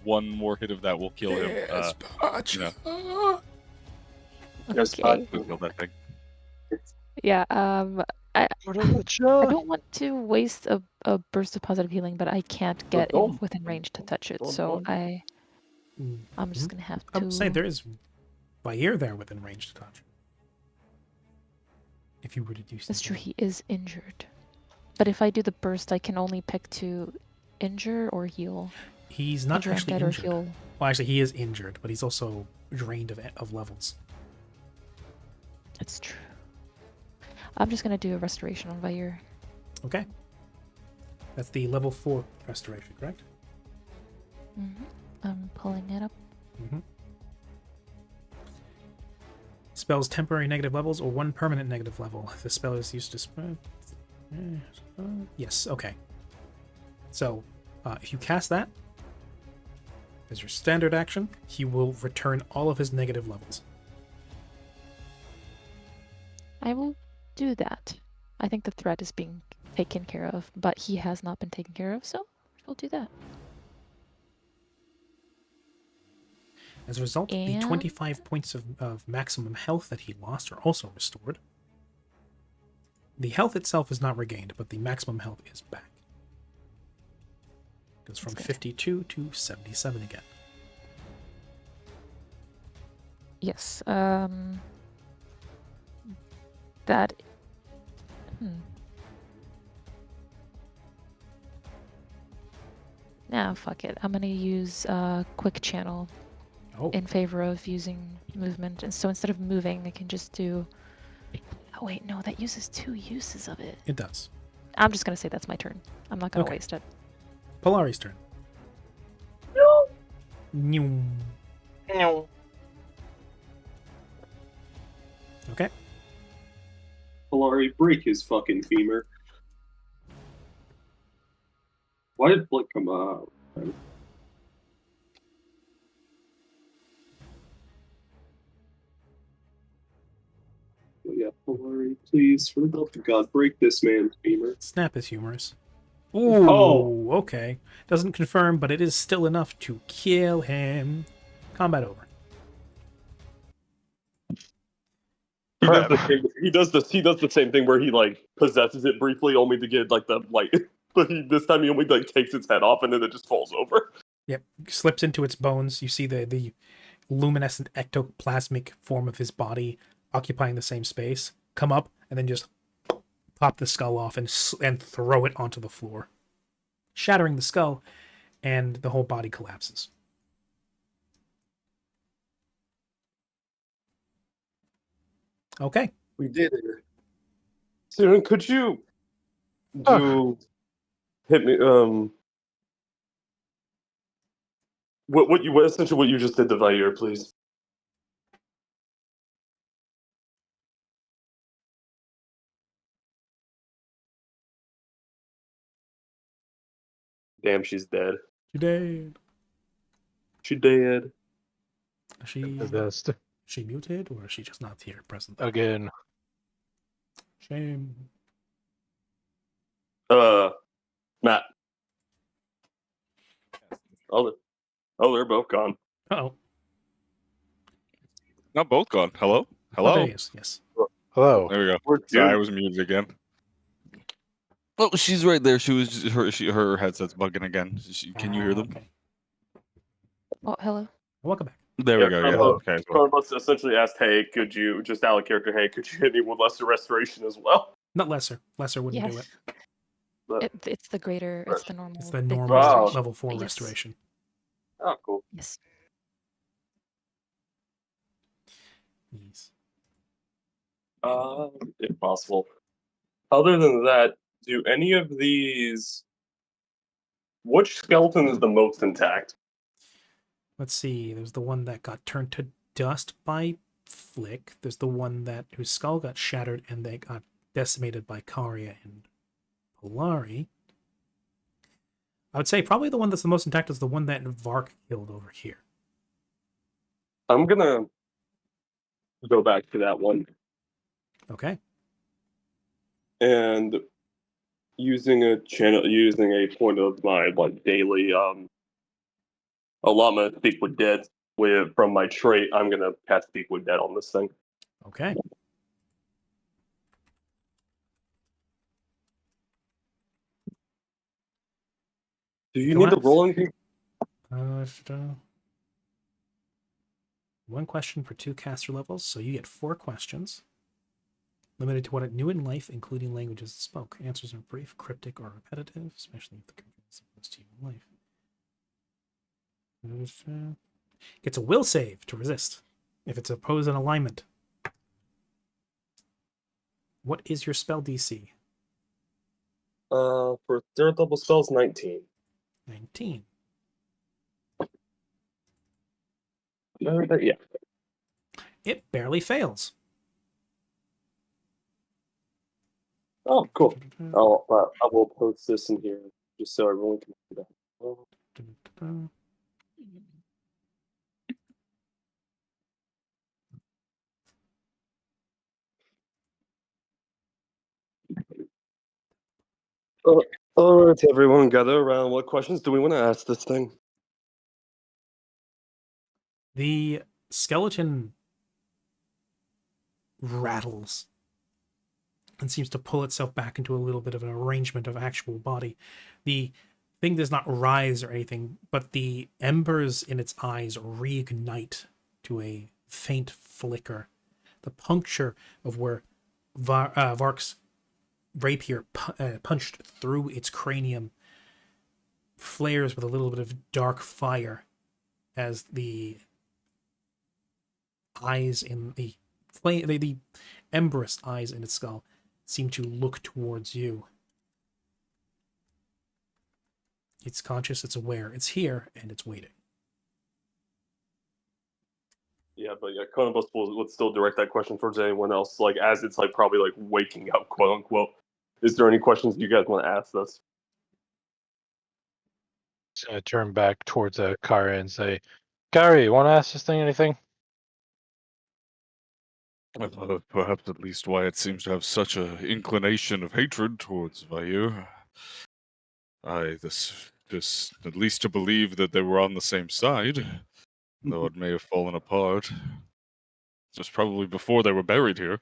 one more hit of that will kill him. Okay. Kill that thing. Yeah, I don't want to waste a burst of positive healing, but I can't get within range to touch it, so I'm just gonna have to. I'm saying there is Vair there within range to touch. If you were to do something. That's true, he is injured. But if I do the burst, I can only pick to injure or heal. He's not injure actually injured. injured. Or heal. Well, actually, he is injured, but he's also drained of levels. That's true. I'm just gonna do a restoration on Vair. Okay. That's the level 4 restoration, correct? I'm pulling it up. Spells temporary negative levels or 1 permanent negative level. If the spell is used to spread. Yes, okay. So, if you cast that as your standard action, he will return all of his negative levels. I will do that. I think the threat is being taken care of, but he has not been taken care of, so we'll do that. As a result, the 25 points of maximum health that he lost are also restored. The health itself is not regained, but the maximum health is back. It goes from 52 to 77 again. Yes. That. Nah, fuck it. I'm gonna use quick channel in favor of using movement, and so instead of moving, I can just do. Oh wait, no, that uses 2 uses of it. It does. I'm just gonna say that's my turn. I'm not gonna waste it. Polari's turn. No. Okay. Polari, break his fucking femur. Why did Blick come out? Yeah, Polari, please, for the love of God, break this man's femur. Snap is humorous. Ooh, okay. Doesn't confirm, but it is still enough to kill him. Combat over. He does the same thing where he like possesses it briefly, only to get like the light. But this time he only like takes its head off and then it just falls over. Yep, slips into its bones. You see the luminescent ectoplasmic form of his body occupying the same space come up and then just pop the skull off and throw it onto the floor. shattering the skull, and the whole body collapses. Okay. We did it. Siren, could you hit me? What essentially what you just did to Vair, please? Damn, she's dead. She dead. She dead. She muted, or is she just not here present? Again. Shame. Matt. Oh, they're both gone. Uh-oh. Not both gone. Hello? Oh, there he is. Yes. Hello. There we go. Sorry, I was muted again. Oh, she's right there. Her headset's bugging again. Can you hear them? Okay. Oh, hello. Welcome back. There we go. Yeah. Okay. Chronos essentially asked, "Hey, could you just out of character? Hey, could you hit me with lesser restoration as well?" Not lesser. Lesser wouldn't do it. It's the greater. It's the normal. It's the normal level 4 restoration. Oh, cool. Yes. Yes. If possible. Other than that, do any of these? Which skeleton is the most intact? Let's see. There's the one that got turned to dust by Flick. There's the one whose skull got shattered and they got decimated by Karya and Polari. I would say probably the one that's the most intact is the one that Vark killed over here. I'm gonna go back to that one. Okay. And using a point of my daily allotment of Speak with Dead from my trait, I'm gonna cast Speak with Dead on this thing. Okay. Do you need to roll anything? One question per 2 caster levels, so you get 4 questions. Limited to what it knew in life, including languages it spoke. Answers are brief, cryptic, or repetitive, especially if the convenience is opposed to you in life. Gets a will save to resist if it's opposed in alignment. What is your spell DC? For third level spells, 19. 19. Yeah. It barely fails. Oh, cool. I will post this in here just so everyone can see that. All right, everyone, gather around. What questions do we want to ask this thing? The skeleton rattles and seems to pull itself back into a little bit of an arrangement of actual body. The thing does not rise or anything, but the embers in its eyes reignite to a faint flicker. The puncture of where Vark's rapier punched through its cranium flares with a little bit of dark fire as the eyes in the emberous eyes in its skull seem to look towards you. It's conscious, it's aware, it's here, and it's waiting. Yeah, but Conobus would still direct that question towards anyone else, as it's probably waking up, quote unquote. Is there any questions you guys want to ask us? Just gonna turn back towards Kari and say, Kari, you want to ask this thing anything? Perhaps at least why it seems to have such an inclination of hatred towards Vair. This at least to believe that they were on the same side, though it may have fallen apart. Just probably before they were buried here.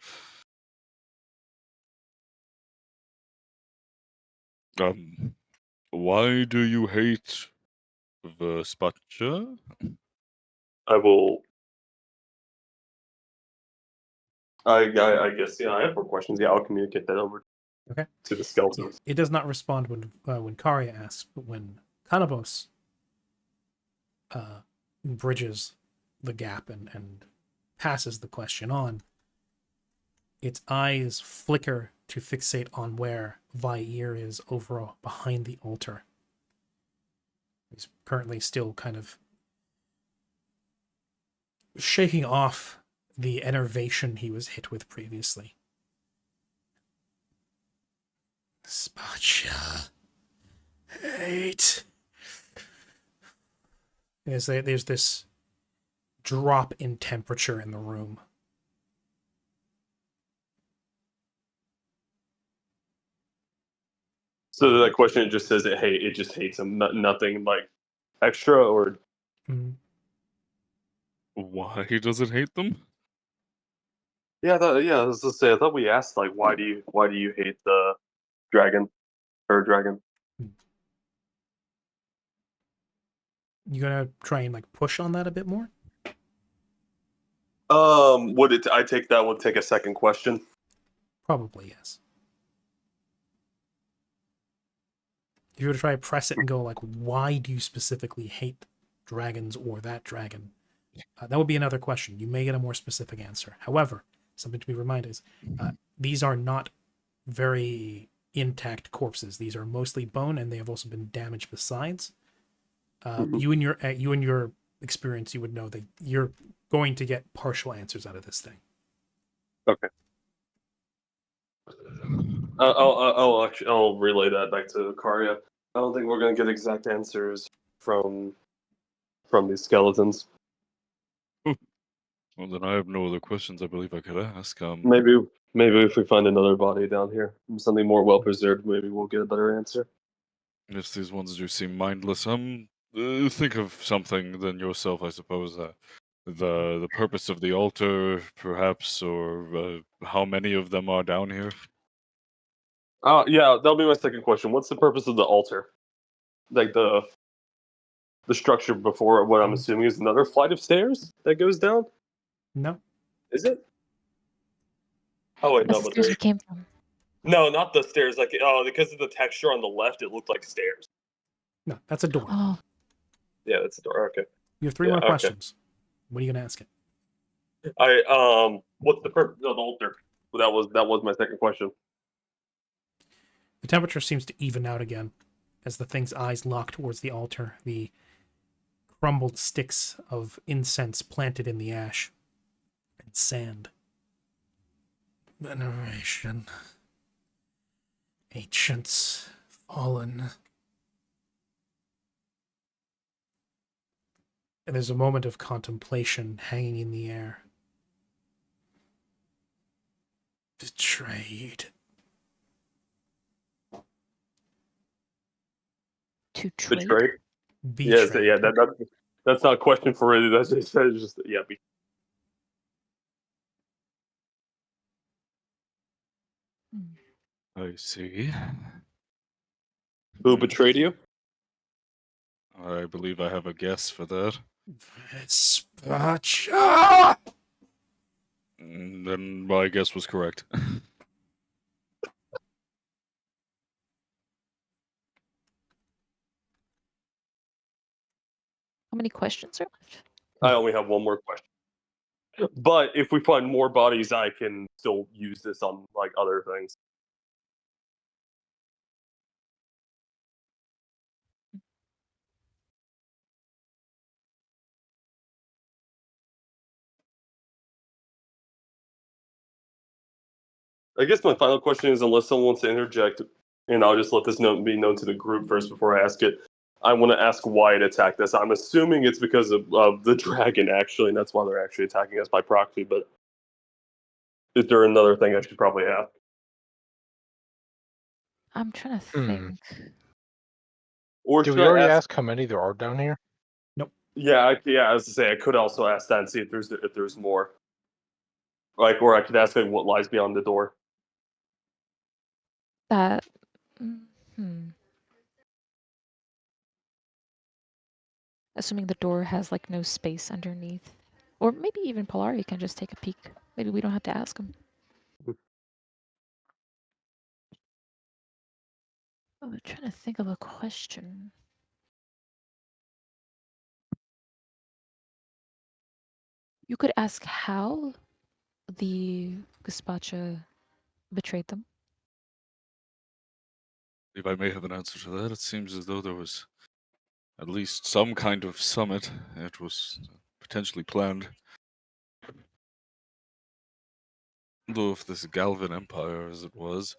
Why do you hate Vespacha? I guess, I have more questions. Yeah, I'll communicate that over. Okay. To the skeletons. It does not respond when Karya asks, but when Kanabos bridges the gap and passes the question on, its eyes flicker to fixate on where Vair is over behind the altar. He's currently still kind of shaking off the enervation he was hit with previously. Spacha. Hate. There's this drop in temperature in the room. So that question just says it just hates him, nothing like extra or. Why does it hate them? Yeah, I was gonna say I thought we asked like why do you hate the dragon or dragon? You gonna try and like push on that a bit more? Would it? I take that would take a second question. Probably yes. If you were to try to press it and go like, why do you specifically hate dragons or that dragon? That would be another question. You may get a more specific answer. However, something to be reminded is these are not very intact corpses. These are mostly bone, and they have also been damaged besides. You and your experience, you would know that you're going to get partial answers out of this thing. Okay. I'll relay that back to Karya. I don't think we're gonna get exact answers from these skeletons. Well, then I have no other questions I believe I could ask. Maybe if we find another body down here, something more well preserved, maybe we'll get a better answer. If these ones do seem mindless, think of something than yourself, I suppose. The purpose of the altar, perhaps, or how many of them are down here. Yeah, that'll be my second question. What's the purpose of the altar? Like the structure before what I'm assuming is another flight of stairs that goes down? No. Is it? Oh wait, That's no, the but stairs we came from. no, not the stairs. Like because of the texture on the left, it looked like stairs. No, that's a door. Oh. Yeah, that's a door. Okay. You have three more questions. What are you gonna ask it? What's the purpose of the altar? Well, that was my second question. The temperature seems to even out again as the thing's eyes lock towards the altar, the crumbled sticks of incense planted in the ash and sand. Veneration. Ancients fallen. And there's a moment of contemplation hanging in the air. Betrayed. To trade? Betrayed? Yes, yeah, that's not a question for it. That's just yeah. I see. Who betrayed you? I believe I have a guess for that. Spacha! Then my guess was correct. How many questions are left? I only have one more question. But if we find more bodies, I can still use this on like other things. I guess my final question is, unless someone wants to interject, and I'll just let this be known to the group first before I ask it. I want to ask why it attacked us. I'm assuming it's because of the dragon, actually, and that's why they're actually attacking us by proxy. But is there another thing I should probably ask? I'm trying to think. Or did we already ask how many there are down here? Nope. Yeah, I was to say I could also ask that and see if there's more. Like, or I could ask what lies beyond the door. That. Assuming the door has like no space underneath, or maybe even Polari can just take a peek. Maybe we don't have to ask him. I'm trying to think of a question. You could ask how the Gazpacho betrayed them. If I may have an answer to that, it seems as though there was at least some kind of summit. It was potentially planned. Though if this Galvan Empire, as it was,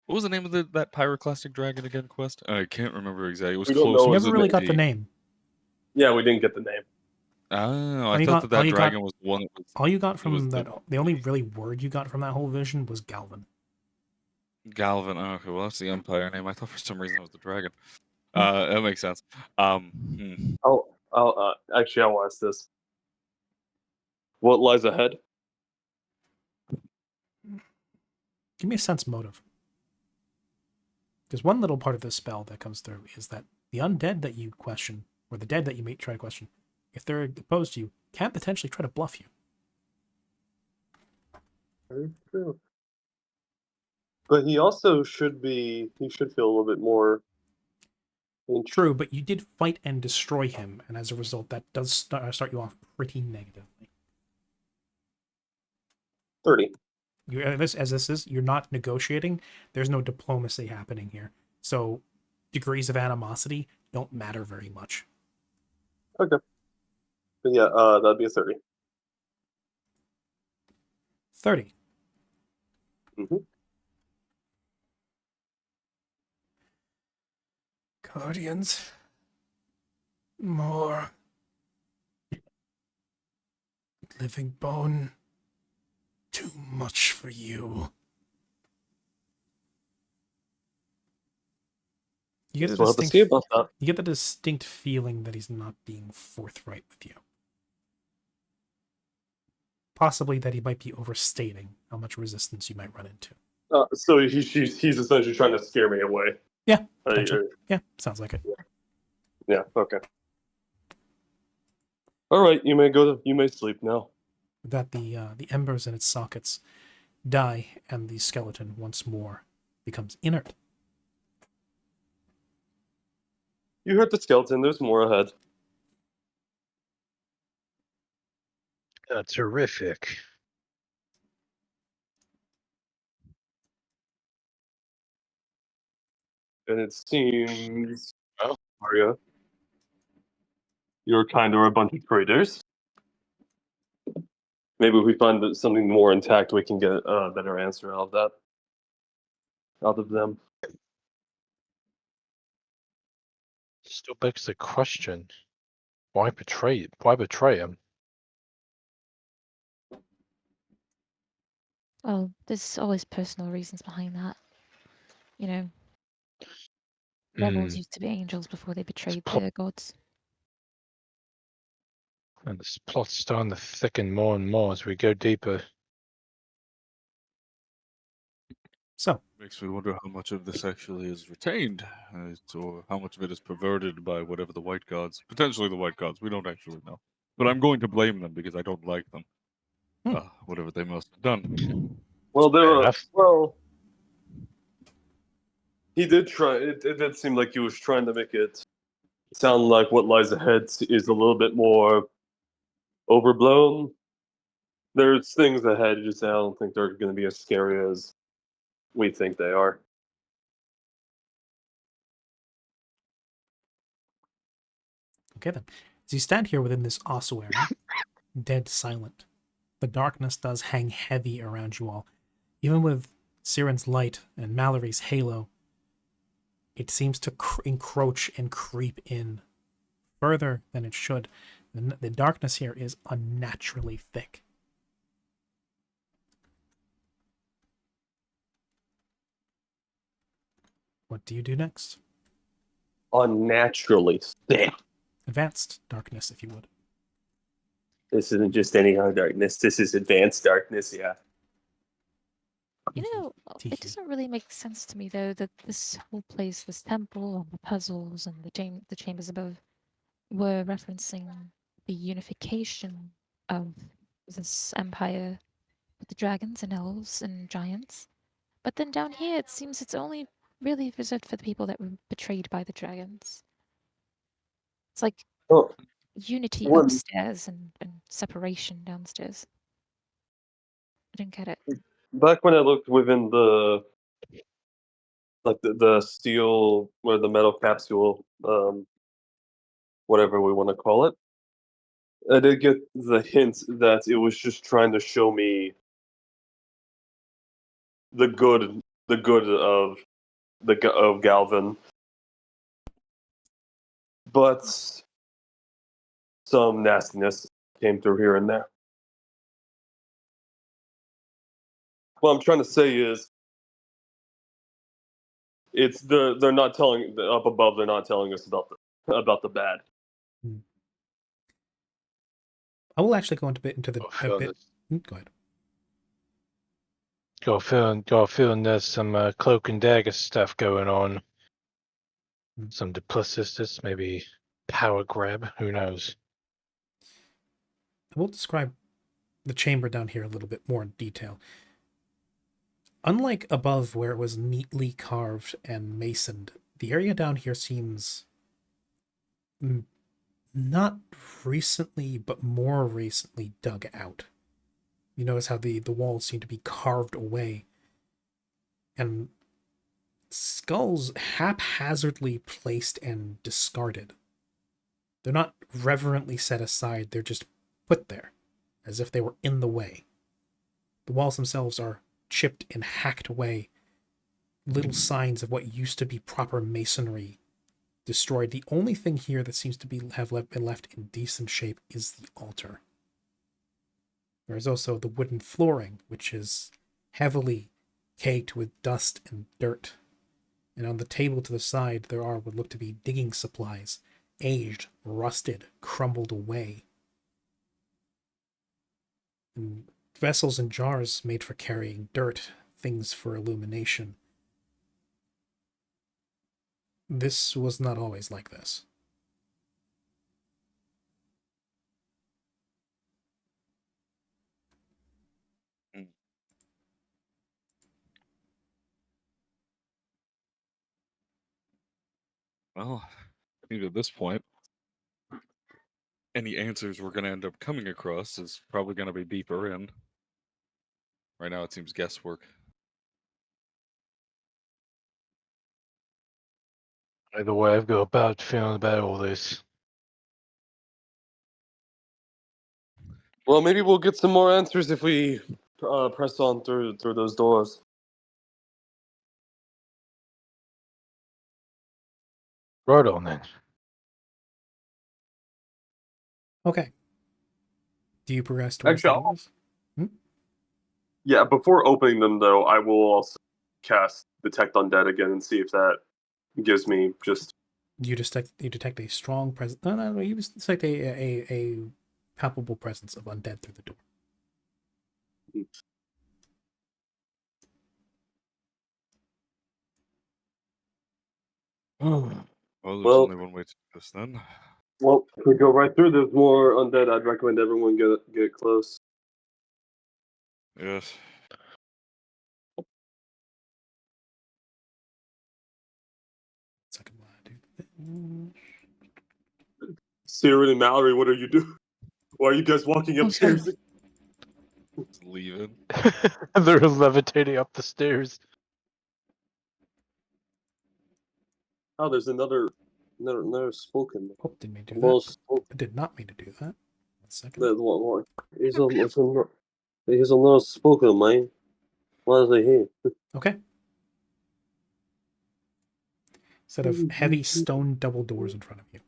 what was the name of that pyroclastic dragon again? Quest? I can't remember exactly. It was close. We never really got the name. Yeah, we didn't get the name. Oh, I thought that dragon was the one that was. All you got from that, the only really word you got from that whole vision was Galvan. Galvan. Oh, okay, well that's the Empire name. I thought for some reason it was the dragon. That makes sense. Actually, I'll ask this. What lies ahead? Give me a sense motive. There's one little part of this spell that comes through is that the undead that you question, or the dead that you may try to question, if they're opposed to you, can potentially try to bluff you. Very true. But he also should feel a little bit more. True, but you did fight and destroy him, and as a result, that does start you off pretty negatively. 30. You're not negotiating. There's no diplomacy happening here. So degrees of animosity don't matter very much. Okay. But yeah, that'd be a 30. 30. Mm-hmm. Guardians. More. Living bone. Too much for you. You get the distinct feeling that he's not being forthright with you. Possibly that he might be overstating how much resistance you might run into. So he's essentially trying to scare me away. Yeah, yeah, sounds like it. Yeah. Okay. All right, you may sleep now. That the embers in its sockets die, and the skeleton once more becomes inert. You heard the skeleton. There's more ahead. Terrific. And it seems, Arya, you're kind of a bunch of traitors. Maybe if we find something more intact, we can get a better answer out of them. Still begs the question: why betray? Why betray him? Oh, there's always personal reasons behind that. You know, rebels used to be angels before they betrayed their gods. And this plot's starting to thicken more and more as we go deeper. So makes me wonder how much of this actually is retained, or how much of it is perverted by whatever the white gods, potentially the white gods. We don't actually know, but I'm going to blame them because I don't like them. Whatever they must have done. Well, he did try. It did seem like he was trying to make it sound like what lies ahead is a little bit more overblown. There's things ahead, just I don't think they're going to be as scary as we think they are. Okay then. As you stand here within this ossuary, dead silent, the darkness does hang heavy around you all. Even with Siren's light and Mallory's halo, it seems to encroach and creep in further than it should. The darkness here is unnaturally thick. What do you do next? Unnaturally thick. Advanced darkness, if you would. This isn't just any kind of darkness. This is advanced darkness, yeah. You know, it doesn't really make sense to me, though, that this whole place, this temple, and the puzzles, and the chambers above, were referencing the unification of this empire with the dragons and elves and giants. But then down here, it seems it's only really reserved for the people that were betrayed by the dragons. It's like unity upstairs and separation downstairs. I don't get it. Back when I looked within the steel or the metal capsule, whatever we want to call it, I did get the hint that it was just trying to show me the good of Galvin, but some nastiness came through here and there. What I'm trying to say is, they're not telling up above. They're not telling us about the bad. I will actually go into the bit. Go ahead. Got a feeling there's some cloak and dagger stuff going on. Some duplicitous, maybe power grab. Who knows? I will describe the chamber down here a little bit more in detail. Unlike above, where it was neatly carved and masoned, the area down here seems not recently, but more recently dug out. You notice how the walls seem to be carved away, and skulls haphazardly placed and discarded. They're not reverently set aside, they're just put there, as if they were in the way. The walls themselves are chipped and hacked away, little signs of what used to be proper masonry destroyed. The only thing here that seems to been left in decent shape is the altar. There is also the wooden flooring, which is heavily caked with dust and dirt. And on the table to the side, there are what look to be digging supplies, aged, rusted, crumbled away. And vessels and jars made for carrying dirt, things for illumination. This was not always like this. Well, I think at this point, any answers we're going to end up coming across is probably going to be deeper in. Right now, it seems guesswork. Either way, I've got a bad feeling about all this. Well, maybe we'll get some more answers if we press on through those doors. Right on then. Okay. Do you progress towards the doors? Yeah, before opening them, though, I will also cast Detect Undead again and see if that gives me just... You detect a strong presence. No. You detect a palpable presence of undead through the door. Well, there's only one way to do this then. Well, if we go right through, there's more undead. I'd recommend everyone get close. Yes. Siren and Mallory, what are you doing? Why are you guys walking upstairs? Leaving. They're levitating up the stairs. Oh, there's another spoken. Oh, didn't mean to do that. I did not mean to do that. 1 second. He's a little spoken, man. What is it here? Okay. Set of heavy stone double doors in front of you.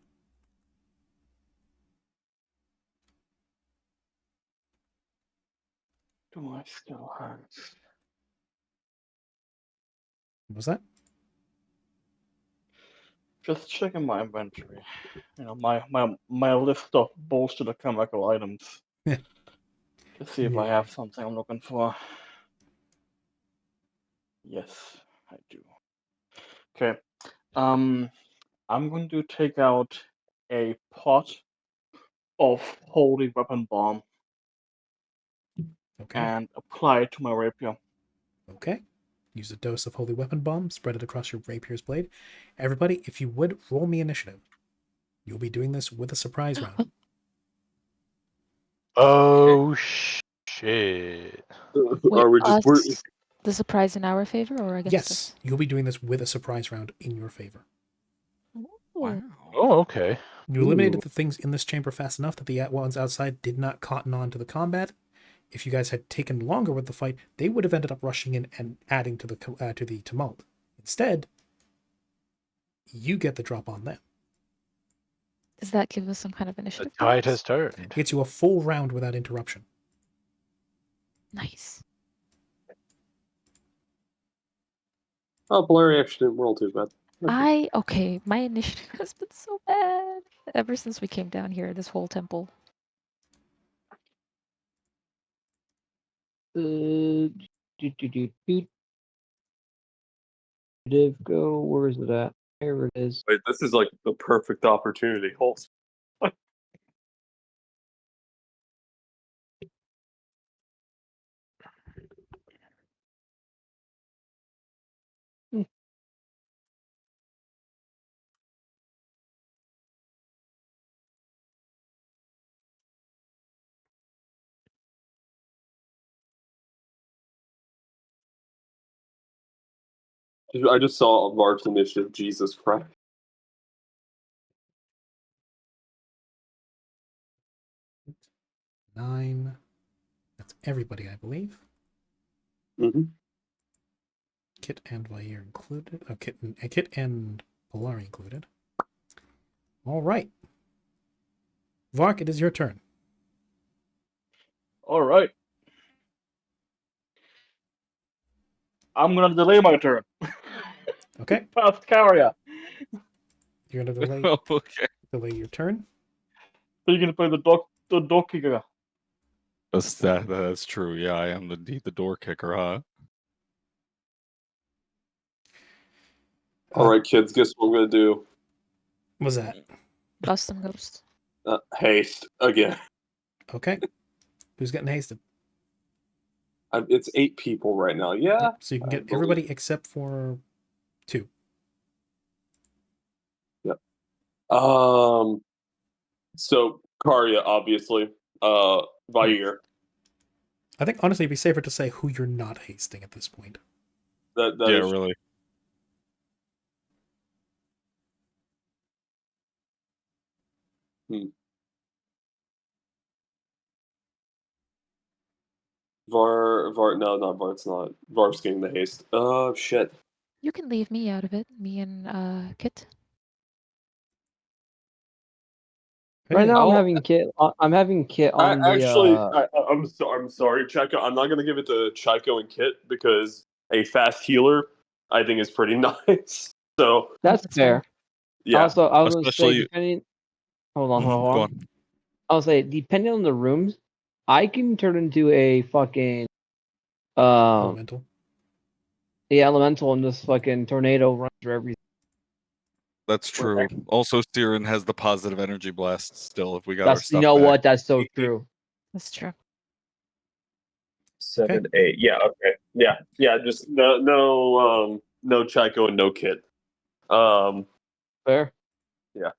Do I still have? What was that? Just checking my inventory. You know, my list of bolstered chemical items. Yeah. To see if I have something I'm looking for. Yes, I do. Okay. I'm going to take out a pot of holy weapon bomb. Okay. And apply it to my rapier. Okay. Use a dose of Holy Weapon Bomb, spread it across your rapier's blade. Everybody, if you would, roll me initiative. You'll be doing this with a surprise round. Oh, shit. Wait, Are we just... the surprise in our favor or against us? Yes, you'll be doing this with a surprise round in your favor. Wow. Oh, okay. You eliminated the things in this chamber fast enough that the ones outside did not cotton on to the combat. If you guys had taken longer with the fight, they would have ended up rushing in and adding to the tumult. Instead, you get the drop on them. Does that give us some kind of initiative? The tide has turned. It gets you a full round without interruption. Nice. Oh, Blurry actually didn't roll too bad. Okay, my initiative has been so bad ever since we came down here, this whole temple. Go, where is it at? There it is. Wait, this is like the perfect opportunity. Hold. I just saw a March initiative. Jesus Christ. Nine. That's everybody, I believe. Mm-hmm. Kit and Vair included. Oh, Kit and Polari included. All right. Vark, it is your turn. All right. I'm gonna delay my turn. Okay. Past Karia. You're gonna delay. Okay. Delay your turn. So you're gonna play the dog kicker. That's true. Yeah, I am the door kicker, huh? All right, kids. Guess what I'm gonna do? What's that? Bust some ghosts. Haste again. Okay. Who's getting hasted? It's 8 people right now. Yeah. Yep, so you can get everybody except for 2. Yep. So Karya, obviously. Vair. I think honestly it'd be safer to say who you're not hasting at this point. That yeah, is... really. Var, no, not Var, it's not. Var's getting the haste. Shit. You can leave me out of it, me and Kit. Right now, I'm having Kit. I'm having Kit on the. I'm sorry, Chaiko. I'm not gonna give it to Chaiko and Kit because a fast healer, I think, is pretty nice. So that's fair. Yeah. Also, I was Especially... gonna say, depending. Hold on. Go on. I'll say, depending on the rooms, I can turn into a fucking elemental. The elemental and this fucking tornado runs through everything. That's true. Also, Siren has the positive energy blast still. If we got our stuff you know back. what? That's so true. That's true. 7, 8. Yeah. Okay. Yeah. Just no Chaiko and no Kit. Fair. Yeah.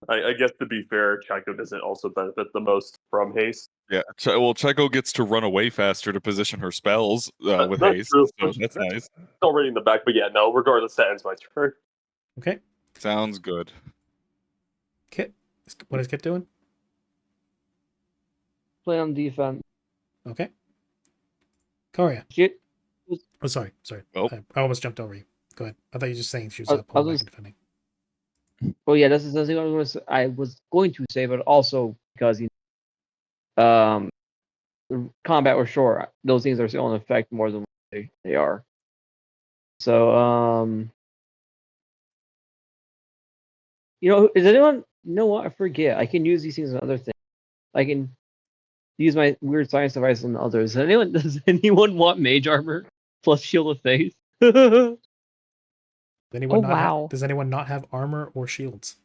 I guess to be fair, Chaiko doesn't also benefit the most from haste. Yeah, well, Chaiko gets to run away faster to position her spells with that's haste, true. so that's nice. It's already in the back, but yeah, no, regardless, that ends my turn. Okay. Sounds good. Kit, what is Kit doing? Play on defense. Okay. Karya. Kit. Oh, sorry. Oh. I almost jumped over you. Go ahead. I thought you were just saying she was pulling back and defending. Oh yeah, that's what I was going to say, but also because the combat was short, those things are still in effect more than they are. So is anyone? You know what? I forget. I can use these things on other things. I can use my weird science device on others. Does anyone want mage armor plus shield of faith? Does anyone not have armor or shields?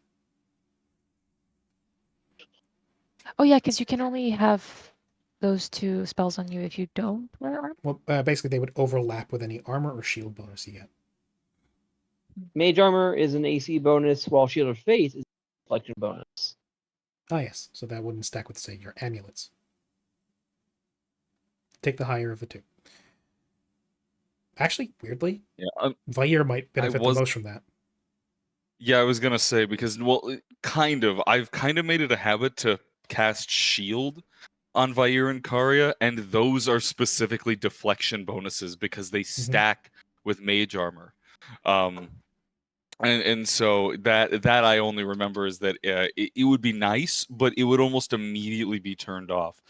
Oh yeah, because you can only have those two spells on you if you don't wear armor? Well, basically, they would overlap with any armor or shield bonus you get. Mage armor is an AC bonus, while Shield of Faith is a deflection bonus. Ah, yes. So that wouldn't stack with, say, your amulets. Take the higher of the two. Actually, weirdly, Vair might benefit the most from that. Yeah, I was gonna say, because, well, I've kind of made it a habit to cast Shield on Vair and Karya, and those are specifically deflection bonuses because they stack with mage armor. And so that I only remember is that it would be nice, but it would almost immediately be turned off.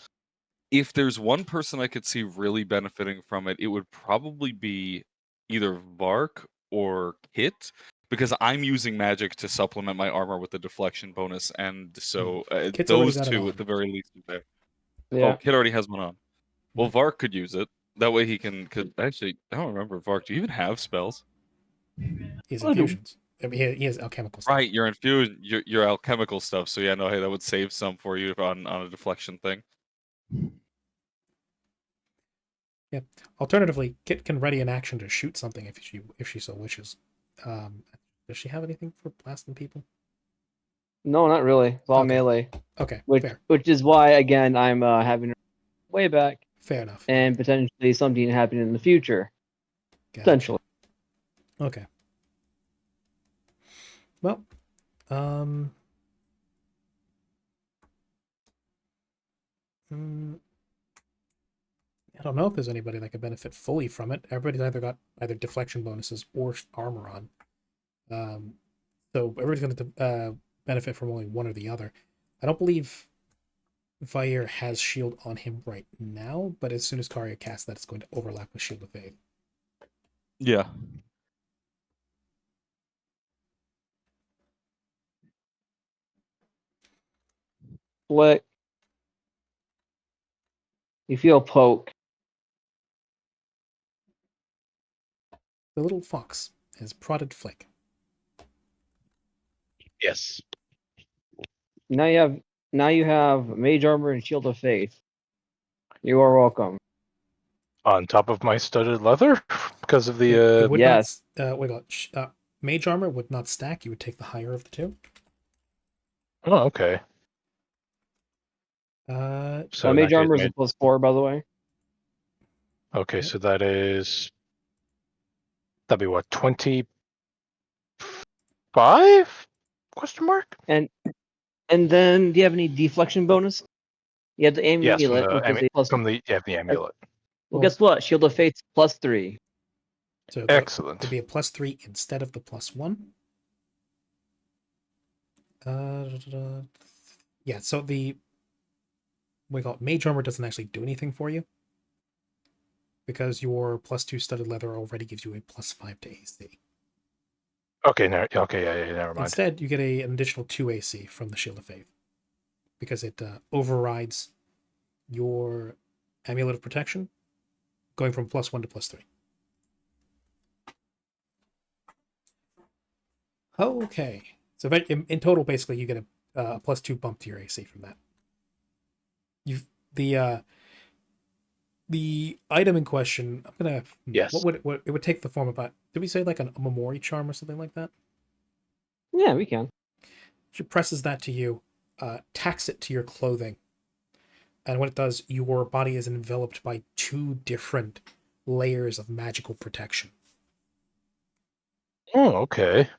If there's one person I could see really benefiting from it, it would probably be either Vark or Kit, because I'm using magic to supplement my armor with the deflection bonus, and so those two at the very least are there. Yeah. Oh, Kit already has one on. Well, Vark could use it. That way he can. Actually, I don't remember, Vark. Do you even have spells? He has infusions. I mean, he has alchemical stuff. Right, your infusion, your alchemical stuff. So yeah, no, hey, that would save some for you on a deflection thing. Yeah. Alternatively, Kit can ready an action to shoot something if she so wishes. Does she have anything for blasting people? No, not really. It's all melee. Okay, fair. Which is why, again, I'm having her way back. Fair enough. And potentially something happening in the future. Gotcha. Potentially. Okay. Well, I don't know if there's anybody that could benefit fully from it. Everybody's either got deflection bonuses or armor on. So everybody's going to benefit from only one or the other. I don't believe Vair has shield on him right now, but as soon as Karya casts that, it's going to overlap with Shield of Faith. Yeah. Flick. You feel poke. The little fox has prodded Flick. Yes. Now you have mage armor and Shield of Faith. You are welcome. On top of my studded leather, because of the it would yes. Mage armor would not stack. You would take the higher of the two. Oh, okay. So mage armor is a +4, by the way. Okay, so that'd be what, 25? Question mark. And then do you have any deflection bonus? You have the amulet, yes, from the amulet. Well, guess what? Shield of Fate's +3. So excellent. It'd be a +3 instead of the +1. Yeah. So mage armor doesn't actually do anything for you because your +2 studded leather already gives you a +5 to AC. Okay, never mind. Instead, you get an additional 2 AC from the Shield of Faith because it overrides your Amulet of Protection, going from +1 to +3. Okay, so in total, basically, you get a +2 bump to your AC from that. The item in question, I'm gonna. Yes. What it would take the form of did we say like a Memori charm or something like that? Yeah, we can. She presses that to you, tacks it to your clothing, and what it does, your body is enveloped by 2 different layers of magical protection. Oh, okay.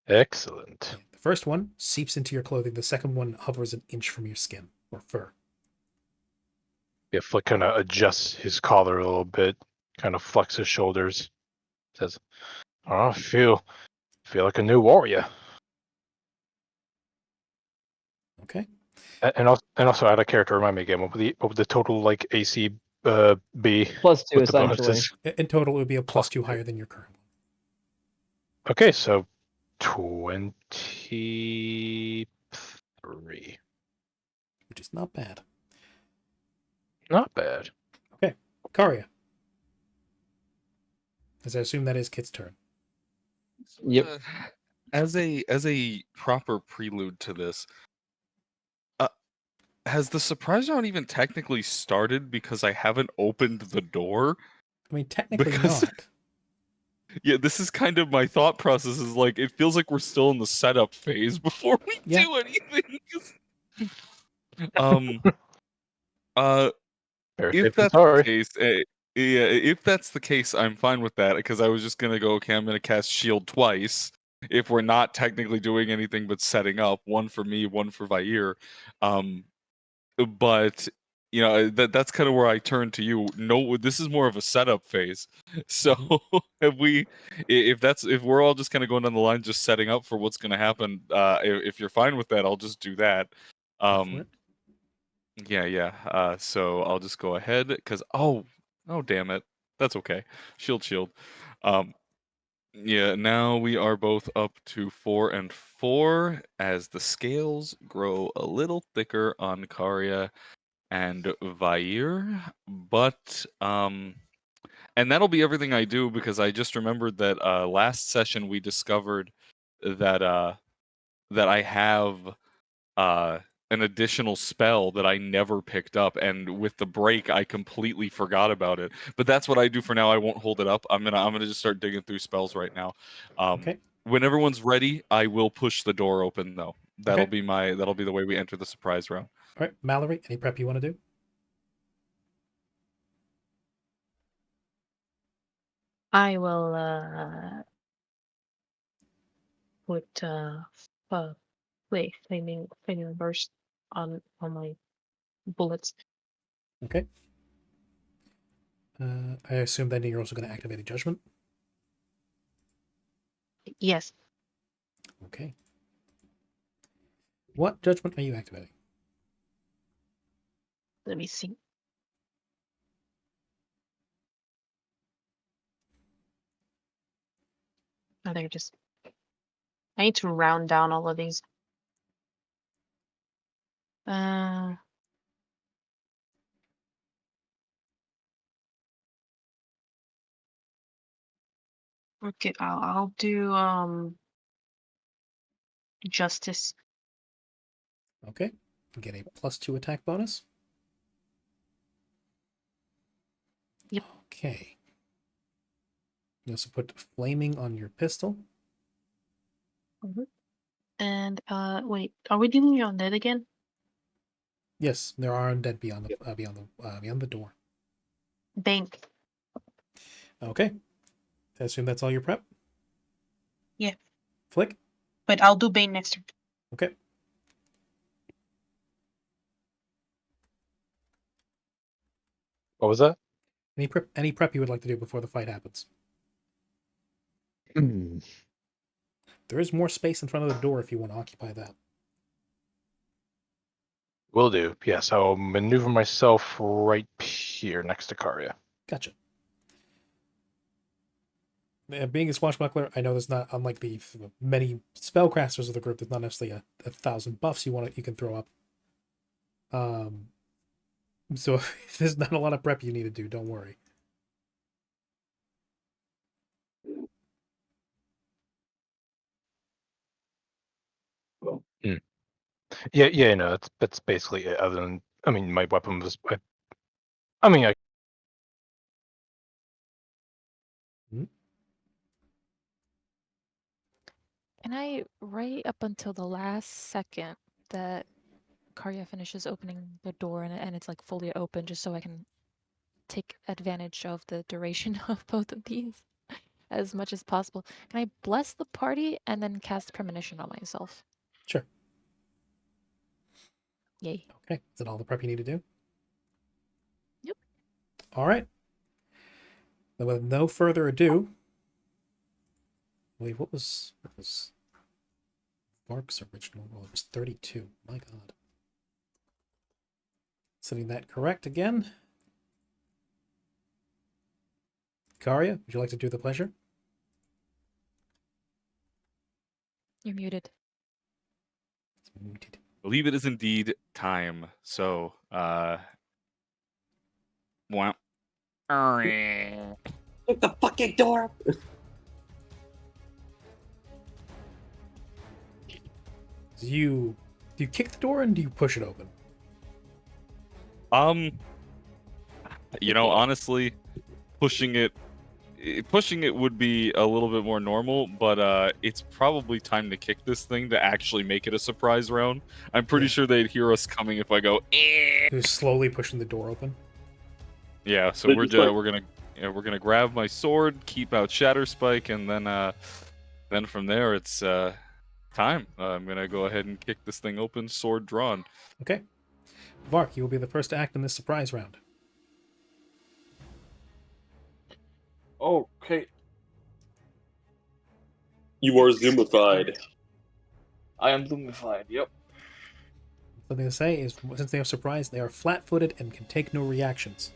Excellent. The first one seeps into your clothing. The second one hovers an inch from your skin or fur. Yeah, Flick kind of adjusts his collar a little bit, kind of flexes his shoulders, says, "Oh, I feel like a new warrior." Okay. And also add a character. Remind me again. What would the total like AC be? +2 essentially. In total, it would be a +2 higher than your current one. Okay, so 23, which is not bad. Not bad. Okay, Karya. As I assume that is Kit's turn. Yep. As a proper prelude to this, has the surprise round even technically started because I haven't opened the door? I mean, technically Because not. yeah, this is kind of my thought process. Is like it feels like we're still in the setup phase before we do anything. If that's the case, yeah, if that's the case, I'm fine with that because I was just gonna go. Okay, I'm gonna cast Shield twice. If we're not technically doing anything but setting up, one for me, one for Vair. But you know that's kind of where I turn to you. No, this is more of a setup phase. So have we? If we're all just kind of going down the line, just setting up for what's going to happen. If you're fine with that, I'll just do that. Yeah. So I'll just go ahead because oh damn it, that's okay. Shield. Yeah, now we are both up to 4 and 4 as the scales grow a little thicker on Karya and Vair, but and that'll be everything I do because I just remembered that last session we discovered that that I have an additional spell that I never picked up, and with the break I completely forgot about it. But that's what I do for now. I won't hold it up. I'm gonna just start digging through spells right now. Okay. When everyone's ready, I will push the door open though. That'll be the way we enter the surprise round. All right, Mallory, any prep you want to do? I will put flaming burst on my bullets. Okay. I assume then you're also going to activate a judgment. Yes. Okay. What judgment are you activating? Let me see. Oh, they're just. I need to round down all of these. Okay, I'll do justice. Okay. You get a +2 attack bonus. Yep. Okay. You also put flaming on your pistol. Mm-hmm. And wait, are we dealing with undead again? Yes, there are undead beyond the door. Bank. Okay. I assume that's all your prep? Yeah. Flick? But I'll do Bane next turn. Okay. What was that? Any prep you would like to do before the fight happens? There is more space in front of the door if you want to occupy that. Will do. Yes, I'll maneuver myself right here next to Karya. Gotcha. Being a swashbuckler, I know there's not, unlike the many spellcasters of the group, there's not necessarily a 1,000 buffs you can throw up. So if there's not a lot of prep you need to do, don't worry. Yeah, no, that's basically it. Other than, I mean, my weapon was, I Can I, right up until the last second that Karya finishes opening the door and it's like fully open, just so I can take advantage of the duration of both of these as much as possible, can I bless the party and then cast Premonition on myself? Sure. Yay. Okay. Is that all the prep you need to do? Yep. All right. Then with no further ado, wait, what was Vark's original roll? It was 32. My God. Setting that correct again. Karya, would you like to do the pleasure? You're muted. It's muted. I believe it is indeed time. So, wow. Look the fucking door. Do you kick the door and do you push it open? Honestly, pushing it would be a little bit more normal, but it's probably time to kick this thing to actually make it a surprise round. I'm pretty sure they'd hear us coming if I go. You're slowly pushing the door open. Yeah, so we're gonna grab my sword, keep out Shatter Spike, and then from there it's time. I'm gonna go ahead and kick this thing open, sword drawn. Okay, Vark, you will be the first to act in this surprise round. Okay. You are zoomified. I am zoomified, yep. Something to say is, since they are surprised, they are flat-footed and can take no reactions.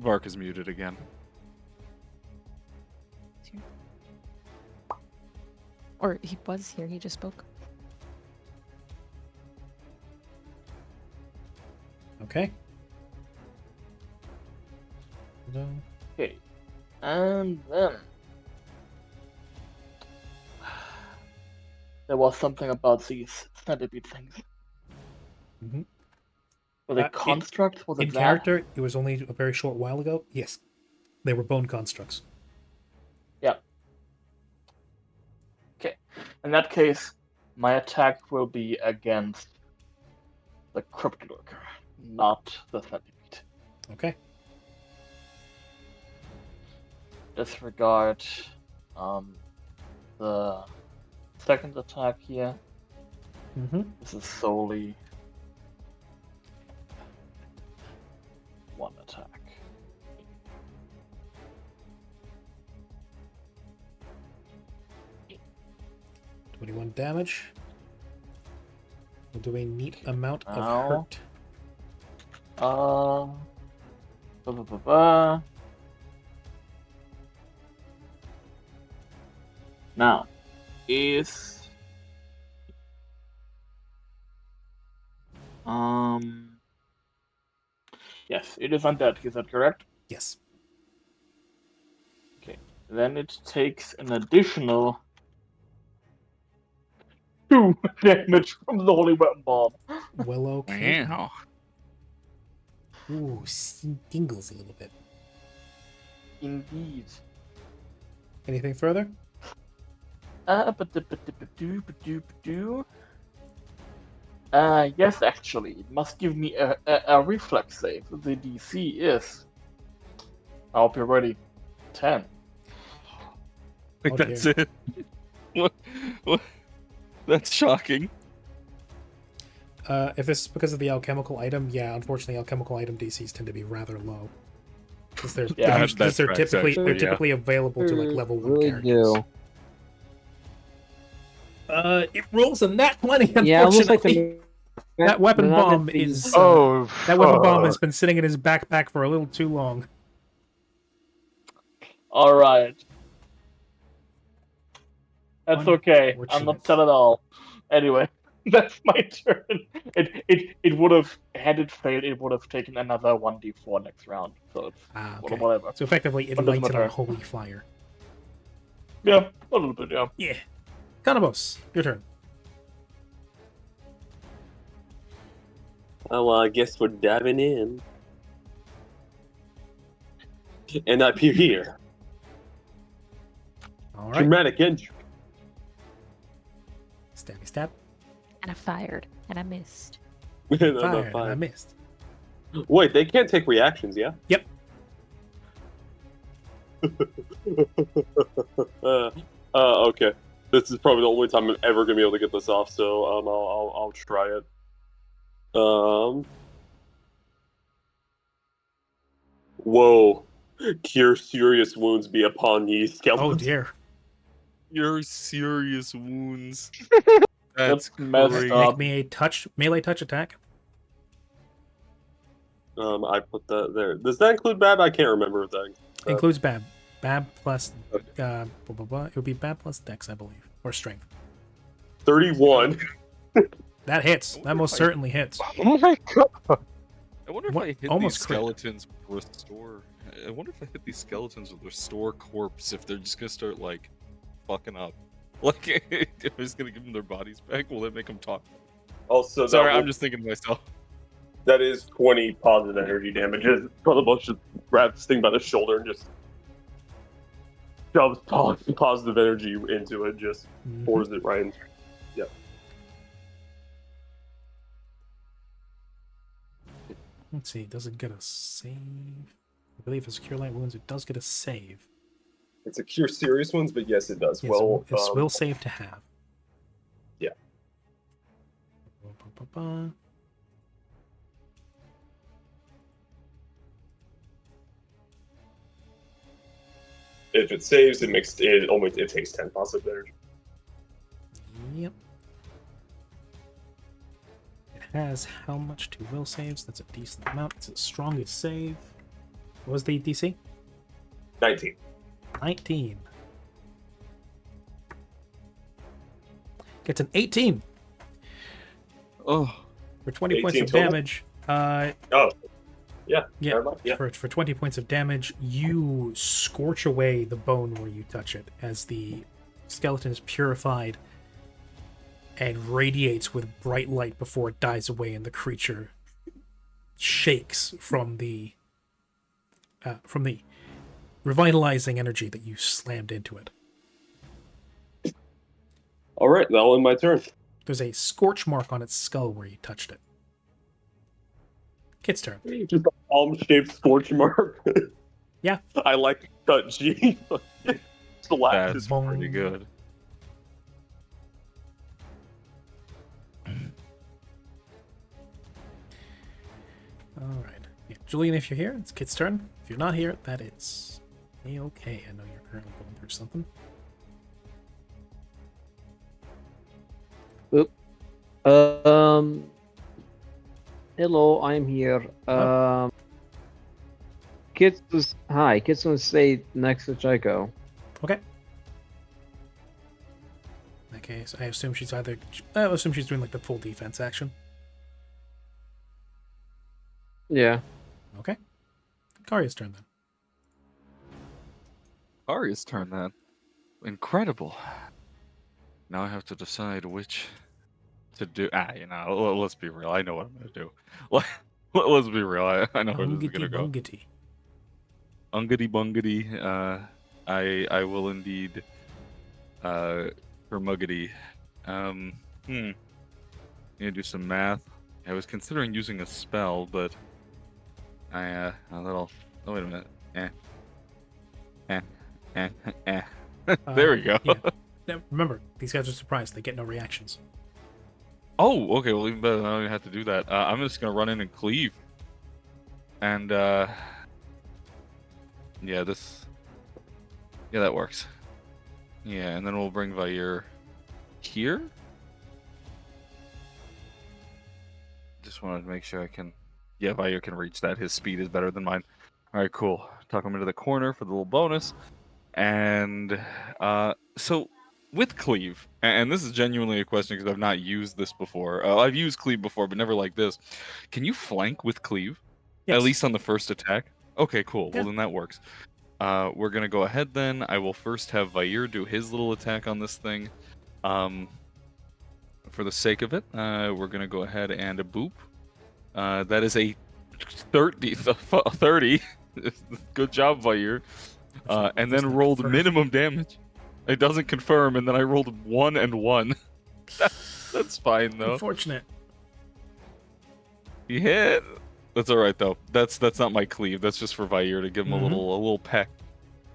Vark is muted again. Or he was here, he just spoke. Okay. Okay. And then there was something about these centipede things. Mm-hmm. Were they constructs? Was it in that? character, it was only a very short while ago. Yes. They were bone constructs. Yeah. Okay. In that case, my attack will be against the Cryptid Lurker, not the centipede. Okay. Disregard the second attack here. Mm-hmm. This is solely one attack. $21 damage. We'll do a neat amount of Ow. hurt. Now, is yes, it is undead. Is that correct? Yes. Okay, then it takes an additional 2 damage from the Holy Weapon Bomb. Well, okay. Wow. Ooh, tingles a little bit. Indeed. Anything further? Yes, actually, it must give me a reflex save. The DC is, I hope you're ready, 10. I think that's it. What? That's shocking. If this is because of the alchemical item, yeah, unfortunately, alchemical item DCs tend to be rather low. Because they're typically available to like level 1 characters. It rolls a nat 20, unfortunately. Yeah, it looks like that weapon bomb is that weapon bomb has been sitting in his backpack for a little too long. All right. That's okay. I'm not sad at all. Anyway, that's my turn. It would have, had it failed, it would have taken another 1d4 next round. So it's okay. Whatever. So effectively, it lights it on holy fire. Yeah, a little bit, yeah. Yeah. Kanabos, your turn. Oh, well, I guess we're diving in. And I appear here. All right. Dramatic entry. Stabby stab. And I fired, and I missed. And I missed. Wait, they can't take reactions, yeah? Yep. Okay. This is probably the only time I'm ever gonna be able to get this off, so I'll try it. Whoa. Cure serious wounds be upon ye, skeletons. Oh dear. Your serious wounds. That's great. Make me a melee touch attack. I put that there. Does that include Bab? I can't remember that. Includes Bab. Bab plus it would be Bab plus Dex, I believe. Or Strength. 31. That hits. That most certainly hits. Oh my god. wonder if I hit these skeletons with restore. I wonder if I hit these skeletons with restore corpse, if they're just gonna start like fucking up. Like, if I'm just gonna give them their bodies back, will it make them talk? Also, sorry, I'm just thinking to myself. That is 20 positive energy damage. Brother just grabs this thing by the shoulder and just shoves positive energy into it, just pours it right in. Yep. Let's see, does it get a save? I believe it's Cure Light Wounds, it does get a save. It's a Cure Serious Wounds, but yes, it does. Yes, it's will save to have. Yeah. If it saves, it takes 10 positive energy. Yep. It has how much to will saves? That's a decent amount. It's its strongest save. What was the DC? 19. 19. Gets an 18. Oh. For 20 points of damage. Yeah. For 20 points of damage, you scorch away the bone where you touch it as the skeleton is purified and radiates with bright light before it dies away, and the creature shakes from the revitalizing energy that you slammed into it. All right, that'll end my turn. There's a scorch mark on its skull where you touched it. Kit's turn. Just a palm-shaped scorch mark. Yeah. I like cut G. That's pretty good. Alright. Yeah, Julian, if you're here, it's Kit's turn. If you're not here, that is A-okay. I know you're currently going through something. Oop. Hello, I'm here. Kitsu's stay next to Chico. Okay. In that case, I assume she's doing like the full defense action. Yeah. Okay. Karya's turn then. Karya's turn then. Incredible. Now I have to decide which to do. Let's be real. I know what I'm gonna do. Let's be real. I know where this is gonna go. Ungity bungity. I will indeed. Muggity. Need to do some math. I was considering using a spell, but a little. Oh wait a minute. There we go. Yeah. Now, remember, these guys are surprised. They get no reactions. Oh, okay. Well, even better. I don't even have to do that. I'm just gonna run in and cleave. And yeah, that works. Yeah, and then we'll bring Vair here. Just wanted to make sure I can. Yeah, Vair can reach that. His speed is better than mine. All right, cool. Tuck him into the corner for the little bonus. And so with cleave, and this is genuinely a question because I've not used this before. I've used cleave before, but never like this. Can you flank with cleave? Yes. At least on the first attack? Okay, cool. Yeah. Well, then that works. We're going to go ahead then. I will first have Vair do his little attack on this thing. For the sake of it, we're going to go ahead and a boop. That is a 30. Good job, Vair. And then rolled minimum damage. It doesn't confirm, and then I rolled 1 and 1. That's fine, though. Unfortunate. He hit. That's all right, though. That's not my cleave. That's just for Vair to give him a little peck.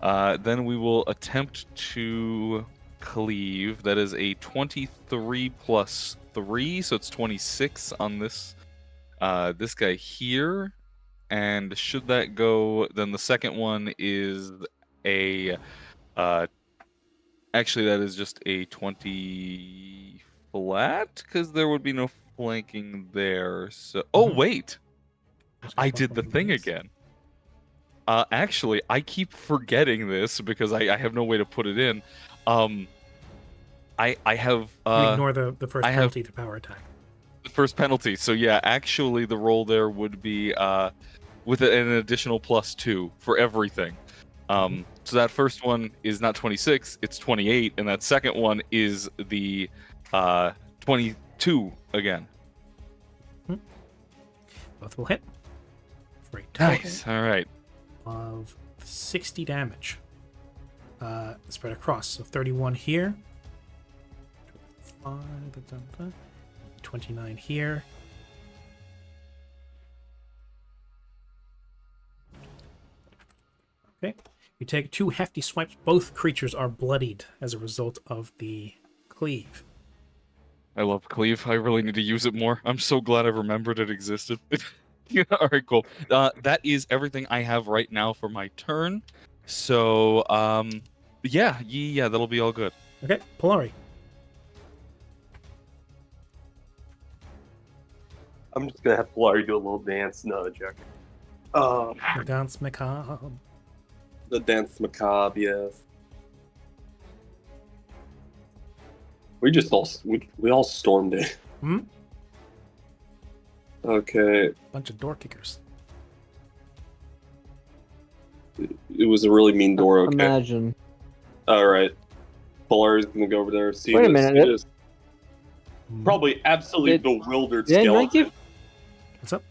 Then we will attempt to cleave. That is a 23 plus 3, so it's 26 on this guy here. And should that go, then the second one is a actually that is just a 20 flat because there would be no flanking there. So wait, I did the thing again. Actually, I keep forgetting this because I have no way to put it in. I have ignore the first penalty to power attack. the first penalty. So yeah, actually, the roll there would be with an additional +2 for everything. So that first one is not 26, it's 28, and that second one is the 22 again. Both will hit. For a Nice. All right. Of 60 damage. Spread across. So 31 here. 29 here. Okay. You take 2 hefty swipes. Both creatures are bloodied as a result of the cleave. I love cleave. I really need to use it more. I'm so glad I remembered it existed. Yeah, all right, cool. That is everything I have right now for my turn. So, yeah, that'll be all good. Okay, Polari. I'm just gonna have Polari do a little dance. No, joking. The dance macabre. The dance macabre, yes. We all stormed it. Hmm? Okay. Bunch of door kickers. It was a really mean door, okay. Imagine. Alright. Polari's gonna go over there, see Wait a this. minute. Probably absolutely bewildered Did I not skeleton. What's up?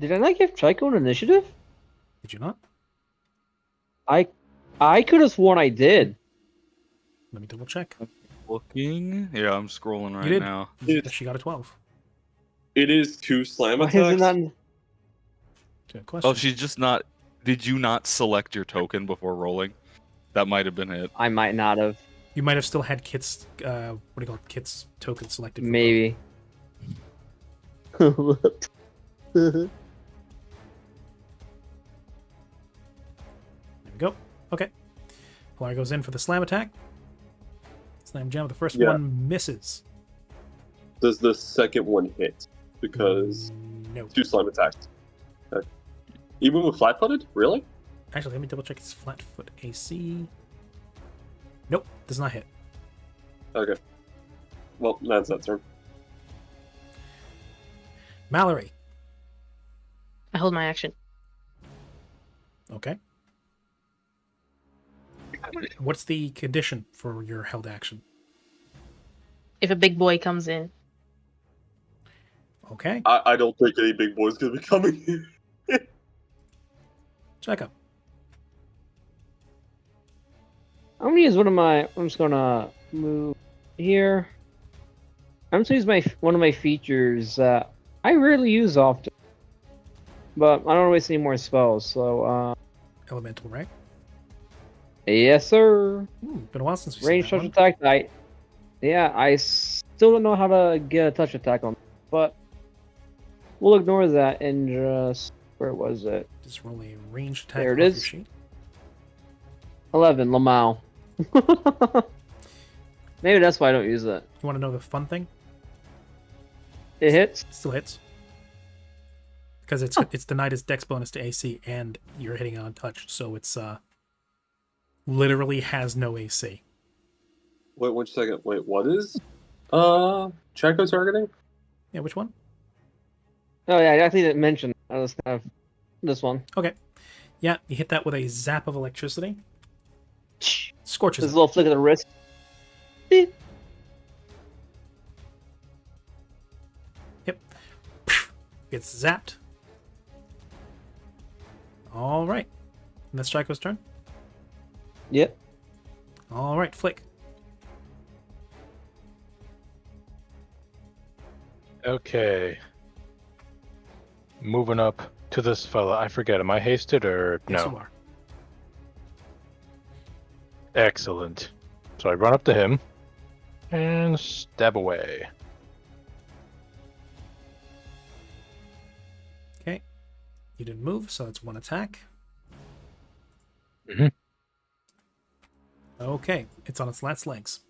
Did I not give Trico an initiative? Did you not? I could have sworn I did. Let me double check. Looking. Yeah, I'm scrolling right You did. now. She got a 12. It is 2 slam Why is it attacks. not? Good question. Oh, she's just not. Did you not select your token before rolling? That might have been it. I might not have. You might have still had Kit's, what do you call it? Kit's token selected. For Maybe. There we go. Okay. Polari goes in for the slam attack. Slam jam. The first one misses. Does the second one hit? Because No. 2 slam attacks. Okay. Even with flat-footed? Really? Actually, let me double check its flat foot AC. Nope, does not hit. Okay. Well, that's that turn. Mallory. I hold my action. Okay. What's the condition for your held action? If a big boy comes in. Okay. I don't think any big boy's gonna be coming here. Check up. I'm gonna use one of my. I'm just gonna move here. I'm just gonna use one of my features that I rarely use often, but I don't waste any more spells. So, Elemental, right? yes, sir. Been a while since we Range seen touch that attack. I still don't know how to get a touch attack on, but we'll ignore that and just where was it? Just roll a ranged attack. There it off is. Your sheet. 11, Lamau. Maybe that's why I don't use it. You want to know the fun thing? It hits. It still hits. Because it's denied its dex bonus to AC and you're hitting on touch, so it's literally has no AC. Wait 1 second. Wait, what is Chaco targeting? Yeah, which one? Oh yeah, I actually didn't mention. I was kind of this one. Okay. Yeah, you hit that with a zap of electricity. Scorches This it. little flick of the wrist. Beep. Yep. Gets zapped. All right. And that's Chico's turn. Yep. All right, Flick. Okay. Moving up to this fella. I forget. Am I hasted or Yes, no? you are. Excellent. So I run up to him and stab away. Okay. You didn't move, so it's 1 attack. Mhm. Okay. It's on its last legs.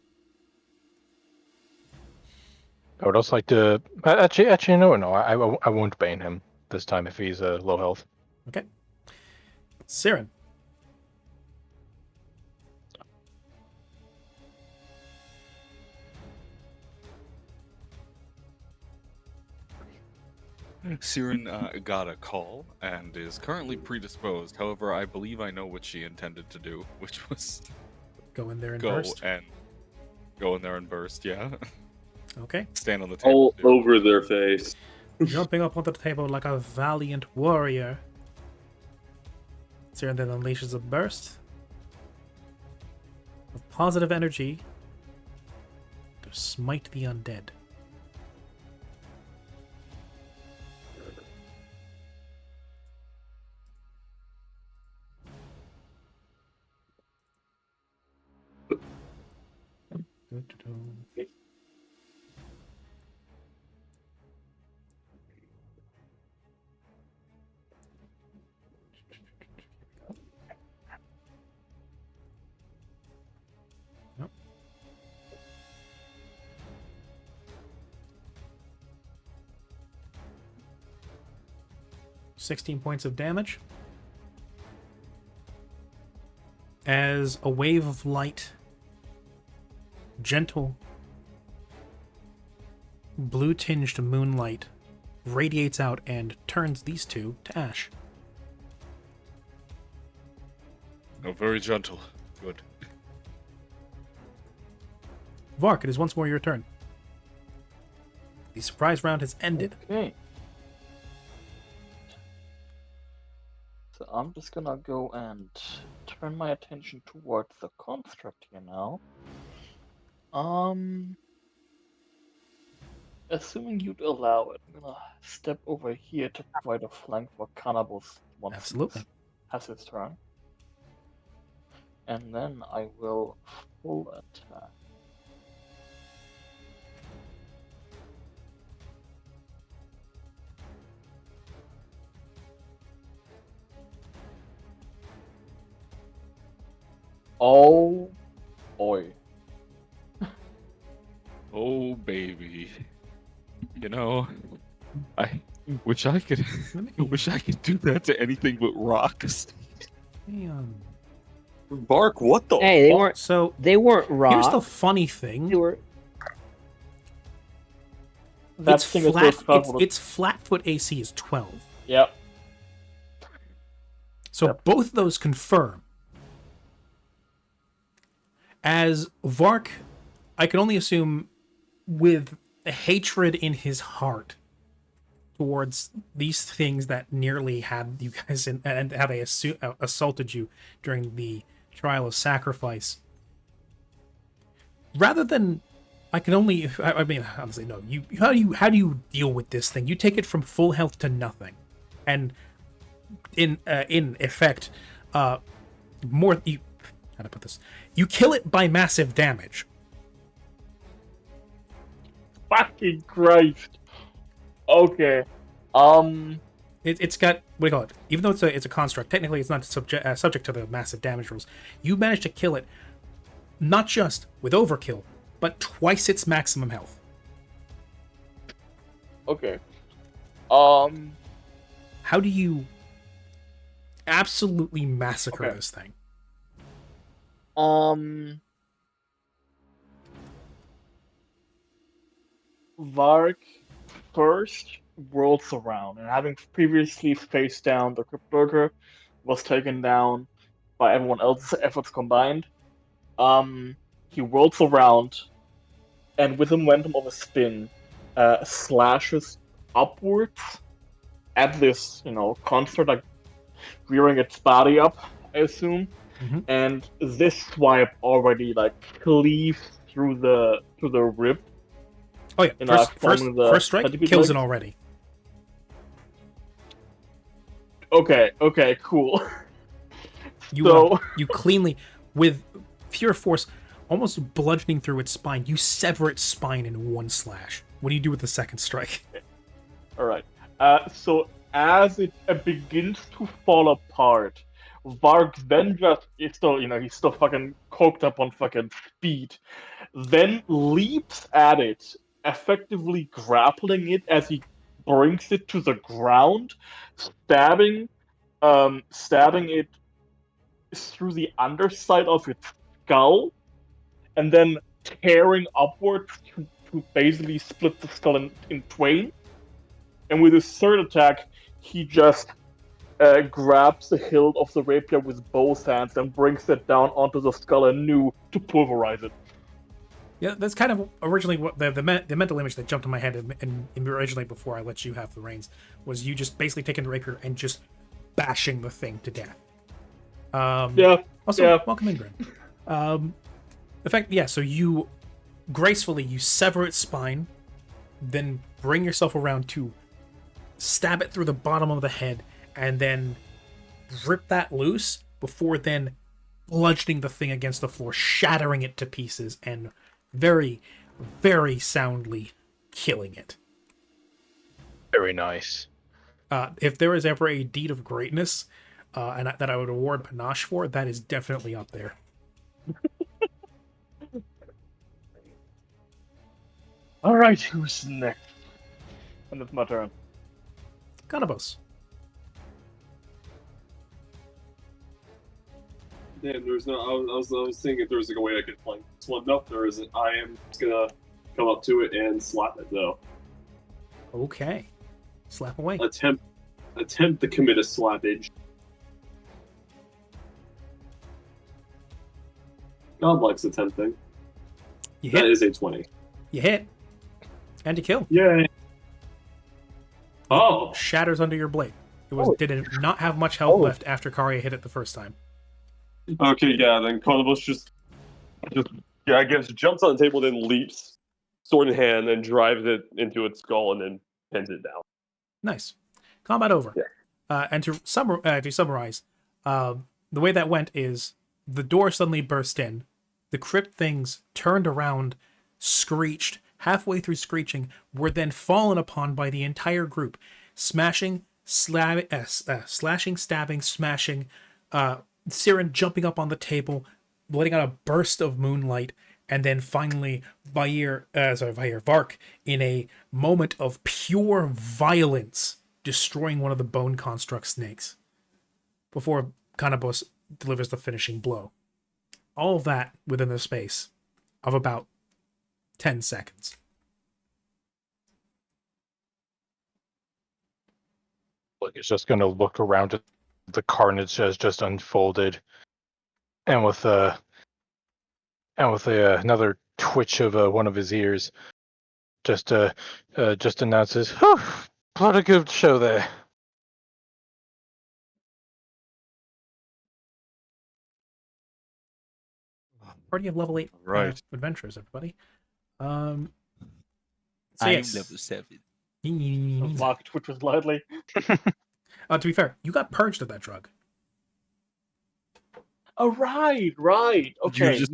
I would also like to actually no. I won't bane him this time if he's low health. Okay. Siren. Siren got a call and is currently predisposed. However, I believe I know what she intended to do, which was go in there and go in there and burst. Yeah. Okay. Stand on the table. All over their face. Jumping up onto the table like a valiant warrior. Siren then unleashes a burst of positive energy to smite the undead. Nope. $16 points of damage. As a wave of light, gentle, blue-tinged moonlight radiates out and turns these two to ash. Oh, very gentle. Good. Vark, it is once more your turn. The surprise round has ended. Okay. So I'm just gonna go and turn my attention towards the construct here now. Assuming you'd allow it, I'm gonna step over here to provide a flank for Cannabis once Absolutely. he has his turn. And then I will full attack. Oh boy. Oh baby. You know, I wish I could do that to anything but rocks. Bark, what the Hey, So they weren't rocks. Here's the funny thing. They were. Its flat-foot AC is 12. Yep. So both those confirm. As Vark, I can only assume with a hatred in his heart towards these things that nearly had you guys in, and how they assaulted you during the trial of sacrifice. Rather than, I mean, honestly, no. How do you deal with this thing? You take it from full health to nothing, and in effect, how to put this? You kill it by massive damage. Fucking Christ. Okay. It's got, what do you call it? Even though it's a construct, technically it's not subject to the massive damage rules. You managed to kill it, not just with overkill, but twice its maximum health. Okay. How do you absolutely massacre this thing? Vark first whirls around, and having previously faced down the Crypt Lurker, was taken down by everyone else's efforts combined. He whirls around, and with the momentum of a spin, slashes upwards at this, construct, like rearing its body up, I assume. Mm-hmm. And this swipe already cleaves through the rib. Oh yeah, first strike kills it already. Okay, cool. You cleanly, with pure force, almost bludgeoning through its spine, you sever its spine in one slash. What do you do with the second strike? Alright. So as it begins to fall apart, Varg then he's still fucking coked up on fucking speed, then leaps at it, effectively grappling it as he brings it to the ground, stabbing it through the underside of its skull, and then tearing upwards to basically split the skull in twain. and with his third attack, he just grabs the hilt of the rapier with both hands and brings it down onto the skull anew to pulverize it. Yeah, that's kind of originally what the mental image that jumped in my head and originally before I let you have the reins was you just basically taking the rapier and just bashing the thing to death. Also, welcome in, Grin. The fact, so you gracefully you sever its spine, then bring yourself around to stab it through the bottom of the head, and then rip that loose before then bludgeoning the thing against the floor, shattering it to pieces, and very, very soundly killing it. Very nice. If there is ever a deed of greatness and that I would award panache for, that is definitely up there. All right, who's next? And it's my turn. Kanabos. Damn, there's no. I was thinking if there was like a way I could flank this one. Nope, there isn't. I am just gonna come up to it and slap it though. Okay, slap away. Attempt to commit a slappage. God likes attempting. That is a 20. You hit. And you kill. Yay. Oh. Shatters under your blade. Did not have much health left after Karya hit it the first time. Okay, yeah, then Carnivus just I guess jumps on the table, then leaps, sword in hand, and drives it into its skull, and then pins it down. Nice. Combat over. Yeah. And to summarize, the way that went is the door suddenly burst in, the crypt things turned around, screeched, halfway through screeching, were then fallen upon by the entire group, smashing, slashing, stabbing, smashing, Siren jumping up on the table, letting out a burst of moonlight, and then finally Vark, in a moment of pure violence, destroying one of the bone construct snakes before Kanabos delivers the finishing blow. All of that within the space of about 10 seconds. Look, it's just going to look around at the carnage has just unfolded, and with another twitch of one of his ears, just announces, "What a good show there." Party of level 8 adventurers, everybody. I'm level 7. Mark twitches lightly. To be fair, you got purged of that drug. Oh, right. Okay,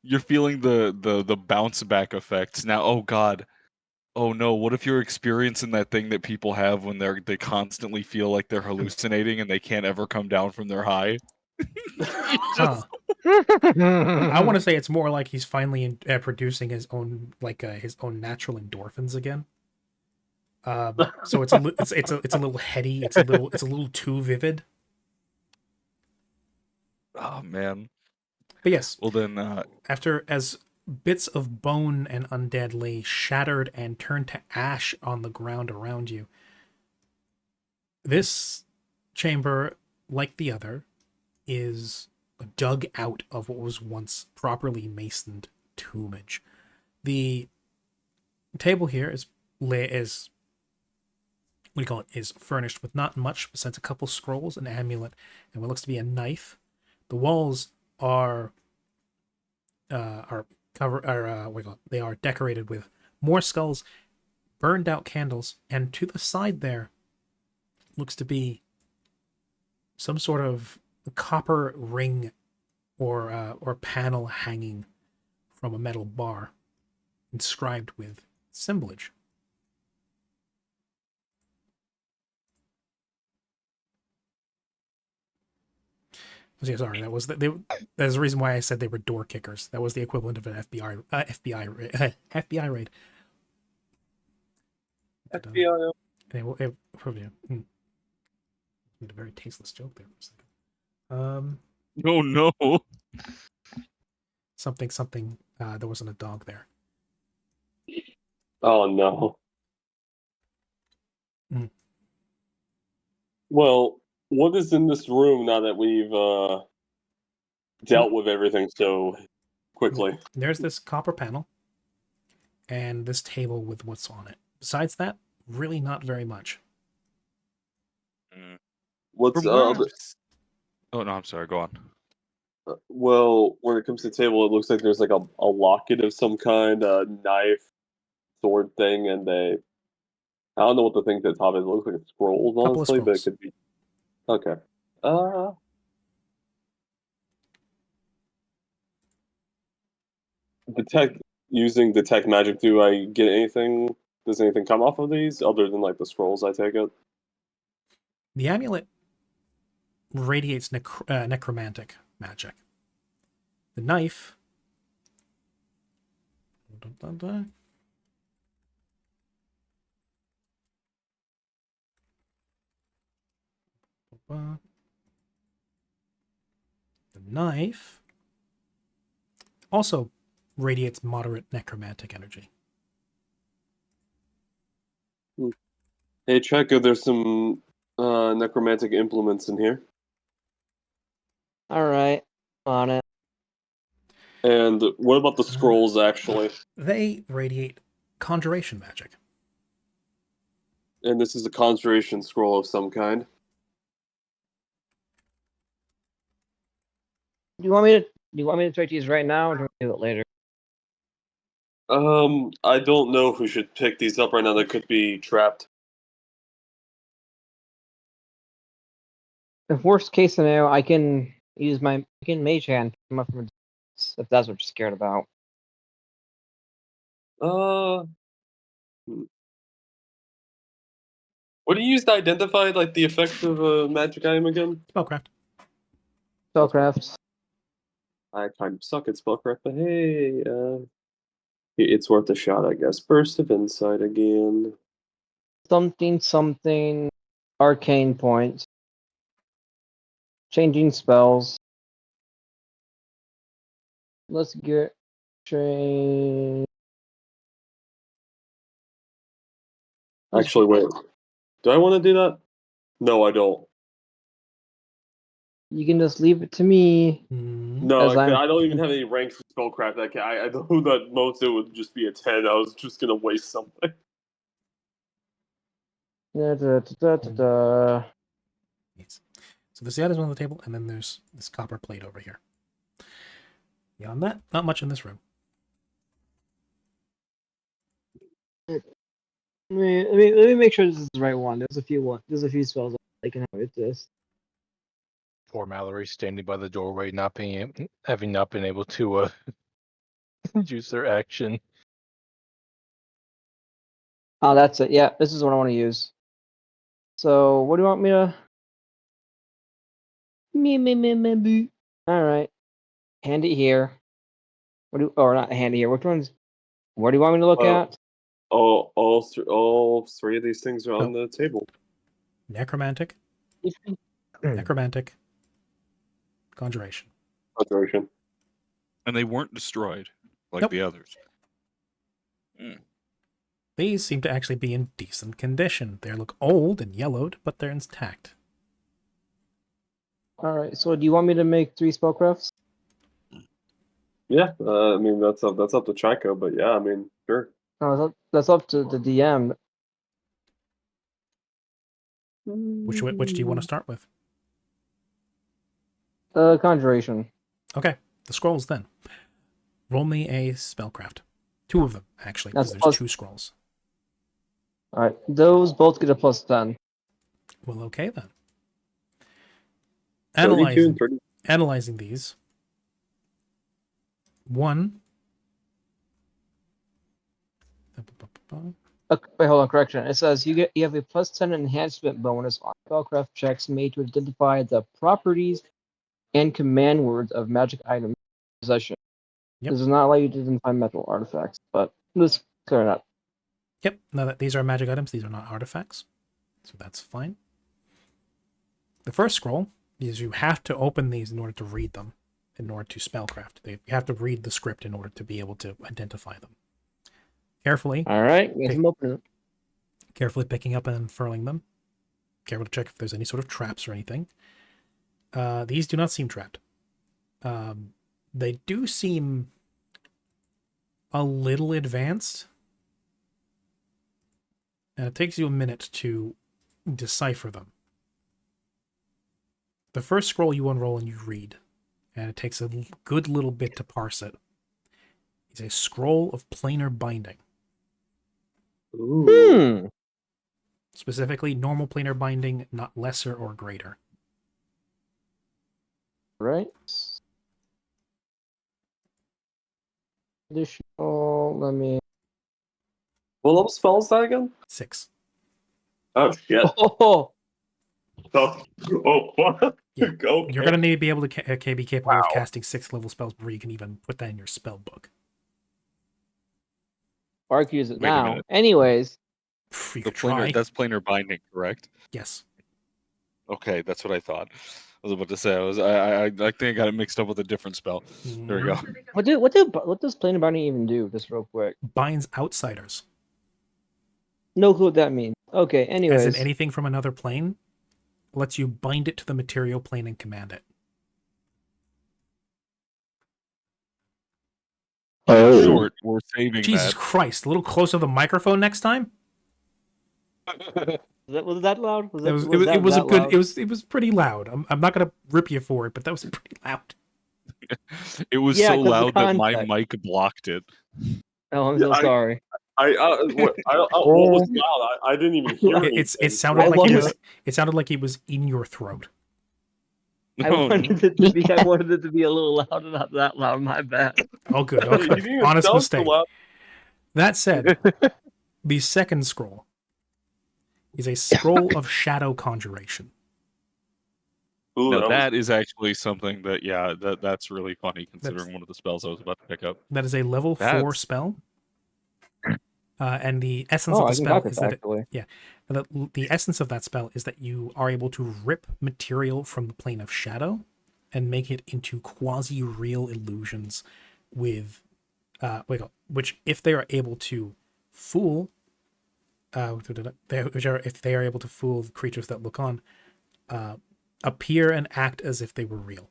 you're feeling the bounce back effects now. Oh God, oh no! What if you're experiencing that thing that people have when they constantly feel like they're hallucinating and they can't ever come down from their high? I want to say it's more like he's finally producing his own natural endorphins again. So it's a little heady. It's a little too vivid. Oh man. But yes. Well then, after as bits of bone and undead lay shattered and turned to ash on the ground around you, this chamber, like the other, is dug out of what was once properly masoned tombage. The table here is furnished with not much besides a couple scrolls, an amulet, and what looks to be a knife. The walls are decorated with more skulls, burned out candles, and to the side there looks to be some sort of copper ring or panel hanging from a metal bar, inscribed with symbolage. Sorry, that was there's a reason why I said they were door kickers. That was the equivalent of an FBI raid. FBI. Made a very tasteless joke there for a second. Oh no. Something. There wasn't a dog there. Oh no. Well, what is in this room now that we've dealt with everything so quickly? There's this copper panel and this table with what's on it. Besides that, really not very much. What's Oh no, I'm sorry. Go on. Well, when it comes to the table, it looks like there's like a locket of some kind, a knife, sword thing, and I don't know what the thing at the top is. It looks like it's scrolls, honestly, but it could be. Okay. Using detect magic, do I get anything? Does anything come off of these other than like the scrolls? I take it. The amulet radiates necromantic magic. The knife. The knife also radiates moderate necromantic energy. Hey, Checo, there's some necromantic implements in here. All right, on it. And what about the scrolls, actually? They radiate conjuration magic. And this is a conjuration scroll of some kind. Do you want me to take these right now, or do we do it later? I don't know if we should pick these up right now. They could be trapped. If worst case scenario, I can use mage hand come up from a distance, if that's what you're scared about. What do you use to identify like the effects of a magic item again? Spellcraft. Spellcraft. I kind of suck at spellcraft, but hey, it's worth a shot, I guess. Burst of insight again. Something. Arcane points. Changing spells. Let's get train. Actually, wait. Do I want to do that? No, I don't. You can just leave it to me. No, I don't even have any ranks for spellcraft. I know that most it would just be a 10. I was just gonna waste something. Da. So there's the items on the table, and then there's this copper plate over here. Beyond that, not much in this room. Let me make sure this is the right one. There's a few spells I can have with this. Poor Mallory standing by the doorway, having not been able to use their action. Oh, that's it. Yeah, this is what I want to use. So, what do you want me to? Me. All right, hand it here. Or not hand it here. Which ones? What do you want me to look at? All three of these things are on the table. Necromantic. Necromantic. Conjuration. And they weren't destroyed like the others. These seem to actually be in decent condition. They look old and yellowed, but they're intact. All right. So, do you want me to make 3 spellcrafts? Yeah, I mean that's up to Chico, but yeah, I mean sure. Oh, that's up to the DM. Which do you want to start with? Conjuration. Okay, the scrolls then. Roll me a spellcraft. 2 of them, actually, because there's 2 scrolls. Alright, those both get a +10. Well, okay then. 32 and 30. Analyzing these. 1. Wait, hold on, correction. It says you have a +10 enhancement bonus on spellcraft checks made to identify the properties and command words of magic items in possession. Yep. This does not allow you to identify metal artifacts, but let's clear it up. Yep. Now that these are magic items, these are not artifacts. So that's fine. The first scroll is you have to open these in order to read them, in order to spellcraft. You have to read the script in order to be able to identify them. Carefully. All right. I'm opening it. carefully picking up and unfurling them. Careful to check if there's any sort of traps or anything. These do not seem trapped. They do seem a little advanced. And it takes you a minute to decipher them. The first scroll you unroll and you read, and it takes a good little bit to parse it. It's a scroll of planar binding. Ooh. Specifically, normal planar binding, not lesser or greater. Right. Additional, let me... What level spell is that again? 6. Oh, shit. Oh, What? Yeah. Okay. You're going to need to be able to be capable of casting 6th-level spells before you can even put that in your spell book. Arc use it now. Anyways. You could try. That's planar binding, correct? Yes. Okay, that's what I thought. I was about to say I think I got it mixed up with a different spell. There we go. What does planar binding even do? Just real quick. Binds outsiders. No clue what that means. Okay, anyways. As in anything from another plane, lets you bind it to the material plane and command it. Oh. Short, we're saving Jesus Christ, a little closer to the microphone next time? Was that loud? It was pretty loud. I'm not gonna rip you for it, but that was pretty loud. It was so loud that my mic blocked it. Oh, I'm so sorry. What was loud? I didn't even hear anything. It sounded like it was in your throat. I wanted it to be a little loud, not that loud. My bad. Oh, good. Okay. Honest mistake. That said, the second scroll is a scroll of shadow conjuration. Ooh, now that is actually something that that's really funny considering one of the spells I was about to pick up. That is a level 4 spell. And the essence of the spell is that the essence of that spell is that you are able to rip material from the plane of shadow and make it into quasi-real illusions with which if they are able to fool if they are able to fool the creatures that look on, appear and act as if they were real.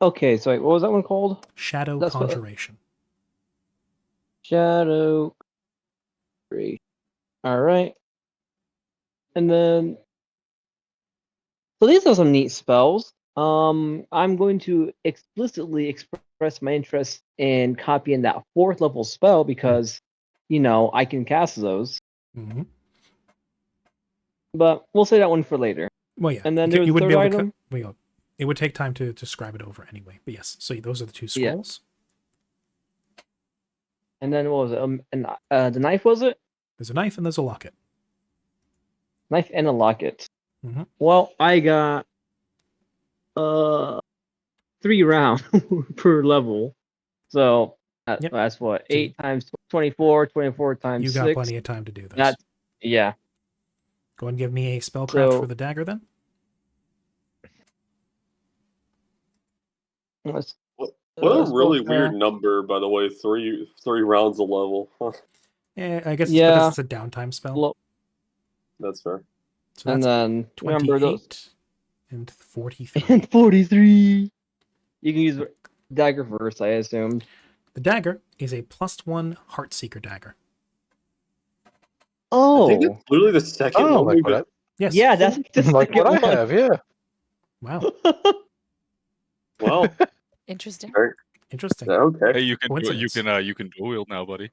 Okay, so what was that one called? Shadow conjuration. Shadow. All right. And then, so these are some neat spells. I'm going to explicitly express my interest in copying that 4th level spell because, I can cast those. Mm-hmm. But we'll say that one for later. Well, yeah. And then there was the third item. It would take time to scribe it over anyway. But yes, so those are the 2 scrolls. Yeah. And then what was it? The knife, was it? There's a knife and there's a locket. Knife and a locket. Mm-hmm. Well, I got 3 rounds per level. So that's what? 8 times 24, 24 times 6. You got plenty of time to do this. Yeah. Go and give me a spellcraft for the dagger then. What a really weird number, by the way. 3 rounds a level. Huh. Yeah, I guess it's because it's a downtime spell. That's fair. So that's then 28 and 43. And 43. You can use dagger first, I assumed. The dagger is a +1 Heartseeker dagger. Oh, I think it's literally the second one. Yes. Yeah, that's like what I have. Yeah. Wow. Wow. Interesting. Interesting. Okay. Hey, you can dual wield now, buddy.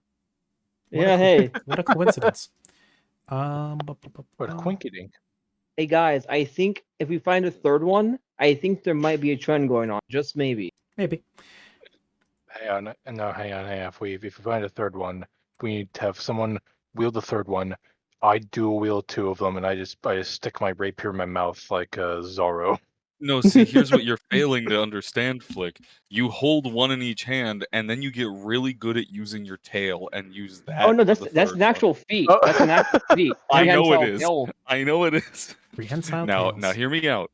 Hey. What a coincidence. What quinkydink. Hey guys, I think if we find a third one, I think there might be a trend going on. Just maybe. Maybe. Hang on. If we find a third one, we need to have someone wield the third one. I dual wield 2 of them, and I just stick my rapier in my mouth like Zorro. No, see, here's what you're failing to understand, Flick. You hold one in each hand, and then you get really good at using your tail and use that. Oh no, that's an actual feat. That's an actual feat. I know it is. I know it is. Prehensile now, tails. hear me out.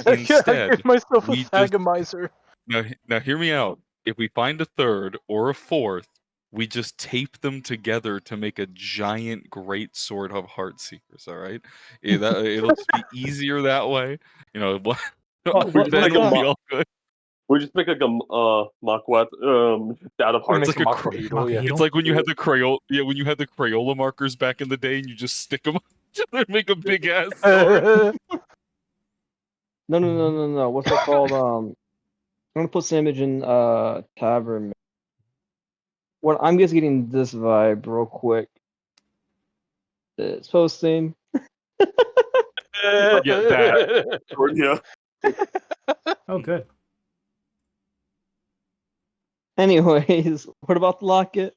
I Instead, give myself a Sagamizer. Now, hear me out. If we find a third or a fourth, we just tape them together to make a giant great sword of Heartseekers, all right? It'll just be easier that way. You know, then it'll be all good. We just make like a Maquette out of hearts. It's like it's like when you had the Crayola, when you had the Crayola markers back in the day, and you just stick them and make a big ass sword. No. What's it called? I'm gonna put some image in Tavern. What I'm just getting this vibe real quick. It's posting. Yeah, that. Yeah. Oh, good. Anyways, what about the locket?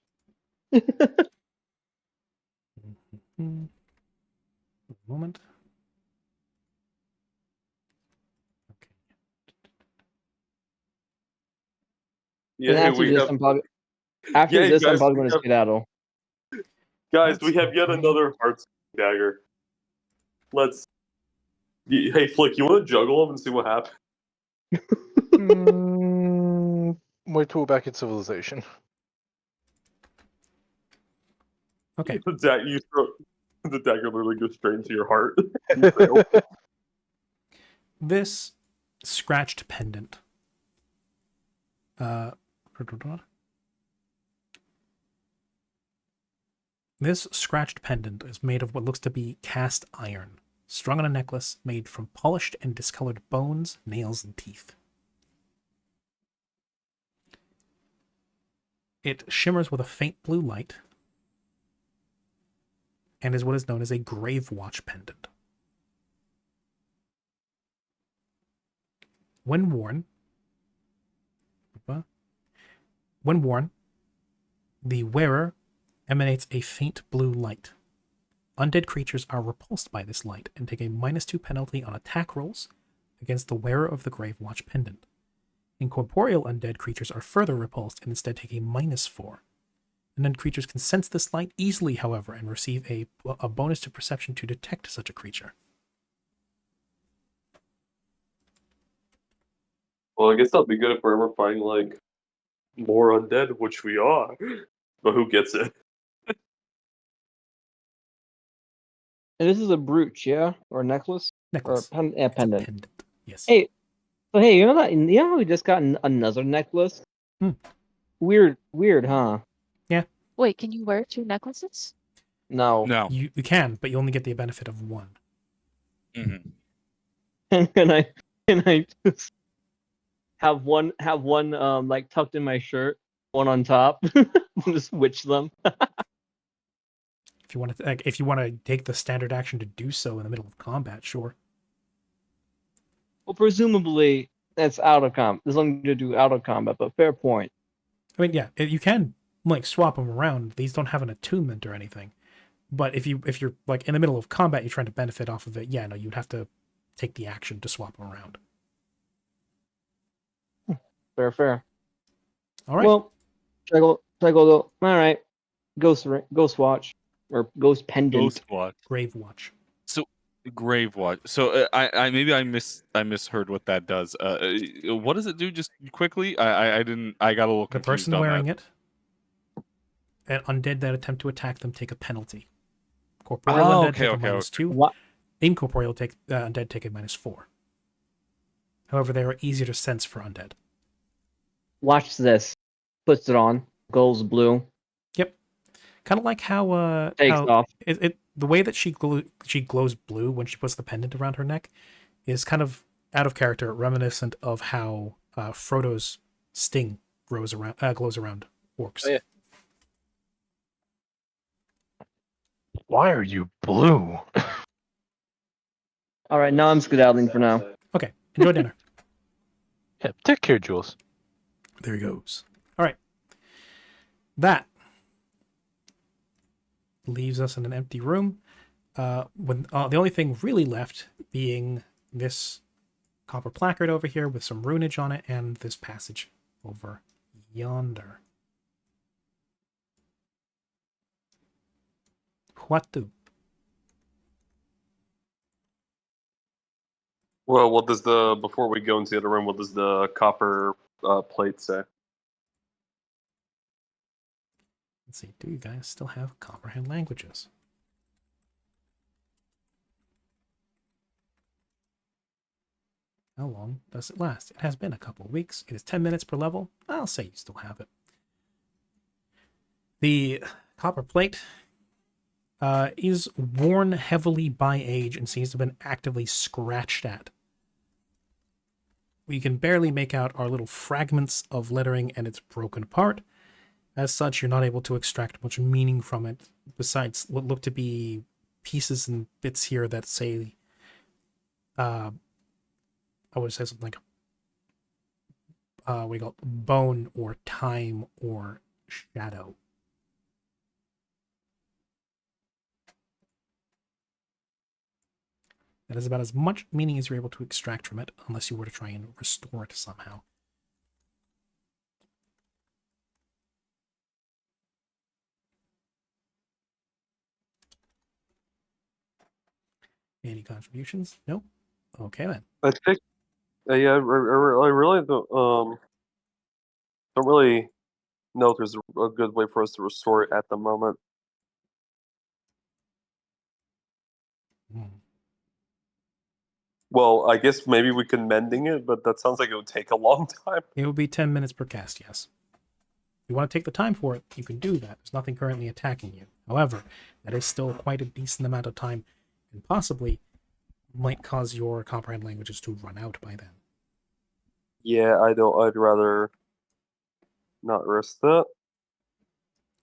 Moment. Okay. Yeah, after this, I'm probably going to skedaddle. Guys, we have yet another heart dagger. Let's. Hey, Flick, you want to juggle them and see what happens? Wait till we're back in civilization. Okay. The dagger literally goes straight into your heart. This scratched pendant. This scratched pendant is made of what looks to be cast iron, strung on a necklace made from polished and discolored bones, nails, and teeth. It shimmers with a faint blue light and is what is known as a grave watch pendant. When worn, the wearer emanates a faint blue light. Undead creatures are repulsed by this light and take a -2 penalty on attack rolls against the wearer of the Grave Watch pendant. Incorporeal undead creatures are further repulsed and instead take a -4. Undead creatures can sense this light easily, however, and receive a bonus to perception to detect such a creature. Well, I guess that'll be good if we're ever finding, like, more undead, which we are. But who gets it? And this is a brooch, yeah? Or a necklace? Necklace. Or a pendant. Pendant. Yes. Hey, you know how we just got another necklace? Weird, huh? Yeah. Wait, can you wear 2 necklaces? No. You can, but you only get the benefit of one. Mm-hmm. Can I just have one like tucked in my shirt, one on top, just switch them? If you want to take the standard action to do so in the middle of combat, sure. Well, presumably that's out of combat. There's something to do out of combat, but fair point. I mean, yeah, you can like swap them around. These don't have an attunement or anything. But if you're like in the middle of combat, you're trying to benefit off of it. Yeah, no, you'd have to take the action to swap them around. Fair. All right. Well, All right. Ghost watch or ghost pendant. Ghost watch. Grave watch. So grave watch. So I maybe I misheard what that does. What does it do? Just quickly. I didn't. I got a little confused. The person wearing it and undead that attempt to attack them take a penalty. Corporeal undead take a -2. What? Incorporeal undead take a -4. However, they are easier to sense for undead. Watch this. Puts it on. Goes blue. Yep. Kind of like how takes off. The way that she glows blue when she puts the pendant around her neck is kind of out of character, reminiscent of how Frodo's sting glows around orcs. Oh, yeah. Why are you blue? All right, now I'm skedaddling for now. Okay, enjoy dinner. Yeah, take care, Jules. There he goes. All right. That leaves us in an empty room. When the only thing really left being this copper placard over here with some runage on it and this passage over yonder. What do? Well, before we go into the other room, what does the copper plate say? Let's see. Do you guys still have comprehend languages? How long does it last? It has been a couple of weeks. It is 10 minutes per level. I'll say you still have it. The copper plate is worn heavily by age and seems to have been actively scratched at. We can barely make out our little fragments of lettering, and it's broken apart. As such, you're not able to extract much meaning from it, besides what look to be pieces and bits here that say, I would say something like, we got bone or time or shadow. That is about as much meaning as you're able to extract from it, unless you were to try and restore it somehow. Any contributions? Nope. Okay then. I think, yeah, I really don't really know if there's a good way for us to restore it at the moment. Well, I guess maybe we can mending it, but that sounds like it would take a long time. It would be 10 minutes per cast, yes. If you want to take the time for it, you can do that. There's nothing currently attacking you. However, that is still quite a decent amount of time, and possibly might cause your comprehend languages to run out by then. Yeah, I'd rather not risk that.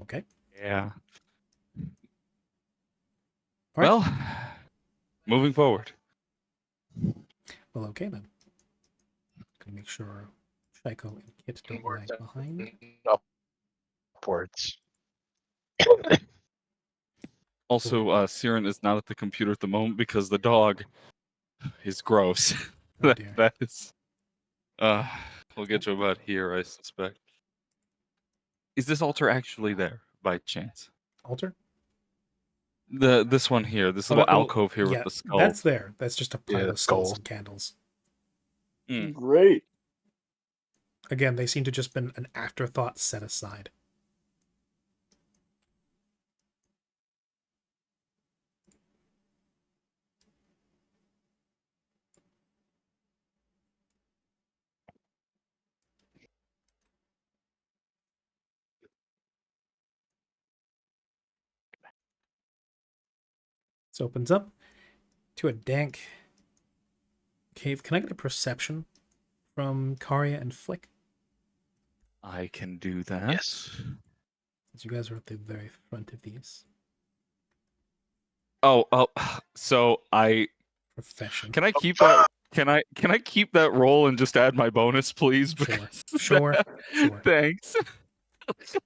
Okay. Yeah. All right. Well, moving forward. Well, okay then. Gonna make sure Shaiko and Kit don't lag behind. Upwards. Also, Siren is not at the computer at the moment because the dog is gross. Oh, dear. that is. We'll get to about here, I suspect. Is this altar actually there by chance? Altar? This one here, this little alcove here with the skull. That's there. That's just a pile of skulls skull. and candles. Great. Again, they seem to just been an afterthought set aside. This opens up to a dank cave. Can I get a perception from Karya and Flick? I can do that. Yes. As you guys are at the very front of these. Oh, so Profession. Can I keep that? Can I keep that roll and just add my bonus, please? Sure. Thanks.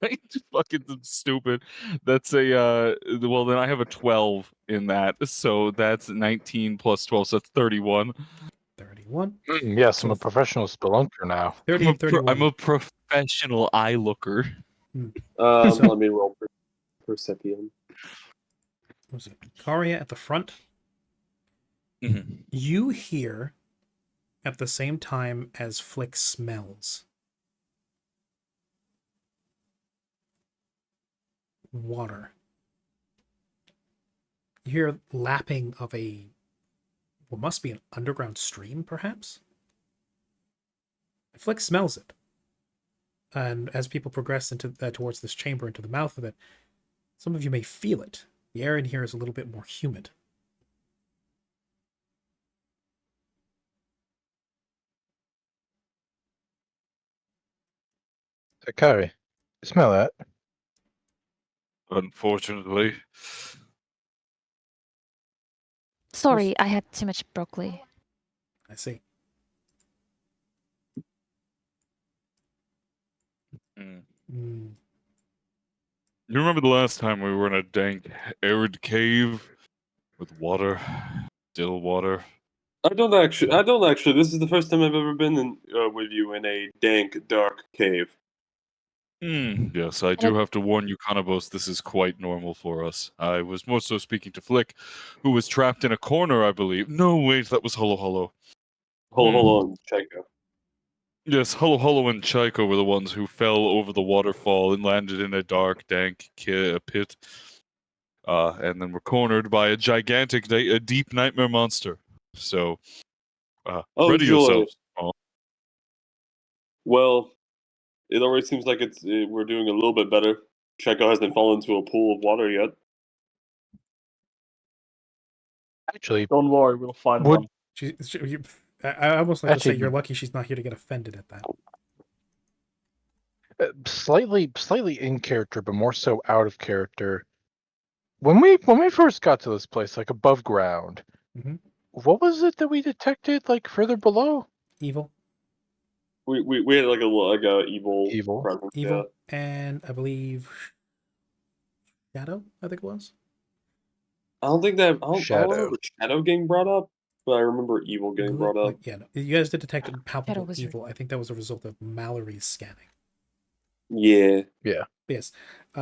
I just fucking stupid. That's a well then I have a 12 in that. So that's 19 plus 12, so that's 31. 31. Yes, so I'm a professional spelunker now. 30 and 31. I'm a professional eye looker. Let me roll perception. Was it Karya at the front? Mm-hmm. You hear at the same time as Flick smells water. You hear lapping of what must be an underground stream, perhaps? Flick smells it. And as people progress into towards this chamber, into the mouth of it, some of you may feel it. The air in here is a little bit more humid. Takari, you smell that? Unfortunately. Sorry, I had too much broccoli. I see. You remember the last time we were in a dank, arid cave with water, still water? I don't actually. This is the first time I've ever been with you in a dank, dark cave. Yes, I do have to warn you, Kanabos, this is quite normal for us. I was more so speaking to Flick, who was trapped in a corner, I believe. No, wait, that was Holo Holo. Holo and Shaiko. Yes, Hullo and Chaiko were the ones who fell over the waterfall and landed in a dark, dank pit. And then were cornered by a gigantic, a deep nightmare monster. So, ready joy. yourselves. Well, it already seems like we're doing a little bit better. Checo hasn't fallen into a pool of water yet. Actually, don't worry, we'll find one. I almost like to say you're lucky she's not here to get offended at that. Slightly in character, but more so out of character. When we first got to this place, like above ground, what was it that we detected, like further below? Evil. We had like a evil presence, evil, and I believe Shadow. I think it was. I don't remember Shadow getting brought up, but I remember evil getting brought up. Yeah, no, you guys did detect palpable evil. I think that was a result of Mallory's scanning. Yeah. Yes.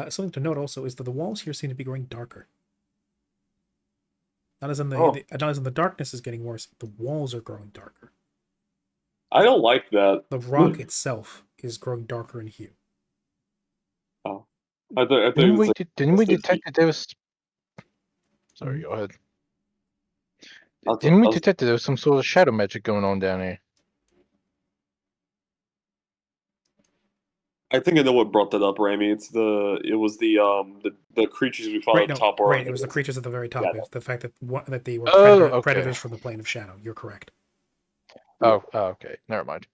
Something to note also is that the walls here seem to be growing darker. Not as in not as in the darkness is getting worse. The walls are growing darker. I don't like that. The rock itself is growing darker in hue. Oh, I thought didn't we detect that there was? Sorry, go ahead. Didn't we detect that there was some sort of shadow magic going on down here? I think I know what brought that up, Rami. It was the creatures we fought at the top. Right, it was the creatures at the very top. It was the fact that they were predators from the plane of shadow. You're correct. Oh, okay. Never mind.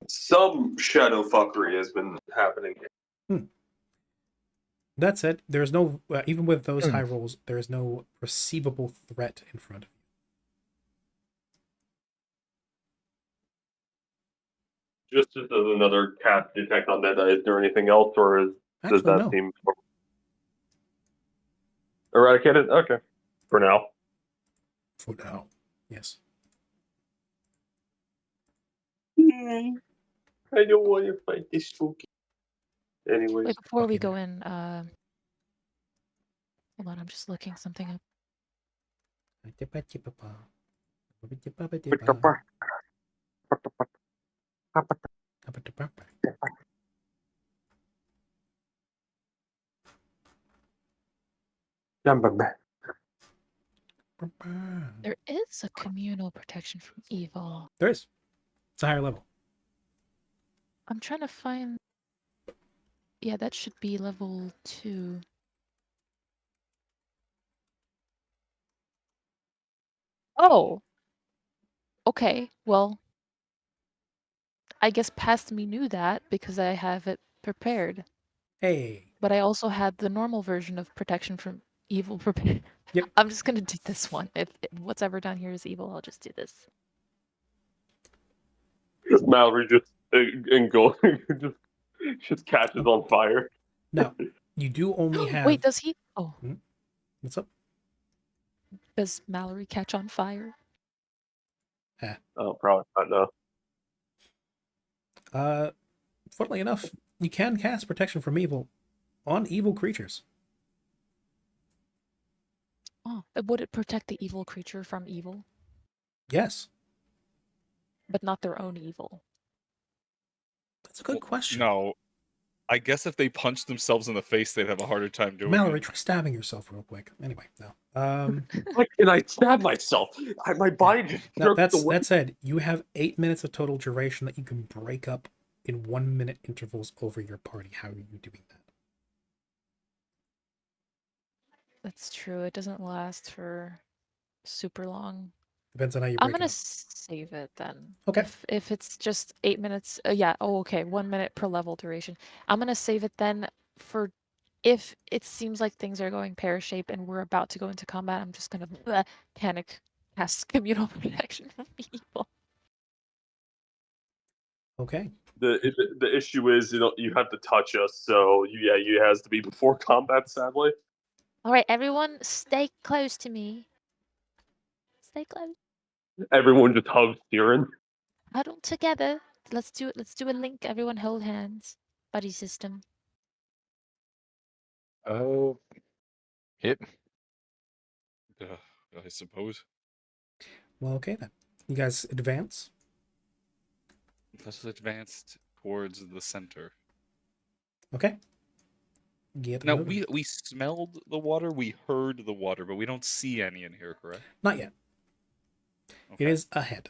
Some shadow fuckery has been happening. That said, there is no even with those high rolls, there is no perceivable threat in front of you. Just as another cat detect on that, is there anything else, or does that seem eradicated? Okay, for now. For now, yes. I don't want to fight this spooky. Anyways, wait, before we go in, hold on, I'm just looking something up. There is a communal protection from evil. There is. It's a higher level. I'm trying to find. Yeah, that should be level 2. Oh. Okay, well, I guess past me knew that because I have it prepared. Hey. But I also had the normal version of protection from evil prepared. Yep. I'm just gonna do this one. If what's ever down here is evil, I'll just do this. Mallory just just catches on fire. No, you do only have. Wait, does he? Oh. What's up? Does Mallory catch on fire? Oh, probably not. No. Funnily enough, you can cast protection from evil on evil creatures. Oh, would it protect the evil creature from evil? Yes. But not their own evil. That's a good question. No. I guess if they punched themselves in the face, they'd have a harder time doing Mallory, it. try stabbing yourself real quick. Anyway, no. Why can I stab myself? My body just jerks away. That said, you have 8 minutes of total duration that you can break up in 1 minute intervals over your party. How are you doing that? That's true. It doesn't last for super long. Depends on how you break I'm gonna up. save it then. Okay. If it's just 8 minutes, yeah. Oh, okay. 1 minute per level duration. I'm gonna save it then for if it seems like things are going pear-shaped and we're about to go into combat. I'm just gonna panic cast communal protection from evil. Okay. The issue is you have to touch us, so you has to be before combat. Sadly. All right, everyone, stay close to me. Stay close. Everyone just hugs Tyrion. Huddle together. Let's do it. Let's do a link. Everyone hold hands. Buddy system. Oh. Yep. I suppose. Well, okay then. You guys advance? Let's advance towards the center. Okay. Get Now, moving. we smelled the water, we heard the water, but we don't see any in here, correct? Not yet. Okay. It is ahead.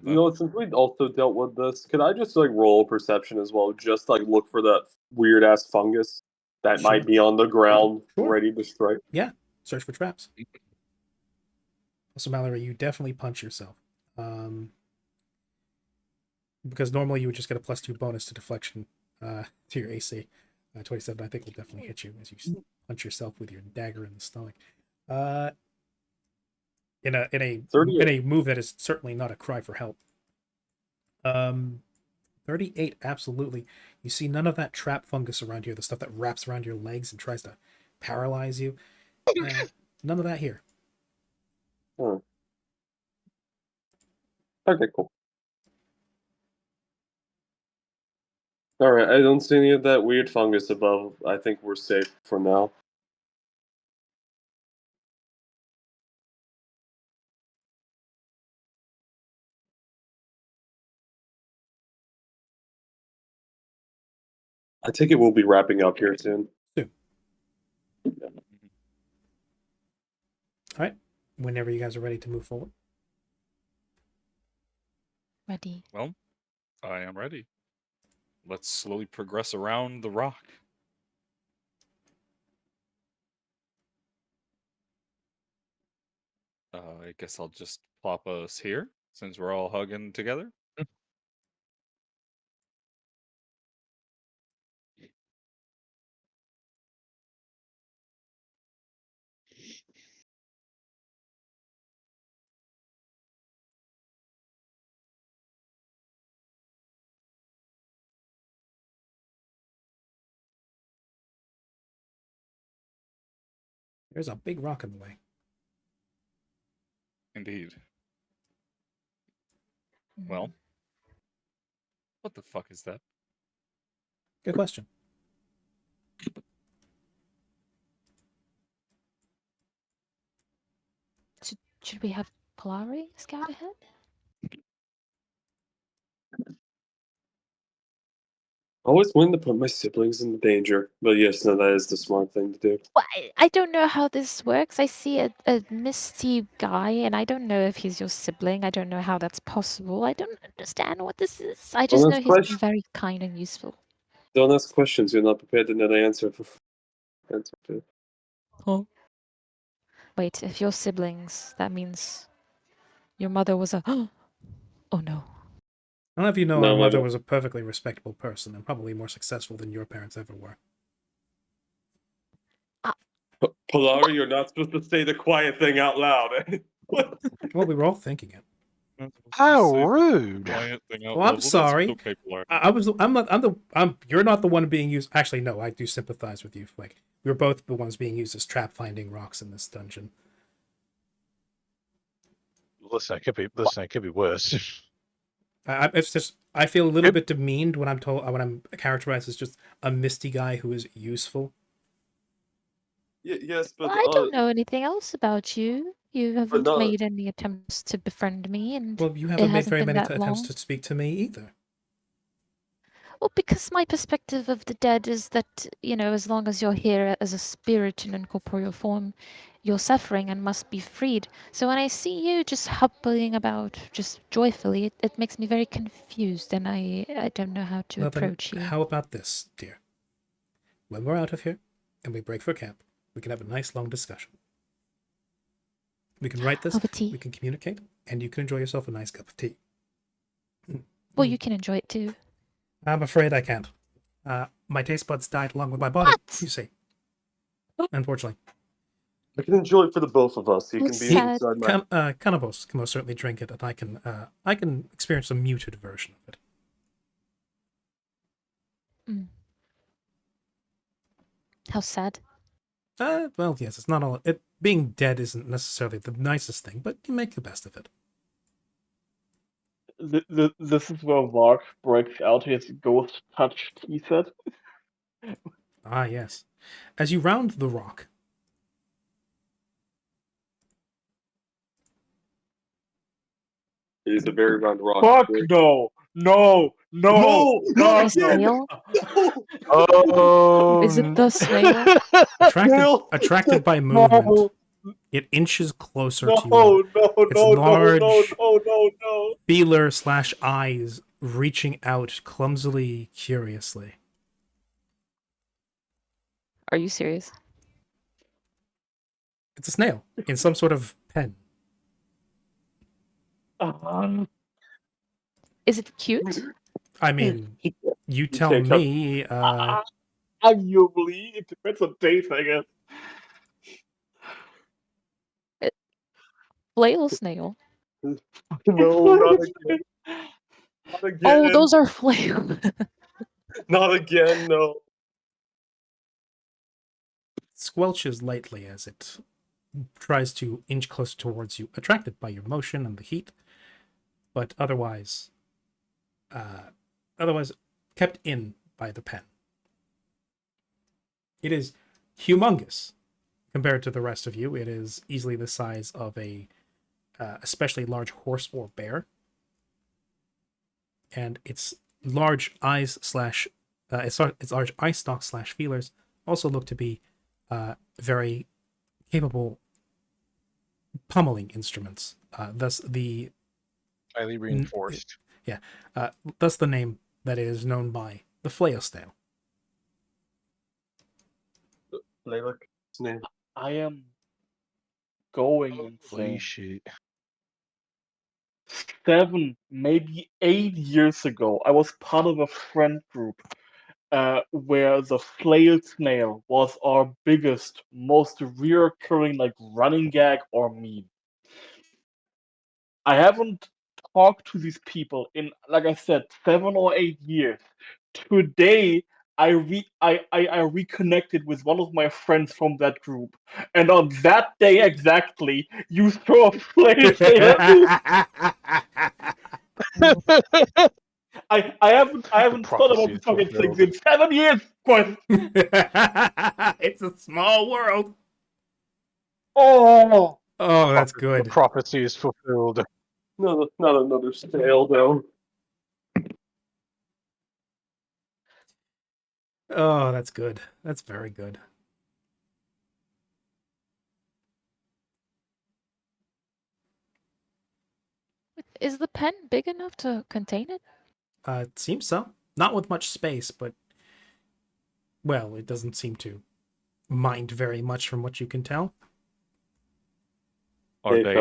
Well, since we also dealt with this, could I just like roll perception as well? Just like look for that weird ass fungus that might be on the ground ready to strike. Yeah. Search for traps. Also, Mallory, you definitely punch yourself. Because normally you would just get a +2 bonus to deflection to your AC. 27, I think, will definitely hit you as you punch yourself with your dagger in the stomach. In a move that is certainly not a cry for help. 38, absolutely. You see none of that trap fungus around here, the stuff that wraps around your legs and tries to paralyze you. None of that here. Okay, cool. Alright, I don't see any of that weird fungus above. I think we're safe for now. I think it will be wrapping up here soon. Soon. Yeah. All right. Whenever you guys are ready to move forward. Ready. Well, I am ready. Let's slowly progress around the rock. I guess I'll just plop us here, since we're all hugging together. There's a big rock in the way. Indeed. Well, what the fuck is that? Good question. Should we have Polari scout ahead? I always wanted to put my siblings in danger, but yes, no, that is the smart thing to do. Well, I don't know how this works. I see a misty guy, and I don't know if he's your sibling. I don't know how that's possible. I don't understand what this is. I just know he's been very kind and useful. Don't ask questions you're not prepared to know the answer to. Oh. Wait, if you're siblings, that means your mother was a... Oh no. I don't know if you know, our mother was a perfectly respectable person and probably more successful than your parents ever were. Polari, you're not supposed to say the quiet thing out loud. Well, we were all thinking it. How rude! Well, I'm sorry. Okay, you're not the one being used. Actually, no, I do sympathize with you. Like, we were both the ones being used as trap finding rocks in this dungeon. Listen, it could be worse. It's just I feel a little bit demeaned when I'm characterized as just a misty guy who is useful. Yes, but well, I don't know anything else about you. You haven't made any attempts to befriend me, and well, you haven't made very many attempts to speak to me either. Well, because my perspective of the dead is that, as long as you're here as a spirit in incorporeal form, you're suffering and must be freed. So when I see you just hopping about just joyfully, it makes me very confused, and I don't know how to approach you. How about this, dear? When we're out of here and we break for camp, we can have a nice long discussion. We can write this, we can communicate, and you can enjoy yourself a nice cup of tea. Well, you can enjoy it too. I'm afraid I can't. My taste buds died along with my body, you see. Unfortunately. I can enjoy it for the both of us. You can be inside my... Cannibals can most certainly drink it, and I can experience a muted version of it. How sad. Well, yes, it's not all... being dead isn't necessarily the nicest thing, but you make the best of it. This is where Varg breaks out his ghost touch tea set. Ah, yes. As you round the rock, It is a very round rock. Fuck no! No! No! No! A snail? Oh, Is it the snail? Attracted by movement, it inches closer to you. Its large feeler/eyes reaching out clumsily, curiously. Are you serious? It's a snail in some sort of pen. Is it cute? I mean, you tell me. Arguably, it depends on taste, I guess. Flail snail. No, not again. Not again. Oh, those are flail. Not again, no. Squelches lightly as it tries to inch closer towards you, attracted by your motion and the heat, but otherwise kept in by the pen. It is humongous compared to the rest of you. It is easily the size of a especially large horse or bear, and its large eyes slash its large eye stalks slash feelers also look to be very capable pummeling instruments. Thus the highly reinforced. Thus the name that it is known by, the flail snail. Snail. I am going insane. Holy shit. 7, maybe 8 years ago, I was part of a friend group where the flail snail was our biggest, most reoccurring like running gag or meme. I haven't talked to these people in, like I said, 7 or 8 years. Today, I reconnected with one of my friends from that group, and on that day exactly, you saw a flail snail. I haven't thought about the fucking things in 7 years. Quite. It's a small world. Oh, that's good. The prophecy is fulfilled. No, not another snail though. Oh, that's good. That's very good. Is the pen big enough to contain it? It seems so. Not with much space, but well, it doesn't seem to mind very much from what you can tell. Are they?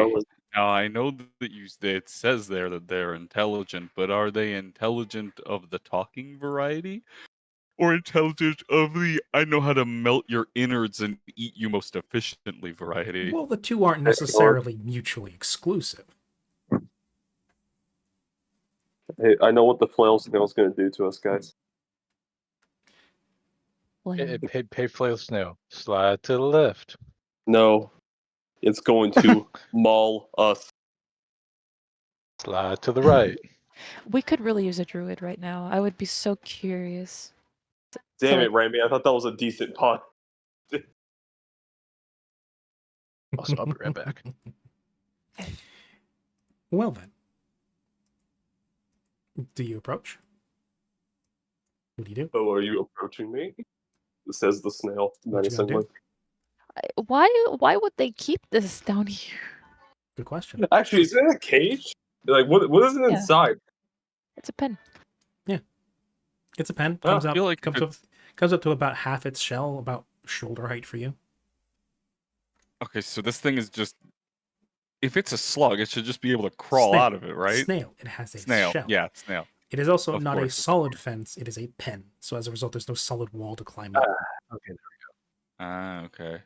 Now I know that it says there that they're intelligent, but are they intelligent of the talking variety, or intelligent of the I know how to melt your innards and eat you most efficiently variety? Well, the two aren't necessarily mutually exclusive. Hey, I know what the flail snail's going to do to us, guys. Hey, flail snail, slide to the left. No, it's going to maul us. Slide to the right. We could really use a druid right now. I would be so curious. Damn it, Rami! I thought that was a decent pun. Also, I'll be right back. Well then, do you approach? What do you do? Oh, are you approaching me? Says the snail menacingly. Why would they keep this down here? Good question. Actually, is it a cage? Like, what is it inside? It's a pen. Yeah, it's a pen. Comes up to about half its shell, about shoulder height for you. Okay, so this thing is just. If it's a slug, it should just be able to crawl out of it, right? Snail. It has a snail. shell. Yeah, snail. It is also Of not course, a solid fence. It is a pen. So as a result, there's no solid wall to climb up. Okay, there we go. Okay.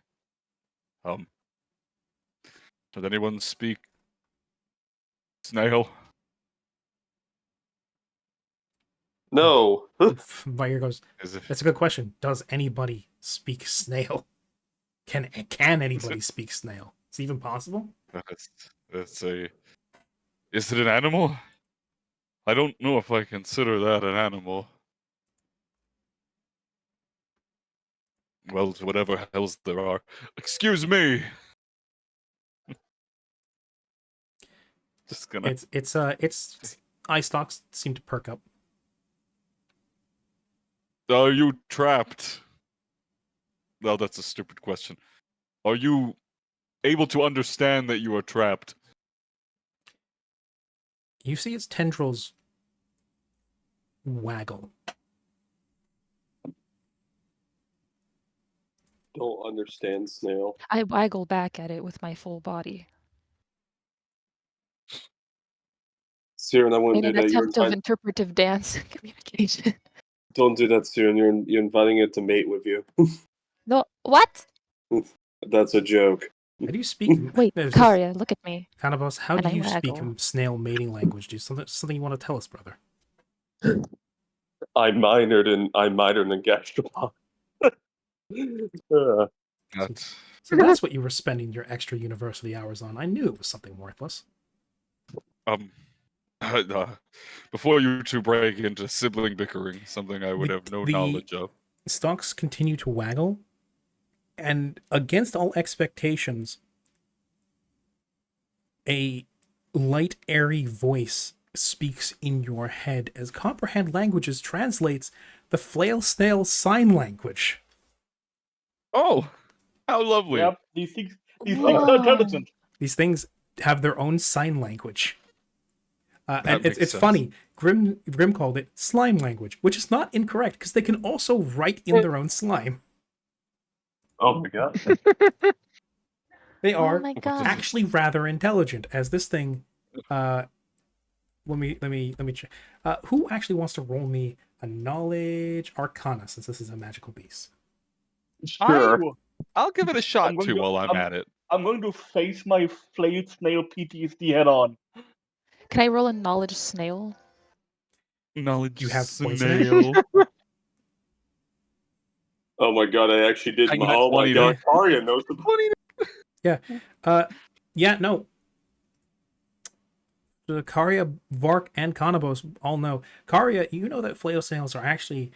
Does anyone speak snail? No. Vire goes, that's a good question. Does anybody speak snail? Can anybody speak snail? Is it even possible? Is it an animal? I don't know if I consider that an animal. Well, whatever hells there are. Excuse me. Just gonna. It's eye stalks seem to perk up. Are you trapped? Well, that's a stupid question. Are you able to understand that you are trapped? You see its tendrils waggle. Don't understand, snail. I waggle back at it with my full body. Siren, I wouldn't In do an that. attempt of interpretive dance and communication. Don't do that, Siren. You're inviting it to mate with you. No, what? That's a joke. How do you speak? Wait, Karya, look at me. Cannabos, how do you speak waggle. snail mating language? Do you something you want to tell us, brother? I minored in gastropod. So that's what you were spending your extra university hours on. I knew it was something worthless. Before you two break into sibling bickering, something I would have no knowledge of. Stalks continue to waggle, and against all expectations, a light, airy voice speaks in your head as Comprehend Languages translates the flail snail sign language. Oh, how lovely. Yep, these things are intelligent. These things have their own sign language. And it's sense. funny. Grim called it slime language, which is not incorrect because they can also write in their own slime. Oh my god. They are actually rather intelligent, as this thing. Let me check. Who actually wants to roll me a knowledge arcana, since this is a magical beast? Sure. I'll give it a shot too while I'm at it. I'm going to face my flayed snail PTSD head on. Can I roll a knowledge snail? Knowledge you have snail. Oh my god, I actually did. Oh my god, Arya knows the 20. Yeah. No. The Karya, Vark, and Kanabos all know. Karya, you know that flail snails are actually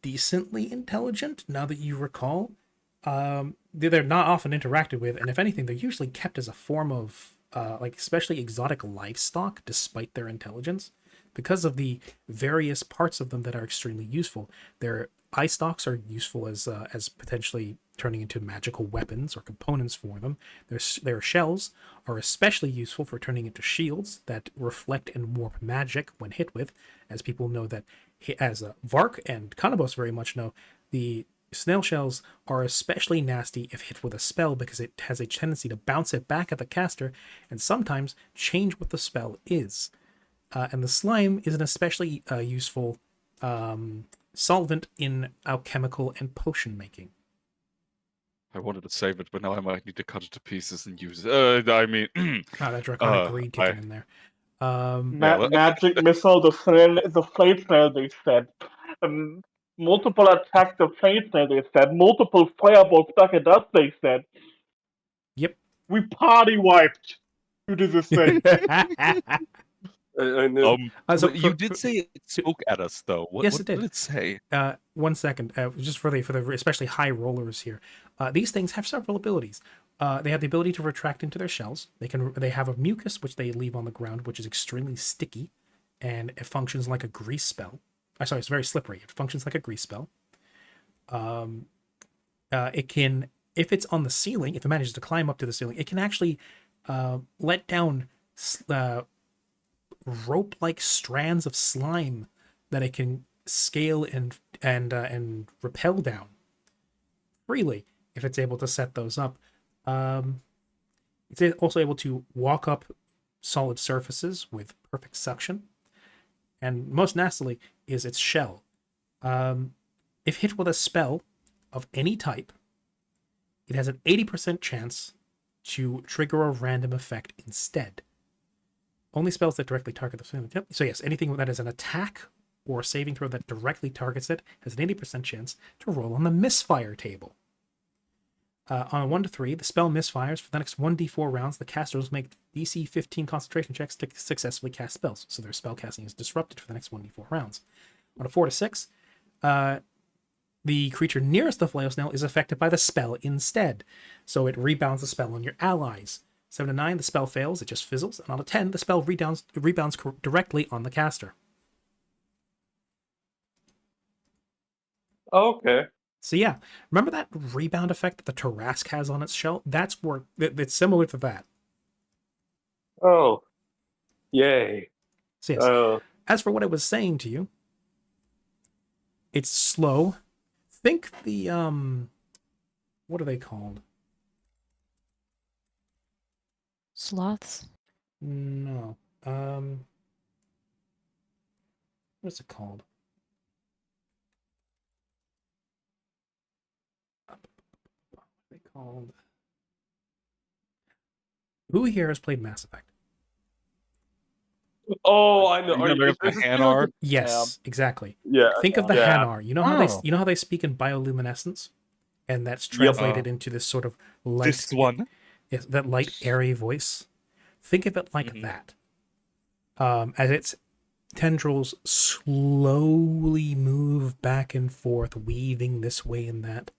decently intelligent, now that you recall. They're not often interacted with, and if anything, they're usually kept as a form of, especially exotic livestock, despite their intelligence. Because of the various parts of them that are extremely useful. Their eye stalks are useful as potentially turning into magical weapons or components for them. Their shells are especially useful for turning into shields that reflect and warp magic when hit with, as people know that, as Vark and Kanabos very much know, the snail shells are especially nasty if hit with a spell because it has a tendency to bounce it back at the caster and sometimes change what the spell is. And the slime is an especially useful solvent in alchemical and potion making. I wanted to save it, but now I might need to cut it to pieces and use it. That draconic greed kicking in there. Magic missile, the flame snail, they said. Multiple attack, the flame snail, they said. Multiple fireballs back at us, they said. Yep. We party wiped due to this thing. You did say it spoke at us, though. What it did. What did it say? 1 second, just for the especially high rollers here. These things have several abilities. They have the ability to retract into their shells. They have a mucus which they leave on the ground, which is extremely sticky, and it functions like a grease spell. Sorry, it's very slippery. It functions like a grease spell. It can, if it's on the ceiling, if it manages to climb up to the ceiling, it can actually let down rope-like strands of slime that it can scale and rappel down freely if it's able to set those up. It's also able to walk up solid surfaces with perfect suction. And most nastily is its shell. If hit with a spell of any type, it has an 80% chance to trigger a random effect instead. Only spells that directly target the ceiling. Yep. So yes, anything that is an attack or a saving throw that directly targets it has an 80% chance to roll on the misfire table. On a 1 to 3, the spell misfires. For the next 1d4 rounds, the casters make DC 15 concentration checks to successfully cast spells, so their spell casting is disrupted for the next 1d4 rounds. On a 4 to 6, the creature nearest the flail snail is affected by the spell instead. So it rebounds the spell on your allies. 7 to 9, the spell fails, it just fizzles. And on a 10, the spell rebounds directly on the caster. Okay. So yeah, remember that rebound effect that the Tarrasque has on its shell? That's where it's similar to that. Oh, yay. So yes, as for what I was saying to you, it's slow. Think the what are they called? Sloths? No. What's it called? What are they called? Who here has played Mass Effect? Oh, I know. Are you the Hanar? Yes, exactly. Yeah. Think of the Hanar. You know how they speak in bioluminescence, and that's translated into this sort of light. This one. Yes, that light, airy voice. Think of it like that. As its tendrils slowly move back and forth, weaving this way and that.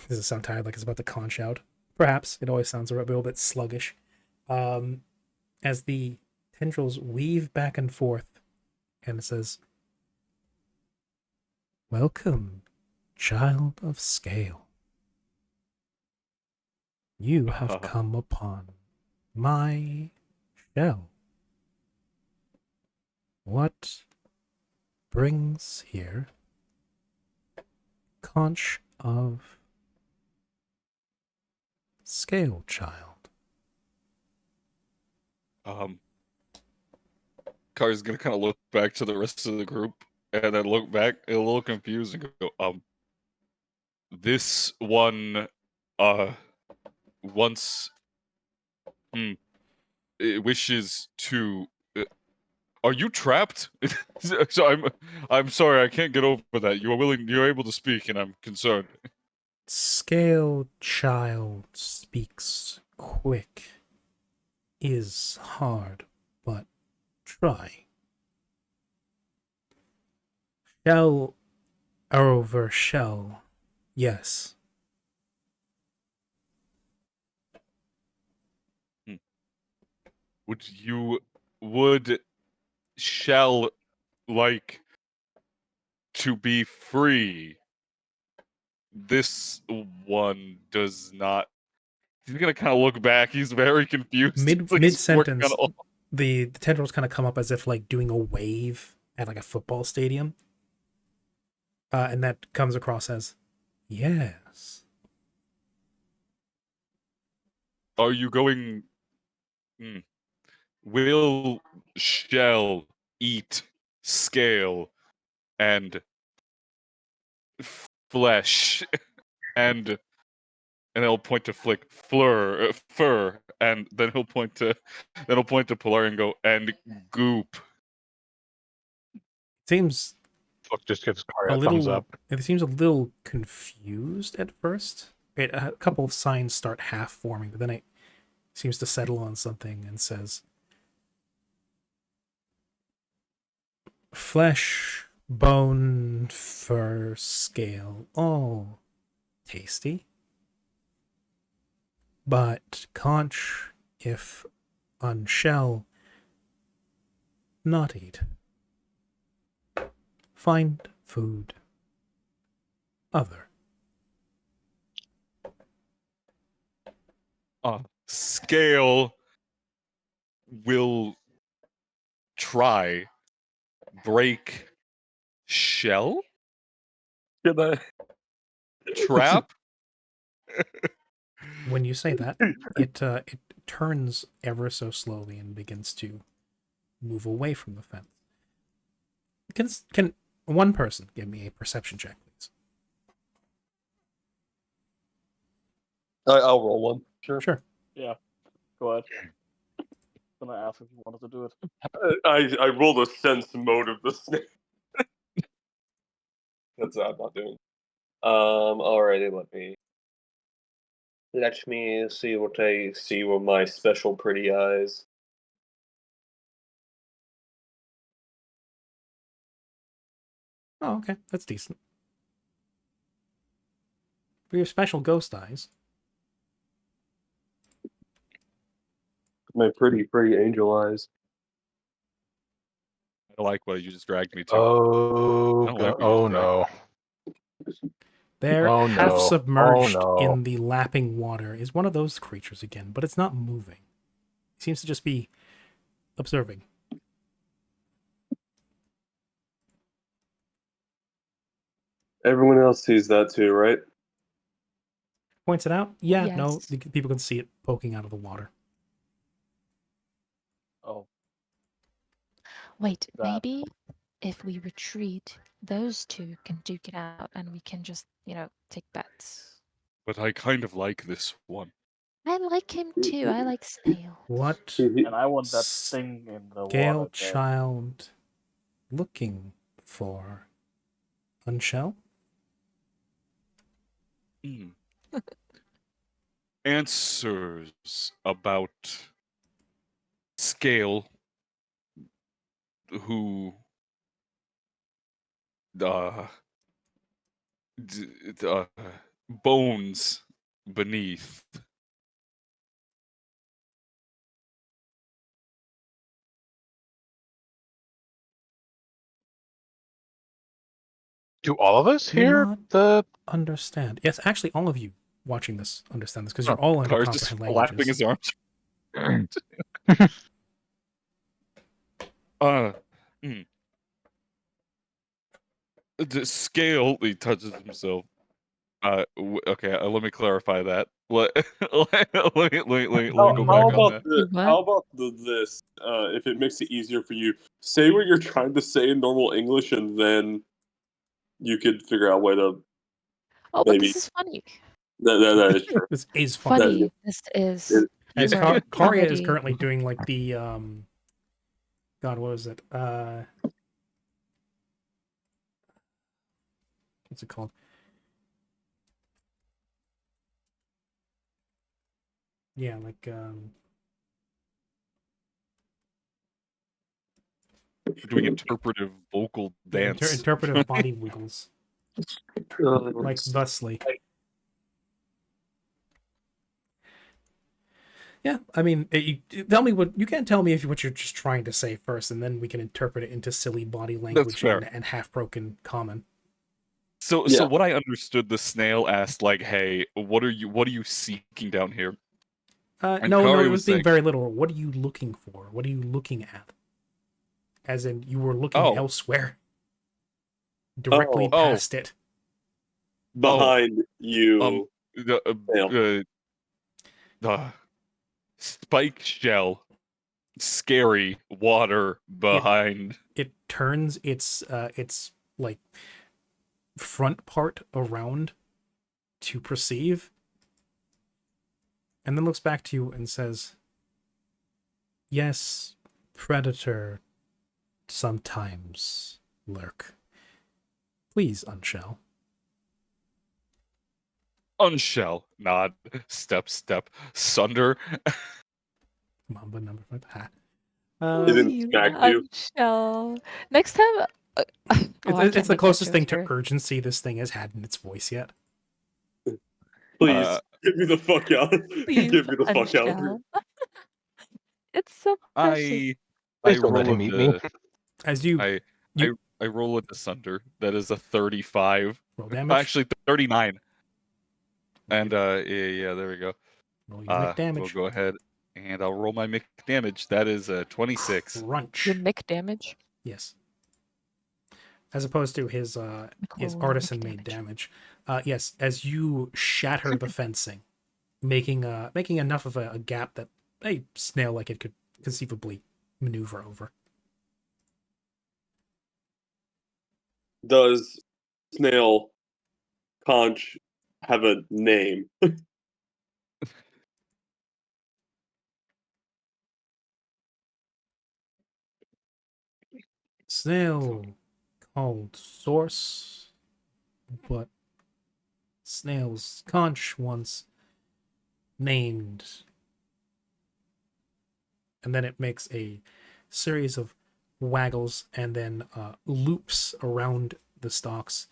Does it sound tired, like it's about to conch out? Perhaps. It always sounds a little bit sluggish. As the tendrils weave back and forth, and it says, "Welcome, child of scale. You have come upon my shell. What brings here? Conch of scale, child." Car's gonna kind of look back to the rest of the group and then look back a little confused and go, this one, once, it wishes to. Are you trapped? So I'm sorry, I can't get over that. You're able to speak, and I'm concerned. Scale child speaks quick. Is hard, but try. Shell over shell, yes. Would Shell like to be free? This one does not. He's gonna kind of look back. He's very confused. Mid sentence, the tendrils kind of come up as if like doing a wave at like a football stadium, and that comes across as yes. Are you going? Will Shell eat scale and flesh and he'll point to fur, and then he'll point to Polar and go, and goop. Seems just gives Kari a thumbs up. It seems a little confused at first. A couple of signs start half forming, but then it seems to settle on something and says, "Flesh, bone, fur, scale, all tasty. But conch, if unshell, not eat. Find food other." Scale will try break shell? Can I trap? When you say that, it turns ever so slowly and begins to move away from the fence. Can one person give me a perception check, please? I'll roll one. Sure. Yeah. Go ahead. I'm gonna ask if you wanted to do it. I rolled a sense mode of the snake. That's what I'm not doing. Alrighty, let me see what I see with my special pretty eyes. Oh, okay. That's decent. For your special ghost eyes. My pretty angel eyes. I like what you just dragged me to. Oh no. There, Oh, half no. submerged Oh, no. in the lapping water, is one of those creatures again, but it's not moving. It seems to just be observing. Everyone else sees that too, right? Points it out? Yeah, Yes. no, people can see it poking out of the water. Oh, Wait, that. maybe if we retreat, those two can duke it out and we can just, take bets. But I kind of like this one. I like him too. I like snails. What And I want that thing in the Gale water. child looking for? Unshell? Answers about Scale, who bones beneath. Do all of us hear the... Understand. Yes, actually, all of you watching this understand this because you're all under Car's comprehend just flapping languages. his arms. The Scale, he touches himself. Okay, let me clarify that. Let me go back on that. How about this? If it makes it easier for you, say what you're trying to say in normal English, and then you could figure out a way to. Oh, but this is funny. That is true. This is funny. This is As humor, Karia is comedy. currently doing like the God, what is it? What's it called? Yeah, like doing interpretive vocal dance. Interpretive body wiggles. Like thusly. Yeah, I mean, tell me what you can't tell me if what you're just trying to say first, and then we can interpret it into silly body language and half broken common. So what I understood, the snail asked, like, "Hey, what are you seeking down here?" No, it was being very literal. What are you looking for? What are you looking at? As in, you were looking elsewhere, directly past it, behind you. The spike shell, scary water behind. It turns its like front part around to perceive, and then looks back to you and says, "Yes, predator sometimes lurk. Please unshell." Unshell, nod, step, sunder. Mamba number 5. Ha. Unshell. Next time. It's the closest thing to urgency this thing has had in its voice yet. Please get me the fuck out. Please Get me the fuck out. It's so precious. Please don't let him eat me. As you I roll with the sunder. That is a 35. Roll damage. Actually, 39. And yeah, there we go. Roll your mick damage. We'll go ahead and I'll roll my mick damage. That is 26. Crunch. Your mick damage? Yes. As opposed to his artisan made damage. Yes, as you shatter the fencing, making enough of a gap that a snail like it could conceivably maneuver over. Does snail conch have a name? Snail called Source, but snail's conch once named. And then it makes a series of waggles and then loops around the stalks.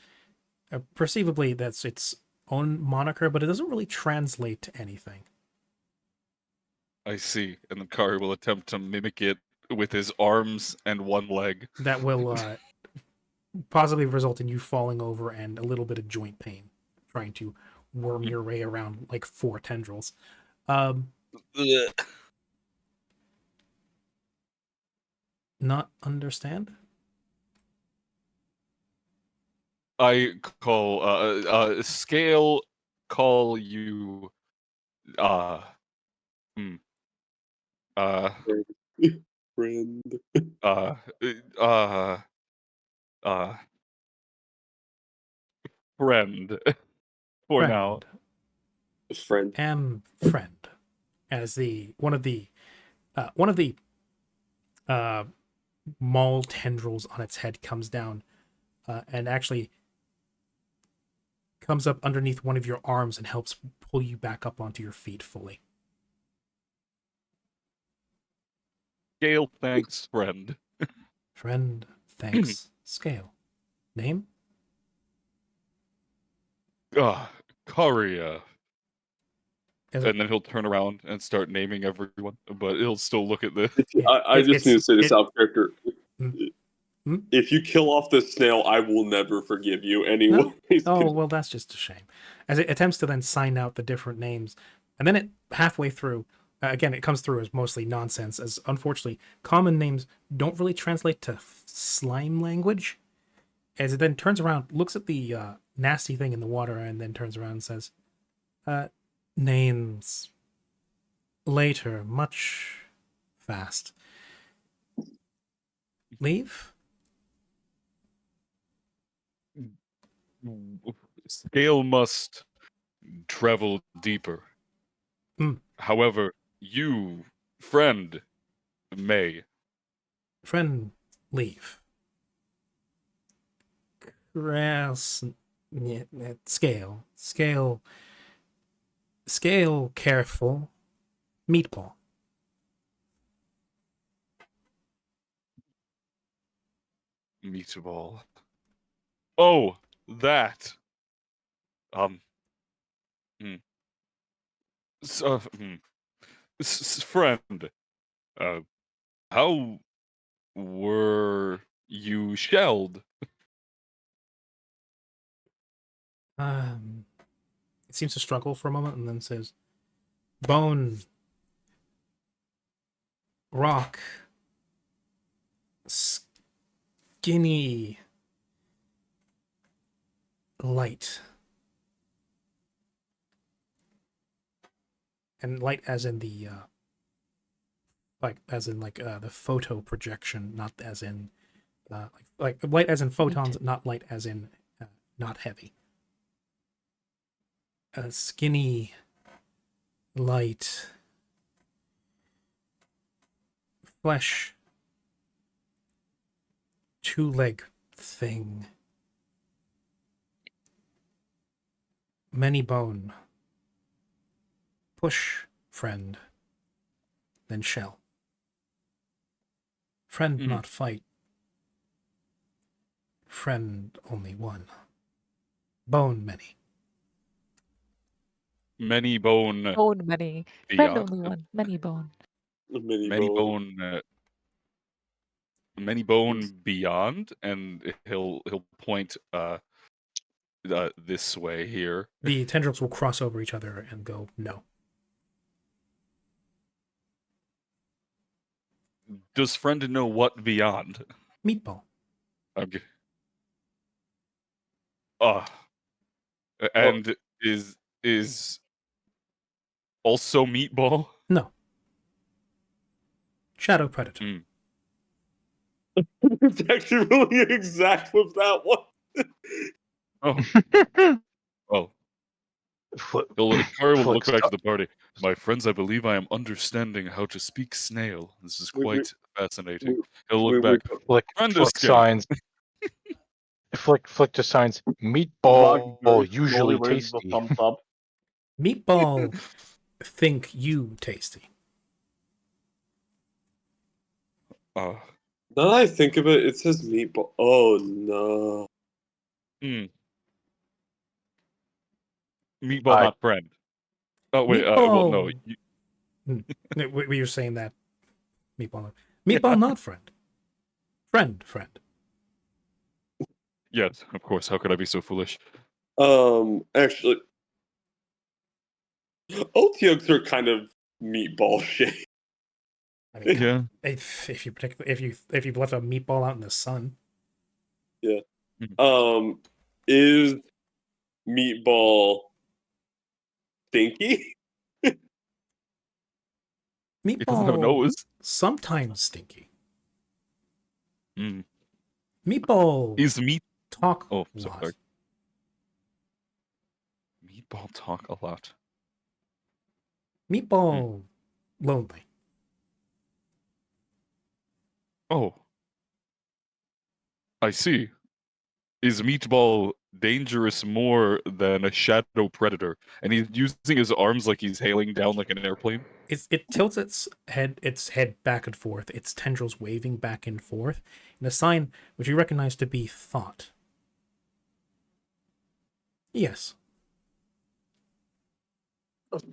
Perceivably, that's its own moniker, but it doesn't really translate to anything. I see. And then Kari will attempt to mimic it with his arms and one leg. That will possibly result in you falling over and a little bit of joint pain, trying to worm your way around like 4 tendrils. Not understand? I call Scale call you friend. Friend for now. Friend. Friend. As one of the maul tendrils on its head comes down and actually comes up underneath one of your arms and helps pull you back up onto your feet fully. Scale, thanks, friend. Friend, thanks, Scale. Name? Karia. And then he'll turn around and start naming everyone, but he'll still look at the... I just need to say this out, character. If you kill off the snail, I will never forgive you anyway. No? Oh, well, that's just a shame. As it attempts to then sign out the different names, and then it halfway through, again, it comes through as mostly nonsense, as unfortunately, common names don't really translate to slime language. As it then turns around, looks at the nasty thing in the water, and then turns around and says, names later, much fast. Leave? Scale must travel deeper. However, you, friend, may. Friend, leave. Scale. Careful. Meatball. Meatball. Oh, that. Friend, how were you shelled? It seems to struggle for a moment and then says, bone, rock, skinny, light. And light as in the the photo projection, not as in like light as in photons, not light as in not heavy. Skinny, light, flesh, 2-leg thing, many bone. Push, friend, then shell. Friend not fight. Friend only one. Bone many. Many bone. Bone many. Friend only one. Many bone. Many bone. Many bone beyond, and he'll point this way here. The tendrils will cross over each other and go no. Does friend know what beyond? Meatball. Okay. And is also meatball? No. Shadow predator. It's actually really exact with that one. Oh. Kari will look back to the party. My friends, I believe I am understanding how to speak snail. This is quite fascinating. He'll look back. Flick signs. Flick just signs. Meatball usually tasty. Thumbs up. Meatball think you tasty. Now that I think of it, it says meatball. Oh no. Meatball, not friend. Oh wait, well no. We were saying that meatball, not friend. Friend. Yes, of course. How could I be so foolish? Actually, oat yolks are kind of meatball shaped. I mean, yeah. If you've left a meatball out in the sun. Yeah. Is meatball stinky? Meatball nose. Sometimes stinky. Mm. Meatball is meat talk a lot. Sorry. Meatball talk a lot. Meatball lonely. Oh. I see. Is Meatball dangerous more than a shadow predator? And he's using his arms like he's hailing down like an airplane? It tilts its head back and forth, its tendrils waving back and forth, in a sign which you recognize to be thought. Yes. Will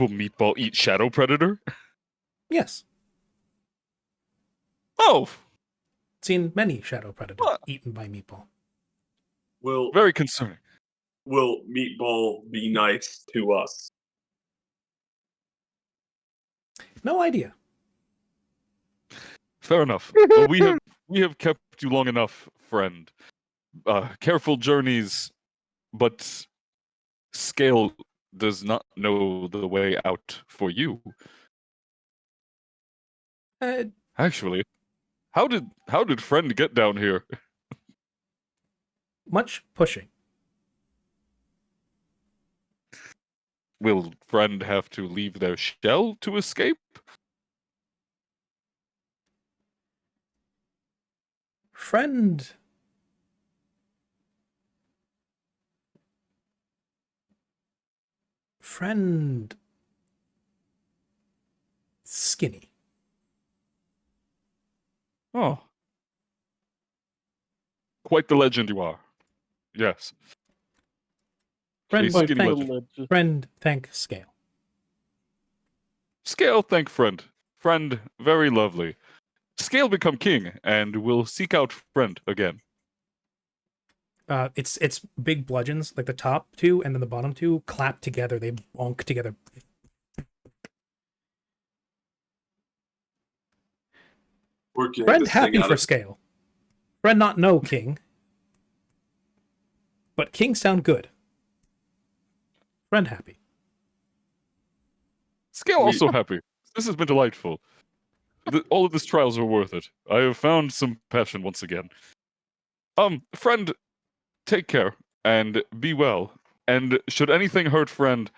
Meatball eat shadow predator? Yes. Oh. Seen many shadow predators eaten by Meatball. Very concerning. Will Meatball be nice to us? No idea. Fair enough. We have kept you long enough, friend. Careful journeys, but Scale does not know the way out for you. Actually, how did friend get down here? Much pushing. Will friend have to leave their shell to escape? Friend skinny. Oh. Quite the legend you are. Yes. Friend thank Scale. Scale thank friend. Friend very lovely. Scale become king, and will seek out friend again. It's big bludgeons, like the top two and then the bottom two clap together. They bonk together. Friend happy for Scale. Friend not no king. But king sound good. Friend happy. Scale also happy. This has been delightful. All of these trials are worth it. I have found some passion once again. Friend, take care and be well. And should anything hurt friend,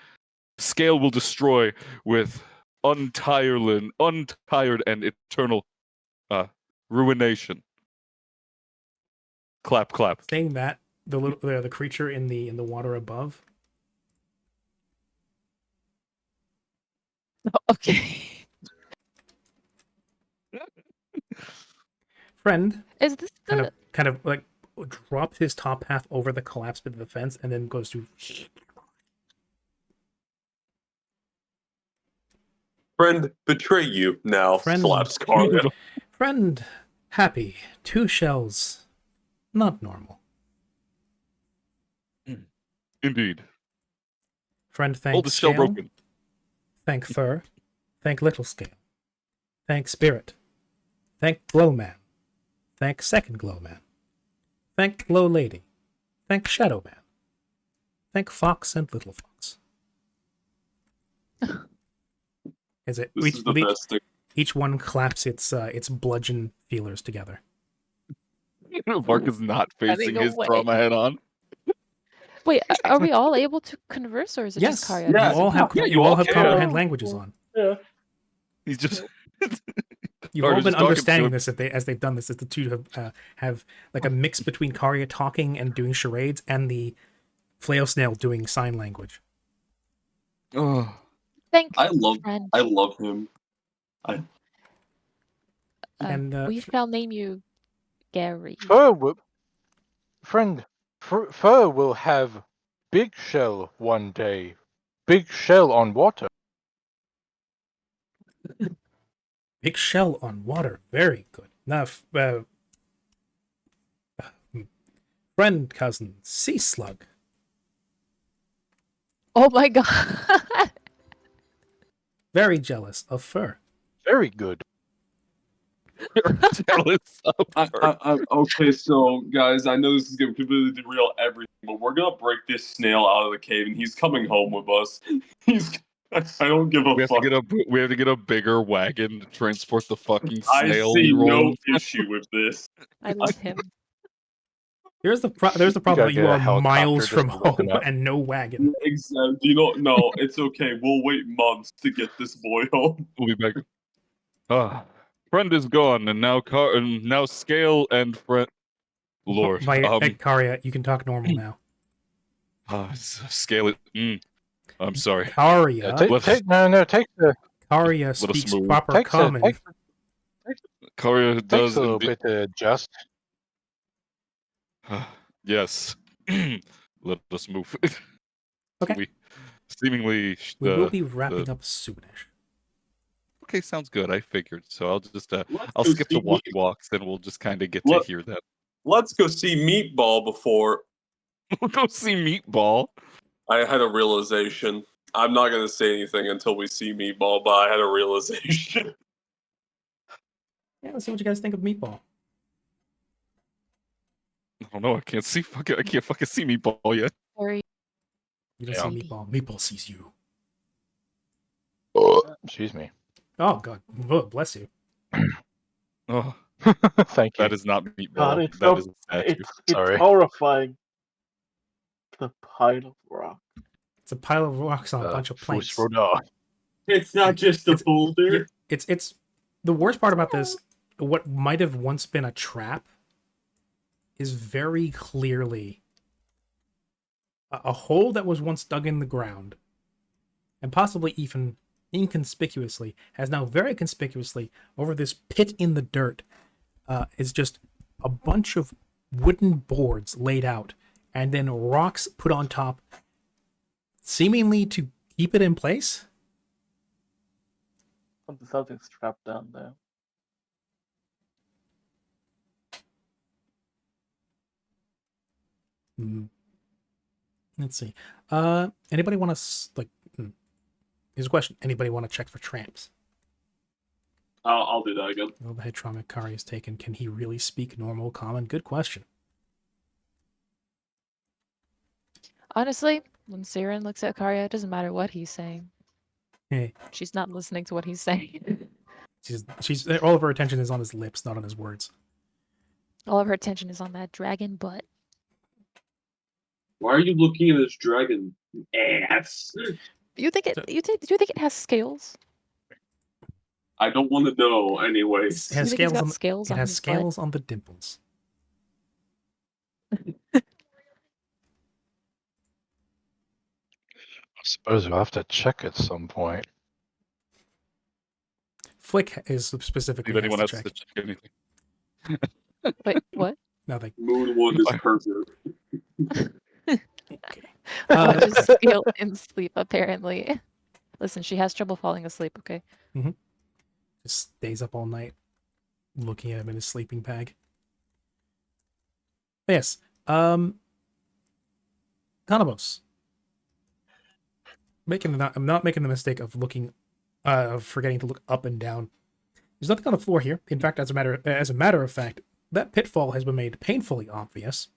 Scale will destroy with untired and eternal ruination. Clap, clap. Saying that, the creature in the water above. Okay. Friend is this kind of like drops his top half over the collapse bit of the fence and then goes to Friend betray you now. Slaps Karya. Friend happy. 2 shells. Not normal. Indeed. Friend thank Scale. Broken. Thank Fur. Thank Little Scale. Thank Spirit. Thank Glowman. Thank Second Glowman. Thank Glow Lady. Thank Shadow Man. Thank Fox and Little Fox. Is it? Each one claps its bludgeon feelers together. Vark is not facing his trauma head on. Wait, are we all able to converse, or is it just Karya? Yes. You all have comprehend languages on. Yeah. He's just. You've all been understanding this as they've done this. As the two have like a mix between Karya talking and doing charades and the flail snail doing sign language. Oh, thank I you, I love him. We shall name you Gary. Fur will have big shell one day. Big shell on water. Big shell on water. Very good. Now, friend, cousin, sea slug. Oh my god. Very jealous of fur. Very good. Jealous of fur. Okay, so guys, I know this is going to completely derail everything, but we're going to break this snail out of the cave, and he's coming home with us. I don't give a fuck. We have to get a bigger wagon to transport the fucking I snail. see no issue with this. I love him. There's the problem that you are miles from home up. and no wagon. Exactly. No, it's okay. We'll wait months to get this boy home. We'll be back. Friend is gone, and now Scale and friend. Lord, Karya, you can talk normal now. Scale it. I'm sorry. Karya. Take the. Karya speaks proper common. Karya does takes a little bit to adjust. Yes. Let us move. Okay. We will be wrapping up soonish. Okay, sounds good. I figured. So I'll just I'll skip the walks and we'll just kind of get to hear that. Let's go see Meatball before. We'll go see Meatball. I had a realization. I'm not going to say anything until we see Meatball, but I had a realization. Yeah, let's see what you guys think of Meatball. I don't know. I can't fucking see Meatball yet. Sorry. You don't see Meatball. Meatball sees you. Excuse me. Oh god. Oh, bless you. Oh, thank you. That is not Meatball. God, it's that is a statue. It's horrifying. The pile of rock. It's a pile of rocks on a bunch of planks. It's not just a boulder. It's the worst part about this. What might have once been a trap is very clearly a hole that was once dug in the ground, and possibly even inconspicuously has now very conspicuously over this pit in the dirt is just a bunch of wooden boards laid out and then rocks put on top, seemingly to keep it in place. Something's trapped down there. Let's see. Anybody want to Here's a question. Anybody want to check for tramps? I'll do that again. Well, the head trauma Kari is taken. Can he really speak normal, common? Good question. Honestly, when Siren looks at Karya, it doesn't matter what he's saying. Hey. She's not listening to what he's saying. She's all of her attention is on his lips, not on his words. All of her attention is on that dragon butt. Why are you looking at this dragon ass? You think it? Do you think it has scales? I don't want to know. Anyways, it has scales on scales. It has scales on the dimples. I suppose we'll have to check at some point. Flick is specifically. If anyone else to check anything. Wait, what? Nothing. Moon one is perfect. Okay. Just scale in sleep, apparently. Listen, she has trouble falling asleep, okay? Mm-hmm. Just stays up all night looking at him in his sleeping bag. Yes. Kanabos. I'm not making the mistake of forgetting to look up and down. There's nothing on the floor here. In fact, as a matter of fact, that pitfall has been made painfully obvious.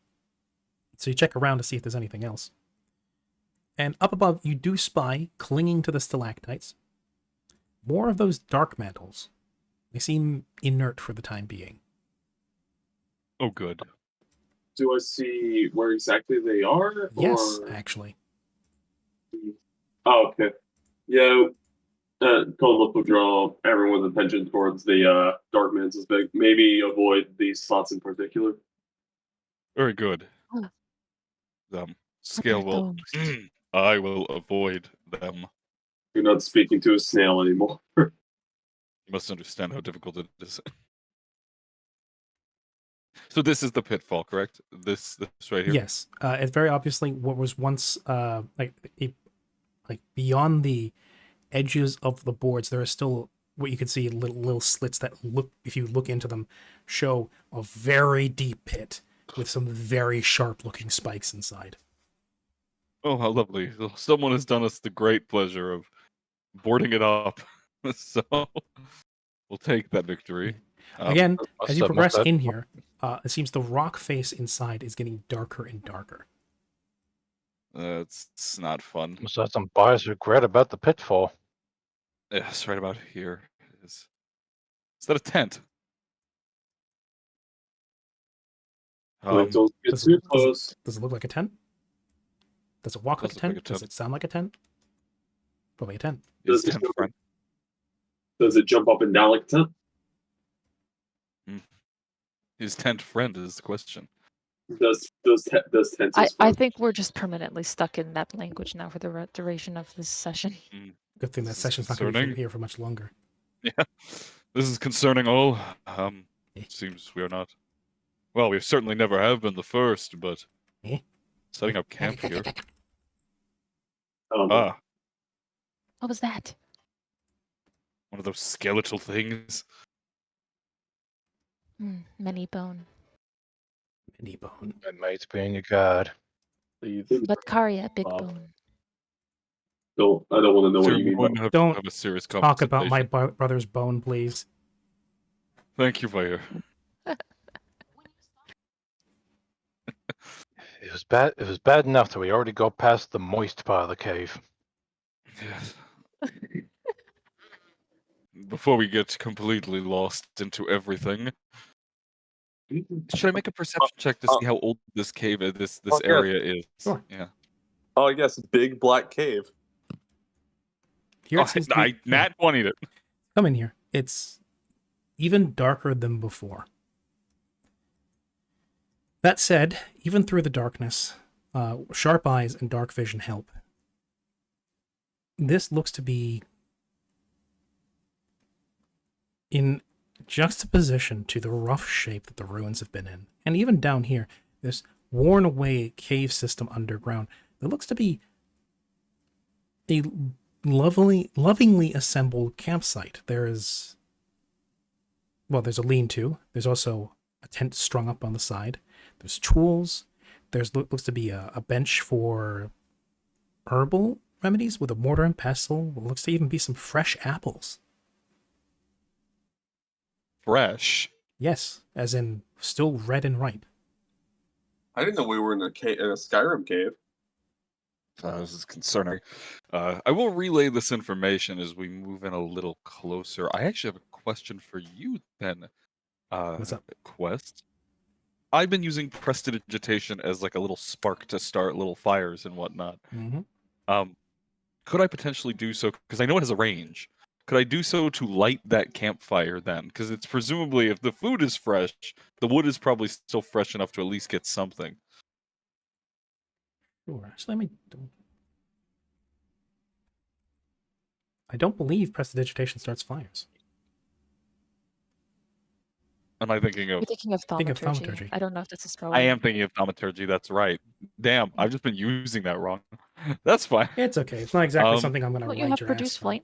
So you check around to see if there's anything else. And up above, you do spy, clinging to the stalactites, more of those dark mantles. They seem inert for the time being. Oh, good. Do I see where exactly they are? Yes, actually. Oh, okay. Yeah. Colin will draw everyone's attention towards the dark mantles. Maybe avoid these spots in particular. Very good. Scale will. I will avoid them. You're not speaking to a snail anymore. You must understand how difficult it is. So this is the pitfall, correct? This right here. Yes, it's very obviously what was once like beyond the edges of the boards. There are still what you can see little slits that look, if you look into them, show a very deep pit with some very sharp looking spikes inside. Oh, how lovely! Someone has done us the great pleasure of boarding it up, so we'll take that victory. Again, as you progress in here, it seems the rock face inside is getting darker and darker. It's not fun. Must have some buyer's regret about the pitfall. Yes, right about here. Is that a tent? Don't get does too close. Does it look like a tent? Does it walk like a tent? Does it sound like a tent? Probably a tent. Does it jump up and down like a tent? His tent friend is the question. Does tents? I think we're just permanently stuck in that language now for the duration of this session. Good thing that session's not going to be here for much longer. Yeah, this is concerning all. Seems we are not. Well, we certainly never have been the first, but setting up camp here. What was that? One of those skeletal things. Many bone. Many bone. And mates being a god. But Karya, big bone. I don't want to know what you mean. Don't have a serious talk about my brother's bone, please. Thank you, Fire. It was bad. It was bad enough that we already got past the moist part of the cave. Yes. Before we get completely lost into everything, should I make a perception check to see how old this cave is? This area is. Sure. Yeah. Oh, yes, big black cave. Here it seems to be, Nat 20'd it. Come in here. It's even darker than before. That said, even through the darkness, sharp eyes and dark vision help. This looks to be in juxtaposition to the rough shape that the ruins have been in. And even down here, this worn away cave system underground that looks to be a lovingly assembled campsite. There's a lean-to. There's also a tent strung up on the side. There's tools. There's looks to be a bench for herbal remedies with a mortar and pestle. It looks to even be some fresh apples. Fresh? Yes, as in still red and ripe. I didn't know we were in a Skyrim cave. This is concerning. I will relay this information as we move in a little closer. I actually have a question for you then. What's up? Quest. I've been using prestidigitation as like a little spark to start little fires and whatnot. Mm-hmm. Could I potentially do so? Because I know it has a range. Could I do so to light that campfire then? Because it's presumably, if the food is fresh, the wood is probably still fresh enough to at least get something. Sure. Actually, I don't believe prestidigitation starts fires. Am I thinking of? You're thinking of thaumaturgy. I don't know if that's a spell. I am thinking of thaumaturgy. That's right. Damn, I've just been using that wrong. That's fine. It's okay. It's not exactly something I'm going to write you have your produce ass flame?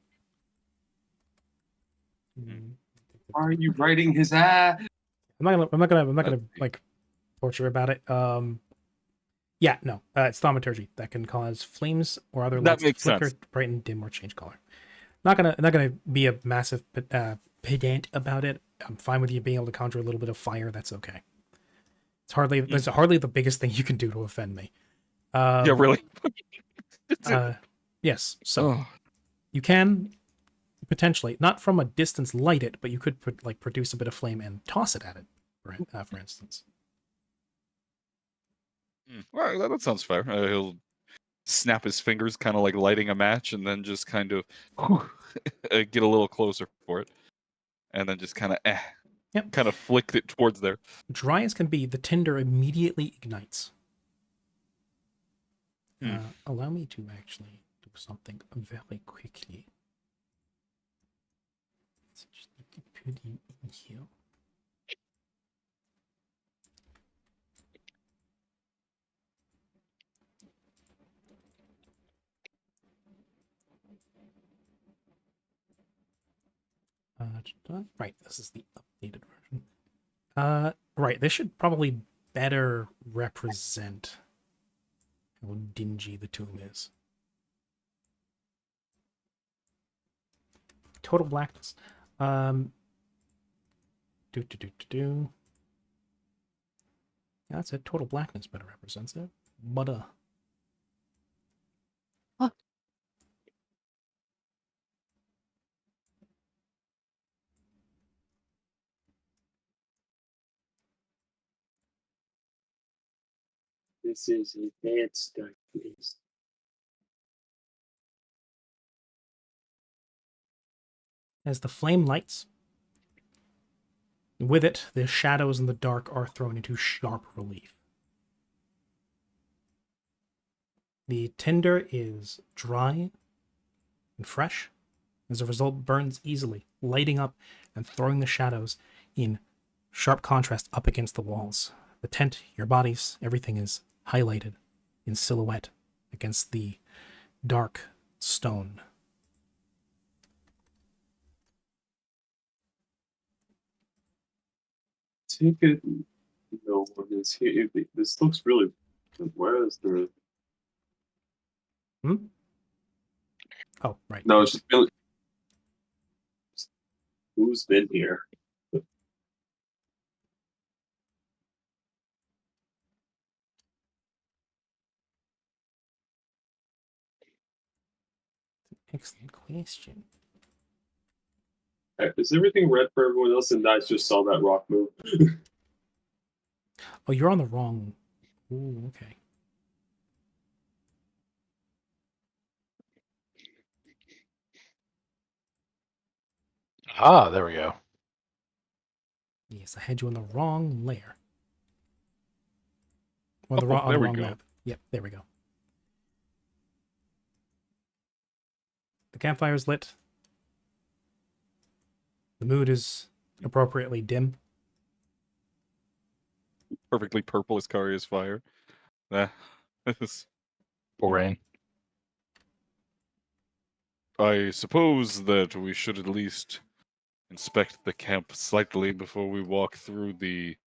Why are you writing his ass? I'm not gonna like torture about it. Yeah, no. It's thaumaturgy that can cause flames or other lights to flicker, brighten, dim, or change color. Not gonna be a massive pedant about it. I'm fine with you being able to conjure a little bit of fire. That's okay. There's hardly the biggest thing you can do to offend me. Yeah, really. Yes. So you can potentially, not from a distance, light it, but you could produce a bit of flame and toss it at it, for instance. Well, that sounds fair. He'll snap his fingers, kind of like lighting a match, and then just kind of get a little closer for it, and then just kind of flick it towards there. Dry as can be, the tinder immediately ignites. Allow me to actually do something very quickly. Let's just put it in here. Right, this is the updated version. Right, this should probably better represent how dingy the tomb is. Total blackness. Yeah, that's it. Total blackness better represents it. But This is advanced darkness. as the flame lights, with it, the shadows in the dark are thrown into sharp relief. The tinder is dry and fresh. As a result, burns easily, lighting up and throwing the shadows in sharp contrast up against the walls. The tent, your bodies, everything is highlighted in silhouette against the dark stone. Take it. No one is here. This looks really. Where is the? Oh, right. No, it's just really. Who's been here? Excellent question. Is everything red for everyone else, and I just saw that rock move? Oh, you're on the wrong. Ooh, okay. Ah, there we go. Yes, I had you on the wrong layer. On the wrong map. Yep, there we go. The campfire's lit. The mood is appropriately dim. Perfectly purple as Karia's fire. Rain. I suppose that we should at least inspect the camp slightly before we walk through the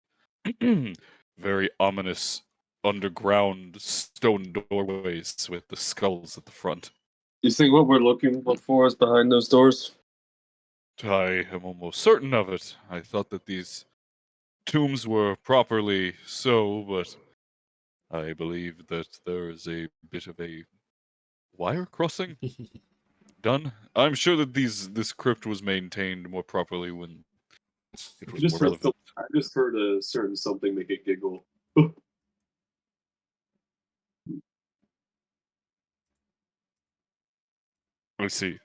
very ominous underground stone doorways with the skulls at the front. You think what we're looking for is behind those doors? I am almost certain of it. I thought that these tombs were properly so, but I believe that there is a bit of a wire crossing done. I'm sure that this crypt was maintained more properly when it was more relevant. I just heard a certain something make a giggle. I see.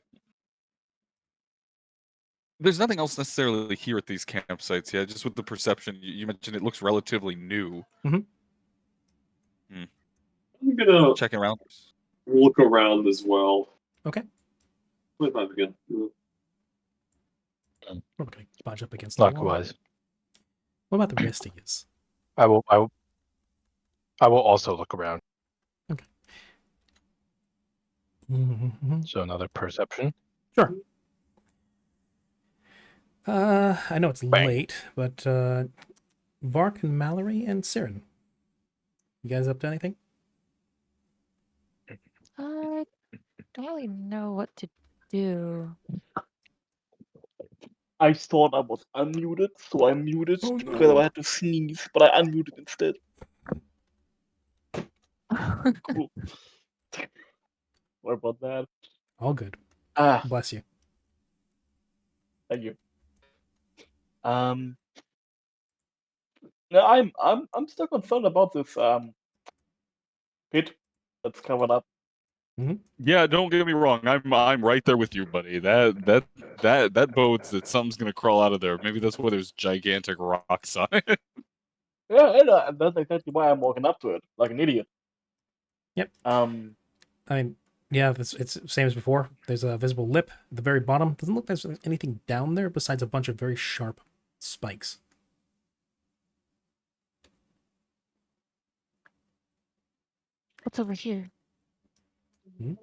There's nothing else necessarily here at these campsites, yeah. Just with the perception, you mentioned it looks relatively new. Mm-hmm. I'm gonna checking around. Look around as well. Okay. 25 again. Okay, budge up against the wall. Likewise. What about the rest of yous? I will also look around. Okay. Mm-hmm. So another perception. Sure. I know it's late, but Vark and Mallory and Siren. You guys up to anything? I don't really know what to do. I thought I was unmuted, so I muted because I had to sneeze, but I unmuted instead. Cool. What about that? All good. Bless you. Thank you. No, I'm still concerned about this pit that's covered up. Mm-hmm. Yeah, don't get me wrong. I'm right there with you, buddy. That bodes that something's gonna crawl out of there. Maybe that's why there's gigantic rocks on it. Yeah, that's exactly why I'm walking up to it like an idiot. Yep. I mean, yeah, it's same as before. There's a visible lip at the very bottom. Doesn't look like there's anything down there besides a bunch of very sharp spikes. What's over here? Mm-hmm.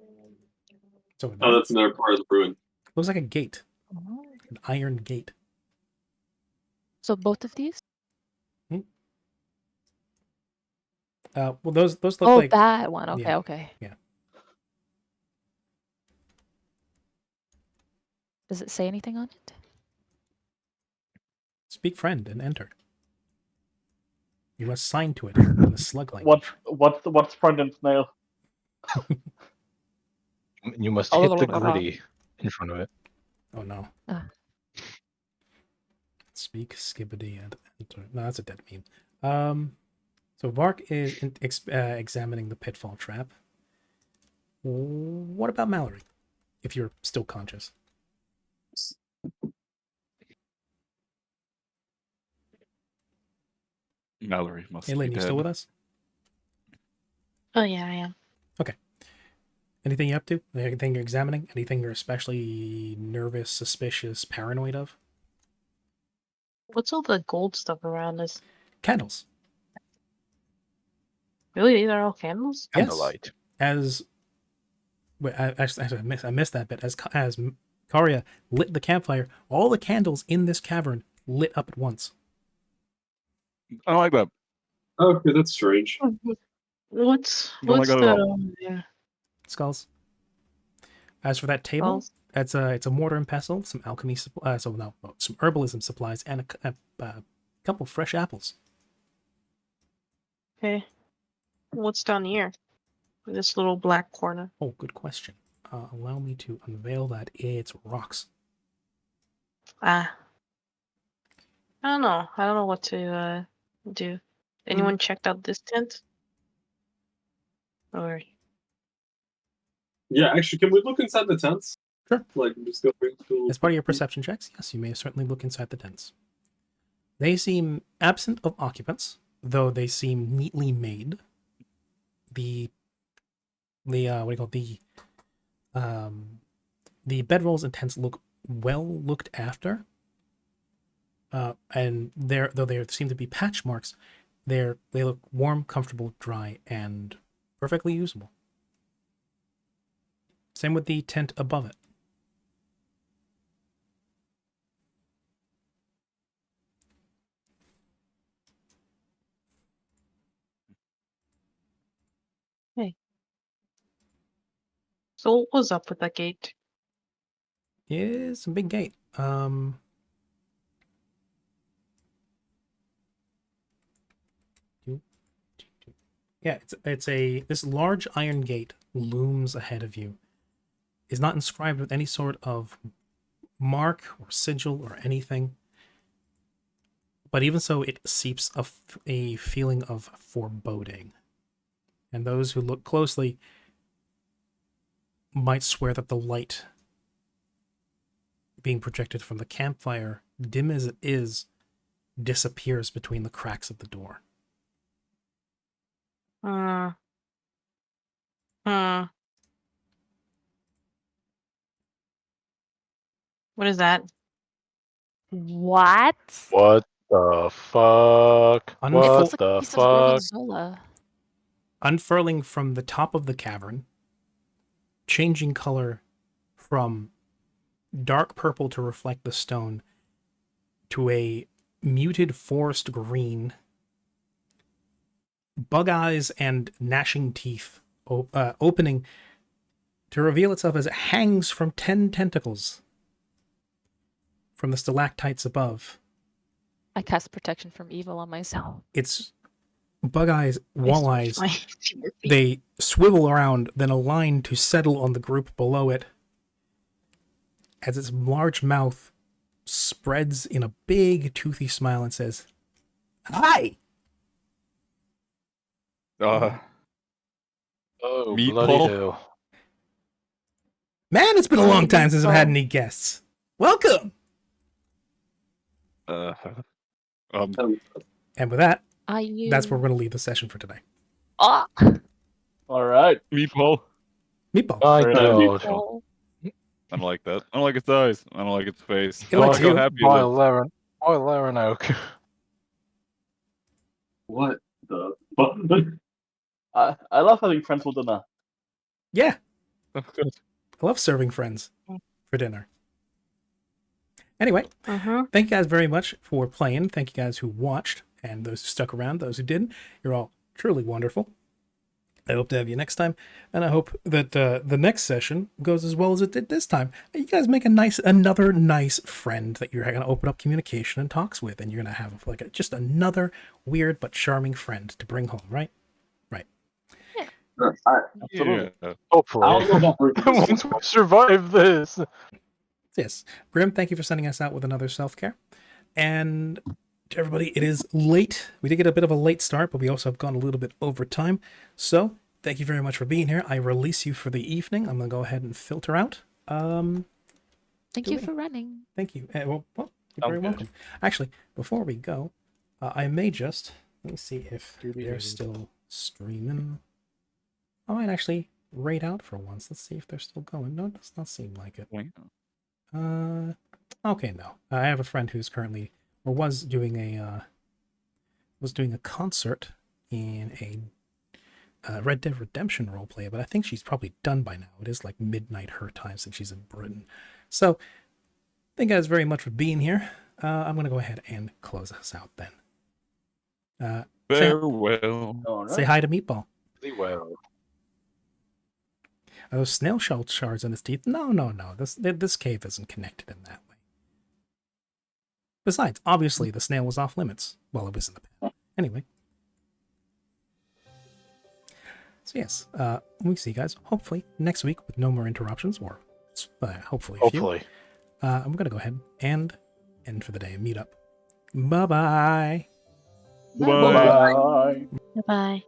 It's over there. Oh, that's another part of the ruin. Looks like a gate. Oh. An iron gate. So both of these? Well, those look oh, like... that one. Okay, yeah, okay. Yeah. Does it say anything on it? Speak friend and enter. You must sign to it in the slug language. What's friend and snail? You must hit the gritty in front of it. Oh no. Speak skibbity and enter. No, that's a dead meme. So Vark is examining the pitfall trap. What about Mallory? If you're still conscious. Mallory must be Lynn, you dead. still with us? Oh yeah, I am. Okay. Anything you up to? Anything you're examining? Anything you're especially nervous, suspicious, paranoid of? What's all the gold stuff around us? Candles. Really? These are all candles? Candlelight. Yes. I missed that bit. As Karya lit the campfire, all the candles in this cavern lit up at once. I don't like that. Okay, that's strange. What's Don't like that at all. yeah. Skulls. As for that table, it's a mortar and pestle, some alchemy, some herbalism supplies, and a couple fresh apples. Okay. What's down here? This little black corner. Oh, good question. Allow me to unveil that. It's rocks. I don't know. I don't know what to do. Anyone checked out this tent? Or Yeah, actually, can we look inside the tents? Sure. Like, just go through. As part of your perception checks, yes, you may certainly look inside the tents. They seem absent of occupants, though they seem neatly made. The bedrolls and tents look well looked after. And though there seem to be patch marks, they look warm, comfortable, dry, and perfectly usable. Same with the tent above it. hey. So what was up with that gate? It's a big gate. Yeah, this large iron gate looms ahead of you. Is not inscribed with any sort of mark or sigil or anything. But even so, it seeps a feeling of foreboding. And those who look closely might swear that the light being projected from the campfire, dim as it is, disappears between the cracks of the door. What is that? What? What the fuck? It What looks like the a piece of fuck? gorgonzola. Unfurling from the top of the cavern, changing color from dark purple to reflect the stone to a muted forest green, bug eyes and gnashing teeth opening to reveal itself as it hangs from 10 tentacles from the stalactites above. I cast protection from evil on myself. It's bug eyes, wall eyes. They swivel around, then align to settle on the group below it as its large mouth spreads in a big, toothy smile and says, "Hi!" Oh, Meatball? bloody hell. Man, it's been a long time since I've had any guests. Welcome! And with that, that's where we're going to leave the session for today. Ah! All right. Meatball. Meatball. Meatball. I don't like that. I don't like its eyes. I don't like its face. It likes you. How happy it looks. Boiler oak. What the fuck? I love having friends for dinner. Yeah. Oh, good. I love serving friends for dinner. Anyway, thank you guys very much for playing. Thank you guys who watched and those who stuck around, those who didn't. You're all truly wonderful. I hope to have you next time, and I hope that the next session goes as well as it did this time. You guys make another nice friend that you're going to open up communication and talks with, and you're going to have like just another weird but charming friend to bring home, right? Right. Sure. Absolutely. Yeah. Hopefully, once we survive this. Yes, Grim, thank you for sending us out with another self-care, and to everybody, it is late. We did get a bit of a late start, but we also have gone a little bit over time. So thank you very much for being here. I release you for the evening. I'm going to go ahead and filter out. Thank you for running. Thank you. Well, you're very welcome. Actually, before we go, I may just, let me see if they're still streaming. I might actually raid out for once. Let's see if they're still going. No, it does not seem like it. Okay, no. I have a friend who's currently, or was doing a concert in a Red Dead Redemption roleplay, but I think she's probably done by now. It is like midnight her time since she's in Britain. So, thank you guys very much for being here. I'm going to go ahead and close us out then. Farewell. Say hi to Meatball. Well. Those snail shell shards in his teeth. No. This cave isn't connected in that way. Besides, obviously, the snail was off limits while it was in the pen. Anyway. So yes, we see you guys hopefully next week with no more interruptions, or hopefully a few. I'm going to go ahead and end for the day and meet up. Bye-bye. Bye. Bye.